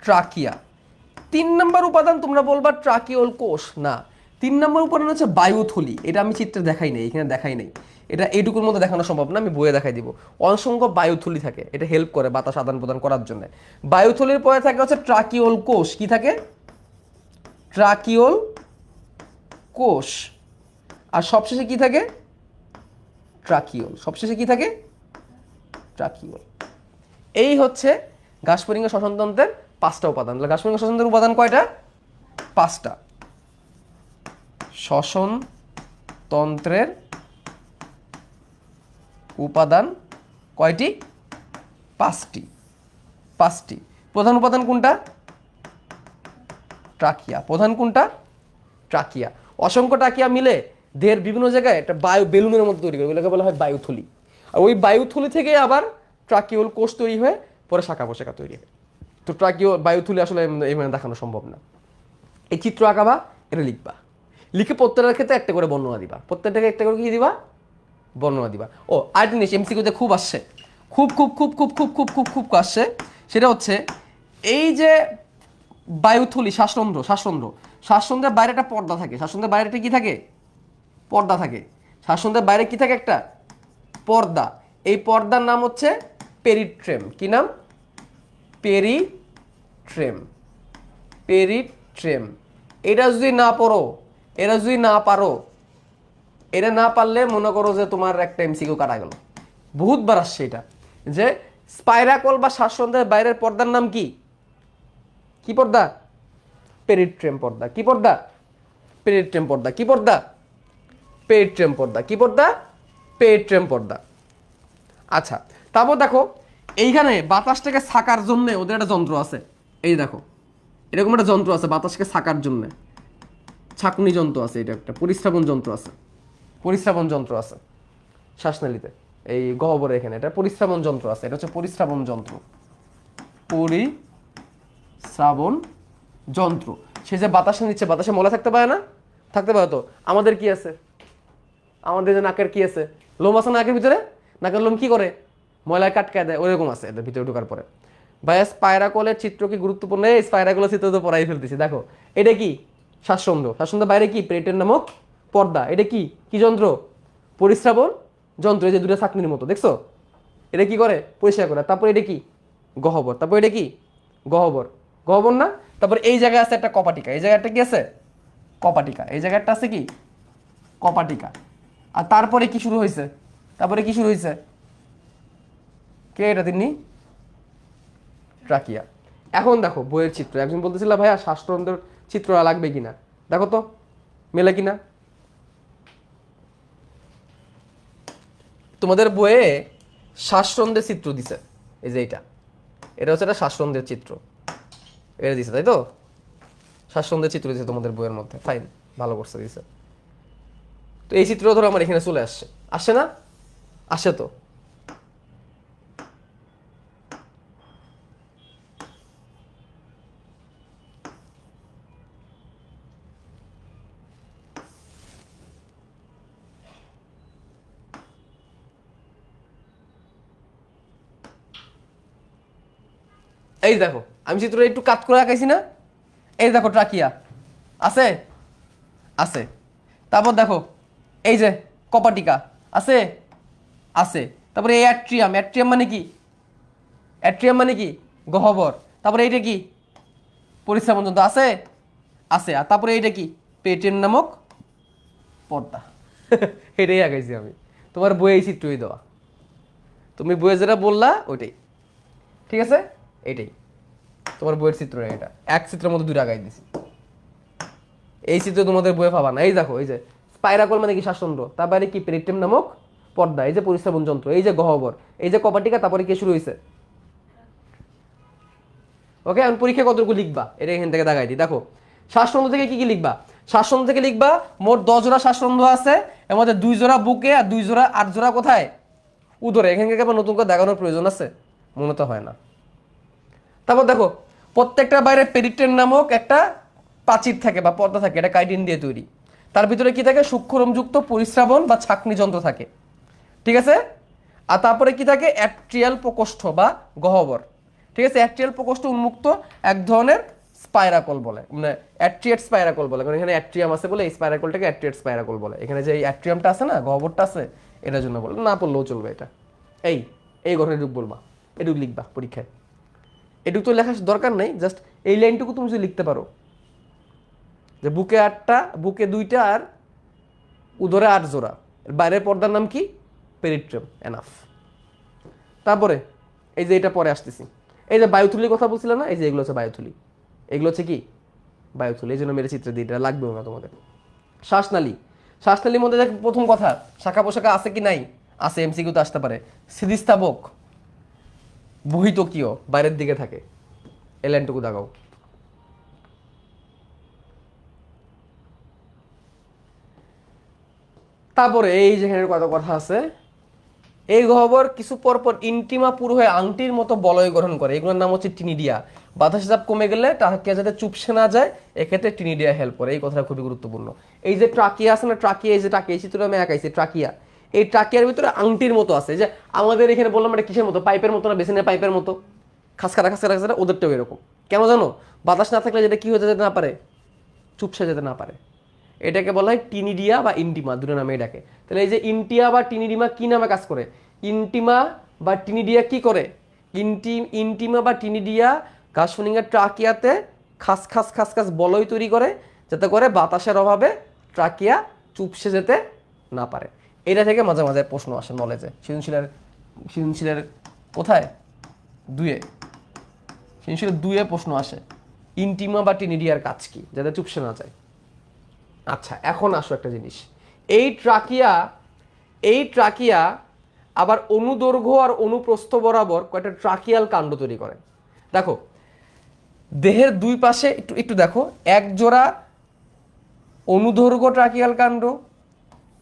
ট্রাকিয়া। 3 নম্বর উপাদান তোমরা বলবা ট্রাকিওল কোষ, না, 3 নম্বর উপাদান হচ্ছে বায়ুথলি। এটা আমি চিত্রে দেখাই নাই, এখানে দেখাই নাই, এটা এইটুকুর মধ্যে দেখানো সম্ভব না, আমি বইয়ে দেখাই দিব। অসংখ্য বায়ুথলি থাকে, এটা হেল্প করে বাতাস আদান প্রদান করার জন্য। বায়ুথলির পরে থাকে হচ্ছে ট্রাকিওল কোষ। কি থাকে? ট্রাকিওল কোষ। আর সবশেষে কি থাকে? ট্রাকিওল। সবশেষে কি থাকে? ট্রাকিওল। এই হচ্ছে ঘাসফড়িঙ্গ শ্বসনতন্ত্রের 5টা উপাদান। ঘাসফড়িঙ্গ শ্বসনতন্ত্রের উপাদান কয়টা? 5টা। শ্বসনতন্ত্রের উপাদান কয়টি? 5টি। 5টি। প্রধান উপাদান কোনটা? ট্রাকিয়া। প্রধান কোনটা? ট্রাকিয়া। অসংখ্য ট্রাকিয়া মিলে দেহের বিভিন্ন জায়গায় একটা বায়ু বেলুনের মতো তৈরি করে, ওগুলোকে বলা হয় বায়ুথলি। আর ওই বায়ুথলি থেকে আবার ট্রাকিওল কোষ তৈরি হয়ে পরে শাখা প্রশাখা তৈরি হয়। তো ট্রাকিও বায়ুথলি আসলে এইভাবে দেখানো সম্ভব না। এই চিত্র আঁকাবা, এটা লিখবা, লিখে প্রত্যেকটার ক্ষেত্রে একটা করে বর্ণনা দিবা, প্রত্যেকটাকে একটা করে কি দিবা? বর্ণনা দিবা। ও আর জিনিস এমসিকিউতে খুব আসছে, খুব খুব খুব খুব খুব খুব খুব খুব আসছে, সেটা হচ্ছে এই যে বায়ুথলি, শ্বাসরন্ধ্র, শ্বাসরন্ধ্রের বাইরে একটা পর্দা থাকে। শ্বাসরন্ধ্রের বাইরে একটা কি থাকে? পর্দা থাকে। শ্বাসরন্ধ্রের বাইরে কি থাকে? একটা পর্দা। এই পর্দার নাম হচ্ছে পেরিট্রেম। কি নাম? পেরিট্রেম। পেরিট্রেম। এটা যদি না পড়ো, এটা যদি না পারো, এটা না পারলে মনে করো যে তোমার একটা এমসিকিউ কাটা গেল। বহুতবার আসছে এটা, যে স্পাইরাকল বা শ্বাসরন্ধ্রের বাইরের পর্দার নাম কি? কি পর্দা? পেরিট্রেম পর্দা। কি পর্দা? পেরিট্রেম পর্দা। কি পর্দা? পেরিট্রেম পর্দা। কি পর্দা? পেরিট্রেম পর্দা। আচ্ছা, তারপর দেখো এইখানে বাতাসটাকে ছাকার জন্য ওদের একটা যন্ত্র আছে। এই দেখো এরকম একটা যন্ত্র আছে বাতাসকে ছাকার জন্য, ছাঁকনি যন্ত্র আছে। এটা একটা পরিস্রাবন যন্ত্র আছে। পরিস্রাবন যন্ত্র আছে শ্বাসনালীতে, এই গহ্বরে এখানে এটা পরিস্রাবন যন্ত্র আছে। এটা হচ্ছে পরিস্রাবন যন্ত্র। পরিস্রাবন যন্ত্র। সে যে বাতাসে নিচ্ছে, বাতাসে ময়লা থাকতে পারে না? থাকতে পারে তো। আমাদের কি আছে? আমাদের যে নাকের কি আছে? লোম আছে নাকের ভিতরে। নাকের লোম কি করে? ময়লায় কাটকায় দেয়, ওইরকম আছে এদের ভিতরে ঢোকার পরে। ভাইয়া স্পাইরাকলের চিত্র কি গুরুত্বপূর্ণ? এই স্পাইরাকলের চিত্র তো পড়াই ফেলতেছি। দেখো এটা কি? শ্বাসরন্ধ্র। শ্বাসরন্ধ্রের বাইরে কি? পেরিট্রেম নামক পর্দা। এটা কি? কি যন্ত্র? পরিস্রাবন যন্ত্র। এই যে দুটো ছাঁকনির মতো, দেখছো? এটা কি করে? পরিষ্কার করে। তারপর এটা কি? গহ্বর। তারপর এটা কি? গহ্বর। গহ্বর না? তারপর এই জায়গায় আছে একটা কপাটিকা। এই জায়গাটা কি আছে? কপাটিকা। এই জায়গাটা আছে কি? কপাটিকা। আর তারপরে কি শুরু হয়েছে? তারপরে কি শুরু হয়েছে? কে এটা? তিনি ট্রাকিয়া। এখন দেখো বইয়ের চিত্র। একজন বলতেছিল ভাইয়া শ্বাসতন্ত্রের চিত্র লাগবে কিনা, দেখো তো মেলে কিনা। তোমাদের বইয়ে শ্বাসরন্ধ্রের চিত্র দিছে, এই যে এটা, এটা হচ্ছে একটা শ্বাসরন্ধ্রের চিত্র, এটা দিছে তাই তো? শ্বাসরন্ধ্রের চিত্র দিছে তোমাদের বইয়ের মধ্যে, ফাইন, ভালো করছে দিছে। তো এই চিত্র ধরো আমার এখানে চলে আসছে, আসছে না? আসে তো। এই দেখো আমি চিত্রটা একটু কাট করে আঁকাইছি না? এই দেখো ট্রাকিয়া আছে, আছে। তারপর দেখো এই যে কপাটিকা আছে, আছে। তারপরে এই অ্যাট্রিয়াম। অ্যাট্রিয়াম মানে কি? অ্যাট্রিয়াম মানে কি? গহ্বর। তারপরে এইটা কি? পরিস্রাবন যন্ত্র। আছে, আছে। আর তারপরে এইটা কি? পেটেন নামক পর্দা। এটাই আঁকাইছি আমি, তোমার বইয়ে এই চিত্রই দেওয়া, তুমি বইয়ে যেটা বললা ওইটাই, ঠিক আছে? এইটাই তোমার বইয়ের চিত্র। এটা এক চিত্রের মধ্যে দুটো আঁকাই দিছি। এই চিত্র তোমাদের বইয়ে পাবা না। এই দেখো এই যে স্পাইরাকল মানে কি? শ্বাসতন্ত্র। তার বাইরে কি? পেরিট্রেম নামক পর্দা। এই যে পরিস্রাবন যন্ত্র, এই যে গহ্বর, এই যে কপাটিকা। তারপরে কি শুরু হয়েছে? ওকে, এখন পরীক্ষা কতটুকু লিখবা এটা এখান থেকে দেখাই দিই। দেখো শ্বাসতন্ত্র থেকে কি কি লিখবা? শ্বাসতন্ত্র থেকে লিখবা মোট 10 জোড়া শ্বাসতন্ত্র আছে, এর মধ্যে 2 জোড়া বুকে আর 2 জোড়া, 8 জোড়া কোথায়? উদরে। এখান থেকে আবার নতুন করে দেখানোর প্রয়োজন আছে? মনে তো হয় না। তারপর দেখো প্রত্যেকটার বাইরে পেরিট্রেম নামক একটা প্রাচীর থাকে বা পর্দা থাকে, এটা কাইটিন দিয়ে তৈরি। তার ভিতরে কি থাকে? সূক্ষ্মরোমযুক্ত পরিস্রাবন বা ছাঁকনি যন্ত্র থাকে, ঠিক আছে? আর তারপরে কি থাকে? অ্যাট্রিয়াল প্রকোষ্ঠ বা গহ্বর, ঠিক আছে? অ্যাট্রিয়াল প্রকোষ্ঠ উন্মুক্ত এক ধরনের স্পাইরাকল বলে, মানে অ্যাট্রিয়েট স্পাইরাকল বলে, কারণ এখানে অ্যাট্রিয়াম আছে বলে এই স্পাইরাকলটাকে অ্যাট্রিয়েট স্পাইরাকল বলে। এখানে যে এই অ্যাট্রিয়ামটা আছে না, গহ্বরটা আছে, এটার জন্য বলে, না পড়লেও চলবে এটা। এই এই ঘটনা এটুক বলবা, এটুক লিখবা পরীক্ষায়, এটুক তো লেখার দরকার নেই, জাস্ট এই লাইনটুকু তুমি যদি লিখতে পারো যে বুকে 8টা, বুকে 2টা আর উদরে 8 জোড়া, বাইরের পর্দার নাম কি? পেরিট্রিয়াম, এনাফ। তারপরে এই যে এটা পরে আসতেছি, এই যে বায়ুথলির কথা বলছিলাম না, এই যে এগুলো হচ্ছে বায়ুথলি, এগুলো হচ্ছে কি? বায়ুথলি। এই জন্য মেরে চিত্র দিয়ে, এটা লাগবেও না তোমাদের। শ্বাসনালী, শ্বাসনালীর মধ্যে দেখ প্রথম কথা, শাখা পোশাখা আছে কি নাই? আছে, এমসিকিউ তো আসতে পারে। স্থিতিস্থাপক, বহিতকীয়, বাইরের দিকে থাকে, এই লাইনটুকু দাগাও। তারপরে এই যেখানে কত কথা আছে, এই গহ্বর কিছু পরপর ইন্টিমা পুরো হয়ে আংটির মতো বলয় গঠন করে, এগুলোর নাম হচ্ছে টিনিডিয়া। বাতাস চাপ কমে গেলে ট্রাকিয়া যাতে চুপসে না যায়, এক্ষেত্রে টিনিডিয়া হেল্প করে। এই কথাটা খুবই গুরুত্বপূর্ণ। এই যে ট্রাকিয়া আছে না, ট্রাকিয়া, এই যে ট্রাকিয়া, এই চিত্রটা আমি আঁকাইছি, ট্রাকিয়া, এই ট্রাকিয়ার ভিতরে আংটির মতো আছে, যে আমাদের এখানে বললাম এটা কিসের মতো? পাইপের মতো না, বেসিনের পাইপের মতো, খাসকারা খাসকারা খাসকারা, ওদেরটাও এরকম। কেন জানো? বাতাস না থাকলে যেটা কি হয়ে যেতে না পারে? চুপসে যেতে না পারে। এটাকে বলা হয় টিনিডিয়া বা ইন্টিমা, দুটো নামে ডাকে। তাহলে এই যে ইন্টিয়া বা টিনিডিমা কি নামে কাজ করে? ইন্টিমা বা টিনিডিয়া কি করে? ইন্টিমা বা টিনিডিয়া ঘাসফড়িংয়ের ট্রাকিয়াতে খাস খাস খাস খাস বলয় তৈরি করে, যাতে করে বাতাসের অভাবে ট্রাকিয়া চুপসে যেতে না পারে। এটা থেকে মাঝে মাঝে প্রশ্ন আসে নলেজে, সৃজনশীলের কোথায়? 2-এ, সৃজনশীলের 2-এ প্রশ্ন আসে, ইন্টিমা বা টিনিডিয়ার কাজ কি, যাতে চুপসে না যায়। আচ্ছা, এখন আসো একটা জিনিস, এই ট্রাকিয়া আবার অনুদৈর্ঘ্য আর অনুপ্রস্থ বরাবর কয়েকটা ট্রাকিয়াল কাণ্ড তৈরি করে। দেখো, দেহের দুই পাশে একটু একটু দেখো, এক জোড়া অনুদৈর্ঘ্য ট্রাকিয়াল কাণ্ড,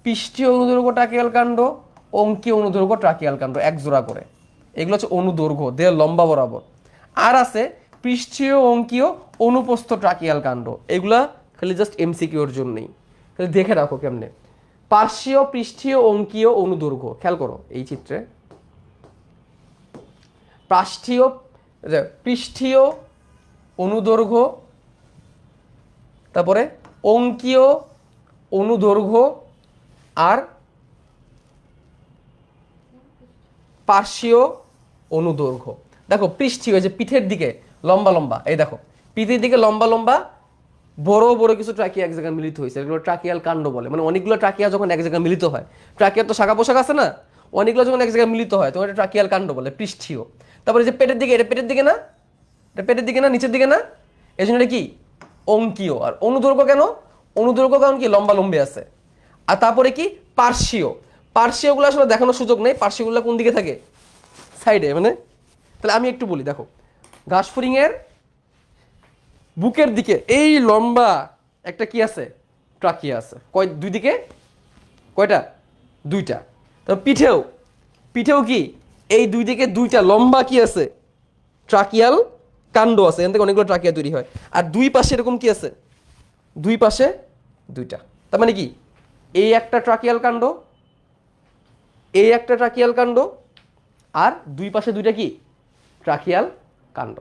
পৃষ্ঠীয় অনুদৈর্ঘ্য ট্রাকিয়াল কাণ্ড, অঙ্কীয় অনুদৈর্ঘ্য ট্রাকিয়াল কাণ্ড, এক জোড়া করে। এগুলো হচ্ছে অনুদৈর্ঘ্য, দেহের লম্বা বরাবর। আর আছে পৃষ্ঠীয় অঙ্কীয় অনুপ্রস্থ ট্রাকিয়াল কাণ্ড, এগুলা খালি জাস্ট এমসিকিউর জন্যই, তাহলে দেখে রাখো কেমনে। পার্শ্বীয়, পৃষ্ঠীয়, অঙ্কীয়, অনুদৈর্ঘ্য, খেয়াল করো এই চিত্রে, পৃষ্ঠীয় অনুদৈর্ঘ্য, তারপরে অঙ্কীয় অনুদৈর্ঘ্য, আর পার্শ্বীয় অনুদৈর্ঘ্য। দেখো পৃষ্ঠীয়, যে পিঠের দিকে লম্বা লম্বা, এই দেখো পিঠের দিকে লম্বা লম্বা বড় বড় কিছু ট্রাকিয়া এক জায়গায় মিলিত হয়েছে, এগুলো ট্রাকিয়াল কাণ্ড বলে। মানে অনেকগুলো ট্রাকিয়া যখন এক জায়গায় মিলিত হয়, ট্রাকিয়ার তো শাখা পোশাক আছে না, অনেকগুলো যখন এক জায়গায় মিলিত হয় তখন এটা ট্রাকিয়াল কাণ্ড বলে, পৃষ্ঠীয়। তারপরে যে পেটের দিকে, এটা পেটের দিকে না, এটা পেটের দিকে না, নিচের দিকে না, এই জন্য এটা কি? অঙ্কীয়। আর অনুদৈর্ঘ্য কেন? অনুদৈর্ঘ্য কারণ কি? লম্বা লম্বি আছে। আর তারপরে কি? পার্শ্বীয়। পার্শ্বীয়গুলো আসলে দেখানোর সুযোগ নেই, পার্শ্বীয়গুলো কোন দিকে থাকে? সাইডে, মানে। তাহলে আমি একটু বলি, দেখো ঘাসফড়িংয়ের বুকের দিকে এই লম্বা একটা কি আছে? ট্রাকিয়া আছে। দুই দিকে কয়টা? 2টা। তারপর পিঠেও কি? এই দুই দিকে 2টা লম্বা কি আছে? ট্রাকিয়াল কাণ্ড আছে, এখান থেকে অনেকগুলো ট্রাকিয়া তৈরি হয়। আর দুই পাশে এরকম কি আছে? দুই পাশে 2টা। তার মানে কি? এই একটা ট্রাকিয়াল কাণ্ড, এই একটা ট্রাকিয়াল কাণ্ড, আর দুই পাশে 2টা কি? ট্রাকিয়াল কাণ্ড।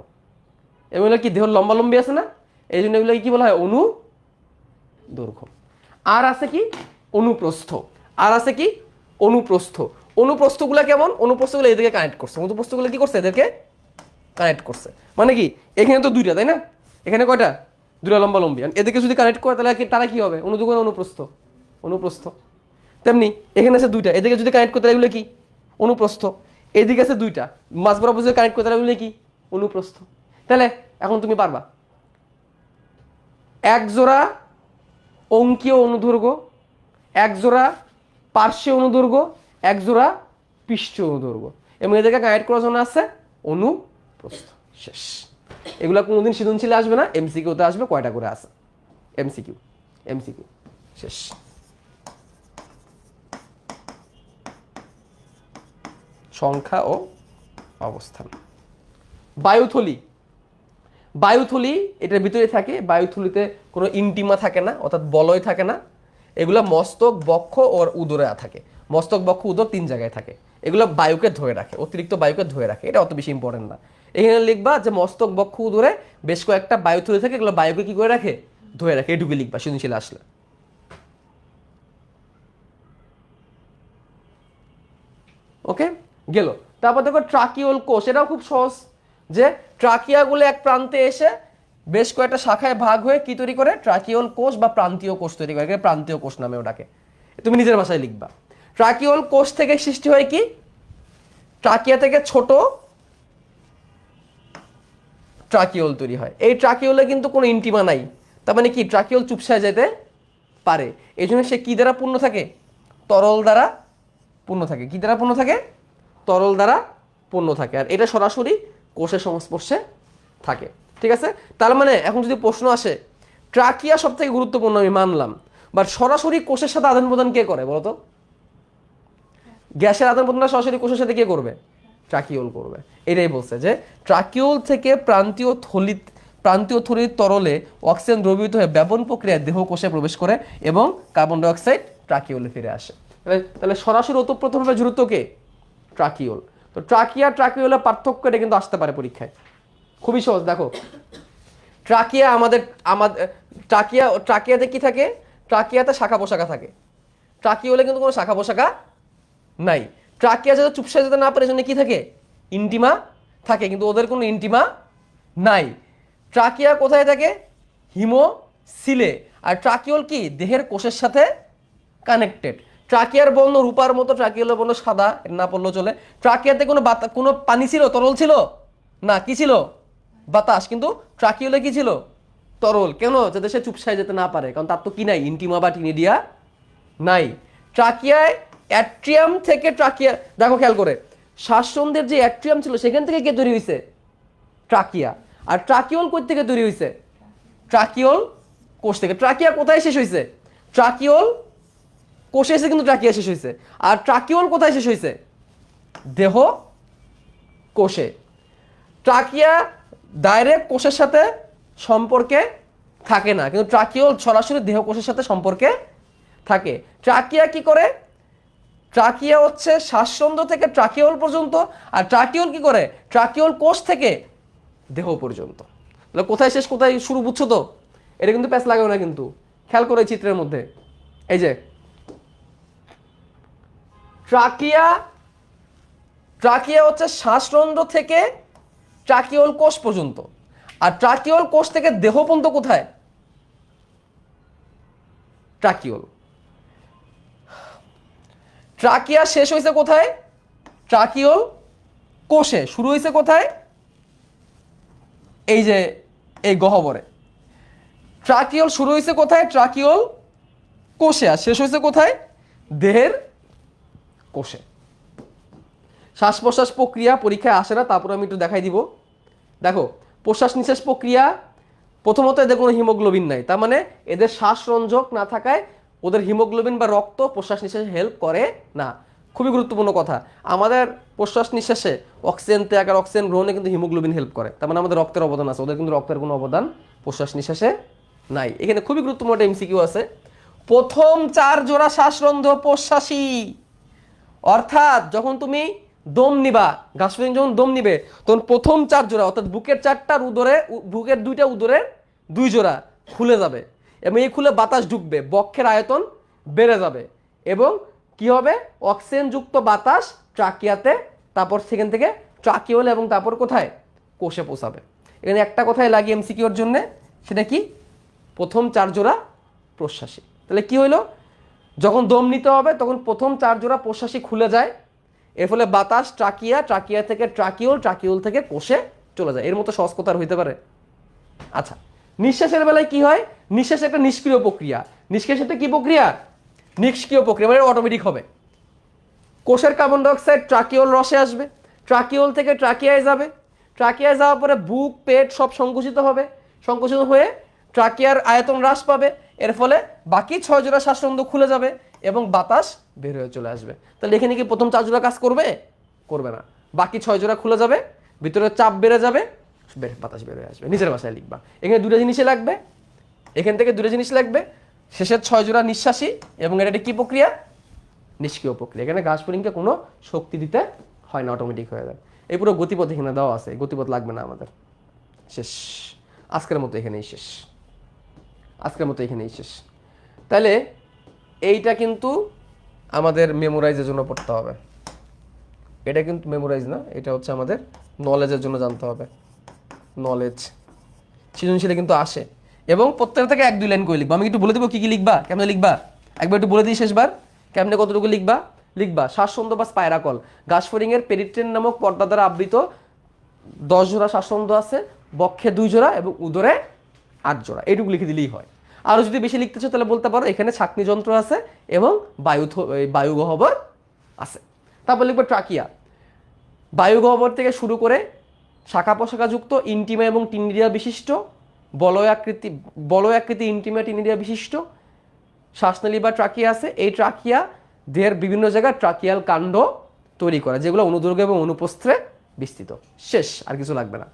এগুলো কি? দেহ লম্বা লম্বি আছে না, এই জন্য এগুলো কি বলা হয়? অনুদৈর্ঘ্য। আর আছে কি? অনুপ্রস্থ। আর আছে কি? অনুপ্রস্থ। অনুপ্রস্থগুলো কেমন? অনুপ্রস্থগুলো এদেরকে কানেক্ট করছে, অনুপ্রস্থগুলো কি করছে? এদেরকে কানেক্ট করছে। মানে কি? এখানে তো 2টা, তাই না? এখানে কয়টা? 2টা লম্বা লম্বি। এদেরকে যদি কানেক্ট করে তাহলে তারা কি হবে? অনুদৈর্ঘ্য না অনুপ্রস্থ? অনুপ্রস্থ। তেমনি এখানে আছে 2টা, এদিকে যদি কানেক্ট করতে এগুলো কি? অনুপ্রস্থ। এদিকে আছে 2টা, মাঝ বরাবর যদি কানেক্ট করতে এগুলো কি? অনুপ্রস্থ। তাহলে এখন তুমি পারবা, এক জোড়া অঙ্কীয় অনুদৈর্ঘ্য, এক জোড়া পার্শ্বীয় অনুদৈর্ঘ্য, এক জোড়া পৃষ্ঠীয় অনুদৈর্ঘ্য, এবং এদেরকে কানেক্ট করার জন্য আছে অনুপ্রস্থ। শেষ। এগুলো কোনোদিন সৃজনশীলে আসবে না, এমসিকিউতে আসবে। কয়টা করে আছে? MCQ, MCQ. শেষ। সংখ্যা ও অবস্থান। বায়ুথলি, বায়ুথলি এটার ভিতরে থাকে। বায়ুথলিতে কোনো ইন্টিমা থাকে না, অর্থাৎ বলয় থাকে না। এগুলা মস্তক, বক্ষ ও উদরে থাকে। মস্তক, বক্ষ, উদর 3 জায়গায় থাকে। এগুলো বায়ুকে ধরে রাখে, অতিরিক্ত বায়ুকে ধরে রাখে, এটা অত বেশি ইম্পর্টেন্ট না। এখানে লিখবা যে মস্তক বক্ষ উদরে বেশ কয়েকটা বায়ুথলি থাকে, এগুলো বায়ুকে কি করে রাখে, ধরে রাখে, এটুকু লিখবা সৃজনশীল আসলে। ওকে, গেল। তারপর দেখো ট্রাকিওল কোষ, এটাও খুব সহজ, যে ট্রাকিয়াগুলো এক প্রান্তে এসে বেশ কয়েকটা শাখায় ভাগ হয়ে কি তৈরি করে, ট্রাকিওল কোষ বা প্রান্তীয় কোষ তৈরি করে, প্রান্তীয় কোষ নামে ওটাকে, তুমি নিজের ভাষায় লিখবা। ট্রাকিওল কোষ থেকে সৃষ্টি হয় কি, ট্রাকিয়া থেকে ছোট ট্রাকিওল তৈরি হয়। এই ট্রাকিওলে কিন্তু কোনো ইন্টিমা নাই, তার মানে কি ট্রাকিওল চুপসায় যেতে পারে, এই জন্য সে কি দ্বারা পূর্ণ থাকে, তরল দ্বারা পূর্ণ থাকে। কি দ্বারা পূর্ণ থাকে, তরল দ্বারা পূর্ণ থাকে, আর এটা সরাসরি কোষের সংস্পর্শে থাকে। ঠিক আছে, তার মানে এখন যদি প্রশ্ন আসে ট্রাকিয়া সব থেকে গুরুত্বপূর্ণ আমি মানলাম, বাট সরাসরি কোষের সাথে আদান প্রদান কে করে বলতো, গ্যাসের আদান প্রদানটা সরাসরি কোষের সাথে কে করবে, ট্রাকিওল করবে। এটাই বলছে যে ট্রাকিওল থেকে প্রান্তীয় থলির তরলে অক্সিজেন দ্রবীভূত হয়ে ব্যাপন প্রক্রিয়ায় দেহ কোষে প্রবেশ করে এবং কার্বন ডাই অক্সাইড ট্রাকিওলে ফিরে আসে। তাহলে সরাসরি ওতপ্রোতভাবে জড়িত কে, ট্রাকিওল। তো ট্রাকিওলের পার্থক্য এটা কিন্তু আসতে পারে পরীক্ষায়, খুবই সহজ। দেখো ট্রাকিয়া আমাদের ট্রাকিয়াতে কি থাকে, ট্রাকিয়াতে শাখা পোশাখা থাকে, ট্রাকিওলে কিন্তু কোনো শাখা পোশাখা নাই। ট্রাকিয়া যাতে চুপসে যেতে না পারে জন্য কি থাকে, ইন্টিমা থাকে, কিন্তু ওদের কোনো ইন্টিমা নাই। ট্রাকিয়া কোথায় থাকে, হিমোসিলে, আর ট্রাকিওল কি দেহের কোষের সাথে কানেক্টেড। ট্রাকিয়ার বর্ণ রূপার মতো, ট্রাকিওলের বর্ণ সাদা, না পড়লেও চলে। ট্রাকিয়াতে কোনো পানি ছিল, তরল ছিল না, কি ছিল, বাতাস, কিন্তু ট্রাকিওলে কি ছিল, তরল। কেন, যাতে সে চুপসায় যেতে না পারে, কারণ তার তো কি নাই, ইন্টিমা বা টিনিডিয়া নাই। ট্রাকিয়ায় অ্যাট্রিয়াম থেকে ট্রাকিয়া, দেখো খেয়াল করে, শ্বাসরন্ধ্রের যে অ্যাট্রিয়াম ছিল সেখান থেকে কে তৈরি হয়েছে, ট্রাকিয়া। আর ট্রাকিওল কই থেকে তৈরি হয়েছে, ট্রাকিওল কোষ থেকে। ট্রাকিয়া কোথায় শেষ হয়েছে, ট্রাকিওল কোষে এসে কিন্তু ট্রাকিয়া শেষ হয়েছে। আর ট্রাকিওল কোথায় শেষ হয়েছে, দেহ কোষে। ট্রাকিয়া ডাইরেক্ট কোষের সাথে সম্পর্কে থাকে না, কিন্তু ট্রাকিওল সরাসরি দেহ কোষের সাথে সম্পর্কে থাকে। ট্রাকিয়া কি করে, ট্রাকিয়া হচ্ছে শ্বাসরন্ধ্র থেকে ট্রাকিওল পর্যন্ত, আর ট্রাকিওল কি করে, ট্রাকিওল কোষ থেকে দেহ পর্যন্ত। তাহলে কোথায় শেষ কোথায় শুরু, বুঝছো তো? এটা কিন্তু প্যাচ লাগাও না, কিন্তু খেয়াল করে চিত্রের মধ্যে, এই যে ট্রাকিয়া হচ্ছে শ্বাসরন্ধ্র থেকে ট্রাকিওল কোষ পর্যন্ত, আর ট্রাকিওল কোষ থেকে দেহ পর্যন্ত কোথায়, ট্রাকিওল। ট্রাকিয়া শেষ হয়েছে কোথায়, ট্রাকিওল কোষে। শুরু হয়েছে কোথায়, এই যে এই গহ্বরে। ট্রাকিওল শুরু হয়েছে কোথায়, ট্রাকিওল কোষে, আর শেষ হয়েছে কোথায়, দেহের কোষে। শ্বাস প্রশ্বাস প্রক্রিয়া পরীক্ষায় আসে না, তারপর আমি একটু দেখাই দিব। দেখো প্রশ্বাস নিঃশ্বাস প্রক্রিয়া, প্রথমত এদের কোনো হিমোগ্লোবিন নাই, তার মানে এদের শ্বাসরঞ্জক না থাকায় ওদের হিমোগ্লোবিন বা রক্ত প্রশ্বাস নিঃশ্বাসে হেল্প করে না। খুবই গুরুত্বপূর্ণ কথা, আমাদের প্রশ্বাস নিঃশ্বাসে অক্সিজেন ত্যাগ আর অক্সিজেন গ্রহণে কিন্তু হিমোগ্লোবিন হেল্প করে, তার মানে আমাদের রক্তের অবদান আছে, ওদের কিন্তু রক্তের কোনো অবদান প্রশ্বাস নিঃশ্বাসে নাই। এখানে খুবই গুরুত্বপূর্ণ একটা এমসিকিউ আছে, প্রথম 4 জোড়া শ্বাসরন্ধ্র প্রশ্বাসী, অর্থাৎ যখন তুমি দম নিবা, ঘাসফড়িং যখন দম নিবে তখন প্রথম 4 জোড়া, অর্থাৎ বুকের 4টার বুকের 2টা উদরের 2 জোড়া খুলে যাবে, এবং এই খুলে বাতাস ঢুকবে, বক্ষের আয়তন বেড়ে যাবে, এবং কি হবে, অক্সিজেন যুক্ত বাতাস ট্রাকিয়াতে, তারপর সেখান থেকে ট্রাকিওলে, এবং তারপর কোথায়, কোষে পৌঁছাবে। এখানে একটা কথাই লাগে এমসিকিউর জন্য, সেটা কি, প্রথম 4 জোড়া প্রশ্বাসী। তাহলে কি হইলো, যখন দম নিতে হবে তখন প্রথম 4 জোড়া প্রশ্বাসী খুলে যায়, এর ফলে বাতাস ট্রাকিয়া থেকে ট্রাকিওল থেকে কোষে চলে যায়। এর মতো সহজ কথা আর হইতে পারে? আচ্ছা, নিঃশ্বাসের বেলায় কি হয়, নিঃশ্বাস একটা নিষ্ক্রিয় প্রক্রিয়া। নিঃশ্বাস একটা কি প্রক্রিয়া, নিষ্ক্রিয় প্রক্রিয়া, মানে অটোমেটিক হবে। কোষের কার্বন ডাইঅক্সাইড ট্রাকিওল রসে আসবে, ট্রাকিওল থেকে ট্রাকিয়ায় যাবে, ট্রাকিয়ায় যাওয়ার পরে বুক পেট সব সংকুচিত হবে, সংকুচিত হয়ে ট্রাকিয়ার আয়তন হ্রাস পাবে, এর ফলে বাকি 6 জোড়া শ্বাসরন্ধ্র খুলে যাবে এবং বাতাস বের হয়ে চলে আসবে। তাহলে এখানে কি প্রথম 4 জোড়া কাজ করবে, করবে না, বাকি 6 জোড়া খুলে যাবে, ভিতরে চাপ বেড়ে যাবে, বাতাস বের হয়ে আসবে। নিজের ভাষায় লিখবা, এখানে 2টা জিনিসই লাগবে, এখান থেকে 2টা জিনিস লাগবে, শেষের 6 জোড়া নিঃশ্বাসী, এবং এটা কি প্রক্রিয়া, নিষ্ক্রিয় প্রক্রিয়া। এখানে ঘাস ফড়িংকে কোনো শক্তি দিতে হয় না, অটোমেটিক হয়ে যায়। এই পুরো গতিপথ এখানে দেওয়া আছে, গতিপথ লাগবে না আমাদের। শেষ, আজকের মতো এখানেই শেষ, আজকের মতো এখানেই শেষ। তাহলে এইটা কিন্তু আমাদের মেমোরাইজের জন্য পড়তে হবে, এটা কিন্তু মেমোরাইজ না, এটা হচ্ছে আমাদের নলেজের জন্য জানতে হবে। নলেজ সৃজনশীলে কিন্তু আসে, এবং প্রত্যেকটা থেকে 1-2 লাইন করে লিখবা। আমি একটু বলে দেবো কি কি লিখবা, কেমনে লিখবা, একবার একটু বলে দিই শেষবার কেমনে কতটুকু লিখবা। লিখবা শ্বাসছন্দ বা স্পাইরাকল। ঘাসফড়িং এর পেরিট্রেন নামক পর্দা দ্বারা আবৃত 10 জোড়া শ্বাসছন্দ আছে, বক্ষে 2 জোড়া এবং উদরে 8 জোড়া, এইটুকু লিখে দিলেই হয়। আরও যদি বেশি লিখতে চাও তাহলে বলতে পারো এখানে ছাঁকনি যন্ত্র আছে এবং বায়ু গহ্বর আছে। তারপর লিখবো ট্রাকিয়া। বায়ু গহ্বর থেকে শুরু করে শাখা প্রশাখাযুক্ত ইন্টিমা এবং টিনিডিয়া বিশিষ্ট বলয়াকৃতি ইন্টিমা টিনিডিয়া বিশিষ্ট শ্বাসনালী বা ট্রাকিয়া আছে। এই ট্রাকিয়া দেহের বিভিন্ন জায়গায় ট্রাকিয়াল কাণ্ড তৈরি করে, যেগুলো অনুদৈর্ঘ্য এবং অনুপ্রস্থে বিস্তৃত। শেষ, আর কিছু লাগবে না।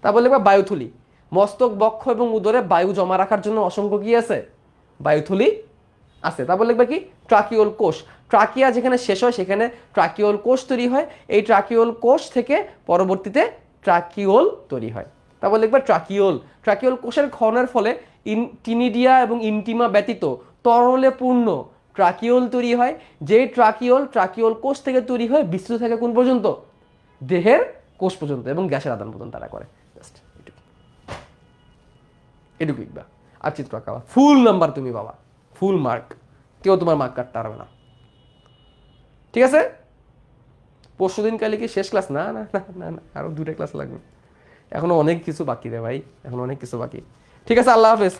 তারপর লিখবা বায়ুথলি। মস্তক, বক্ষ এবং উদরে বায়ু জমা রাখার জন্য অসংখ্য কি আছে, বায়ুথলি আছে। তারপর লিখবা কি ট্রাকিওল কোষ। ট্রাকিয়া যেখানে শেষ হয় সেখানে ট্রাকিওল কোষ তৈরি হয়, এই ট্রাকিওল কোষ থেকে পরবর্তীতে ট্রাকিওল তৈরি হয়। তারপর লিখবা ট্রাকিওল। ট্রাকিওল কোষের ক্ষরণের ফলে টিনিডিয়া এবং ইন্টিমা ব্যতীত তরলে পূর্ণ ট্রাকিওল তৈরি হয়, যে ট্রাকিওল কোষ থেকে তৈরি হয়, বিস্তৃত থাকে কোন পর্যন্ত, দেহের কোষ পর্যন্ত, এবং গ্যাসের আদান প্রদান তারা করে। জাস্ট এটুকু লিখবা, আর চিত্র আঁকাবা। ফুল নাম্বার তুমি বাবা, ফুল মার্ক, কেউ তোমার মার্ক কাটতে পারবে না, ঠিক আছে? পরশু দিন কালে কি শেষ ক্লাস? না না না না না, আরো 2টা ক্লাস লাগবে, এখনো অনেক কিছু বাকি রে ভাই, এখনো অনেক কিছু বাকি। ঠিক আছে, আল্লাহ হাফেজ।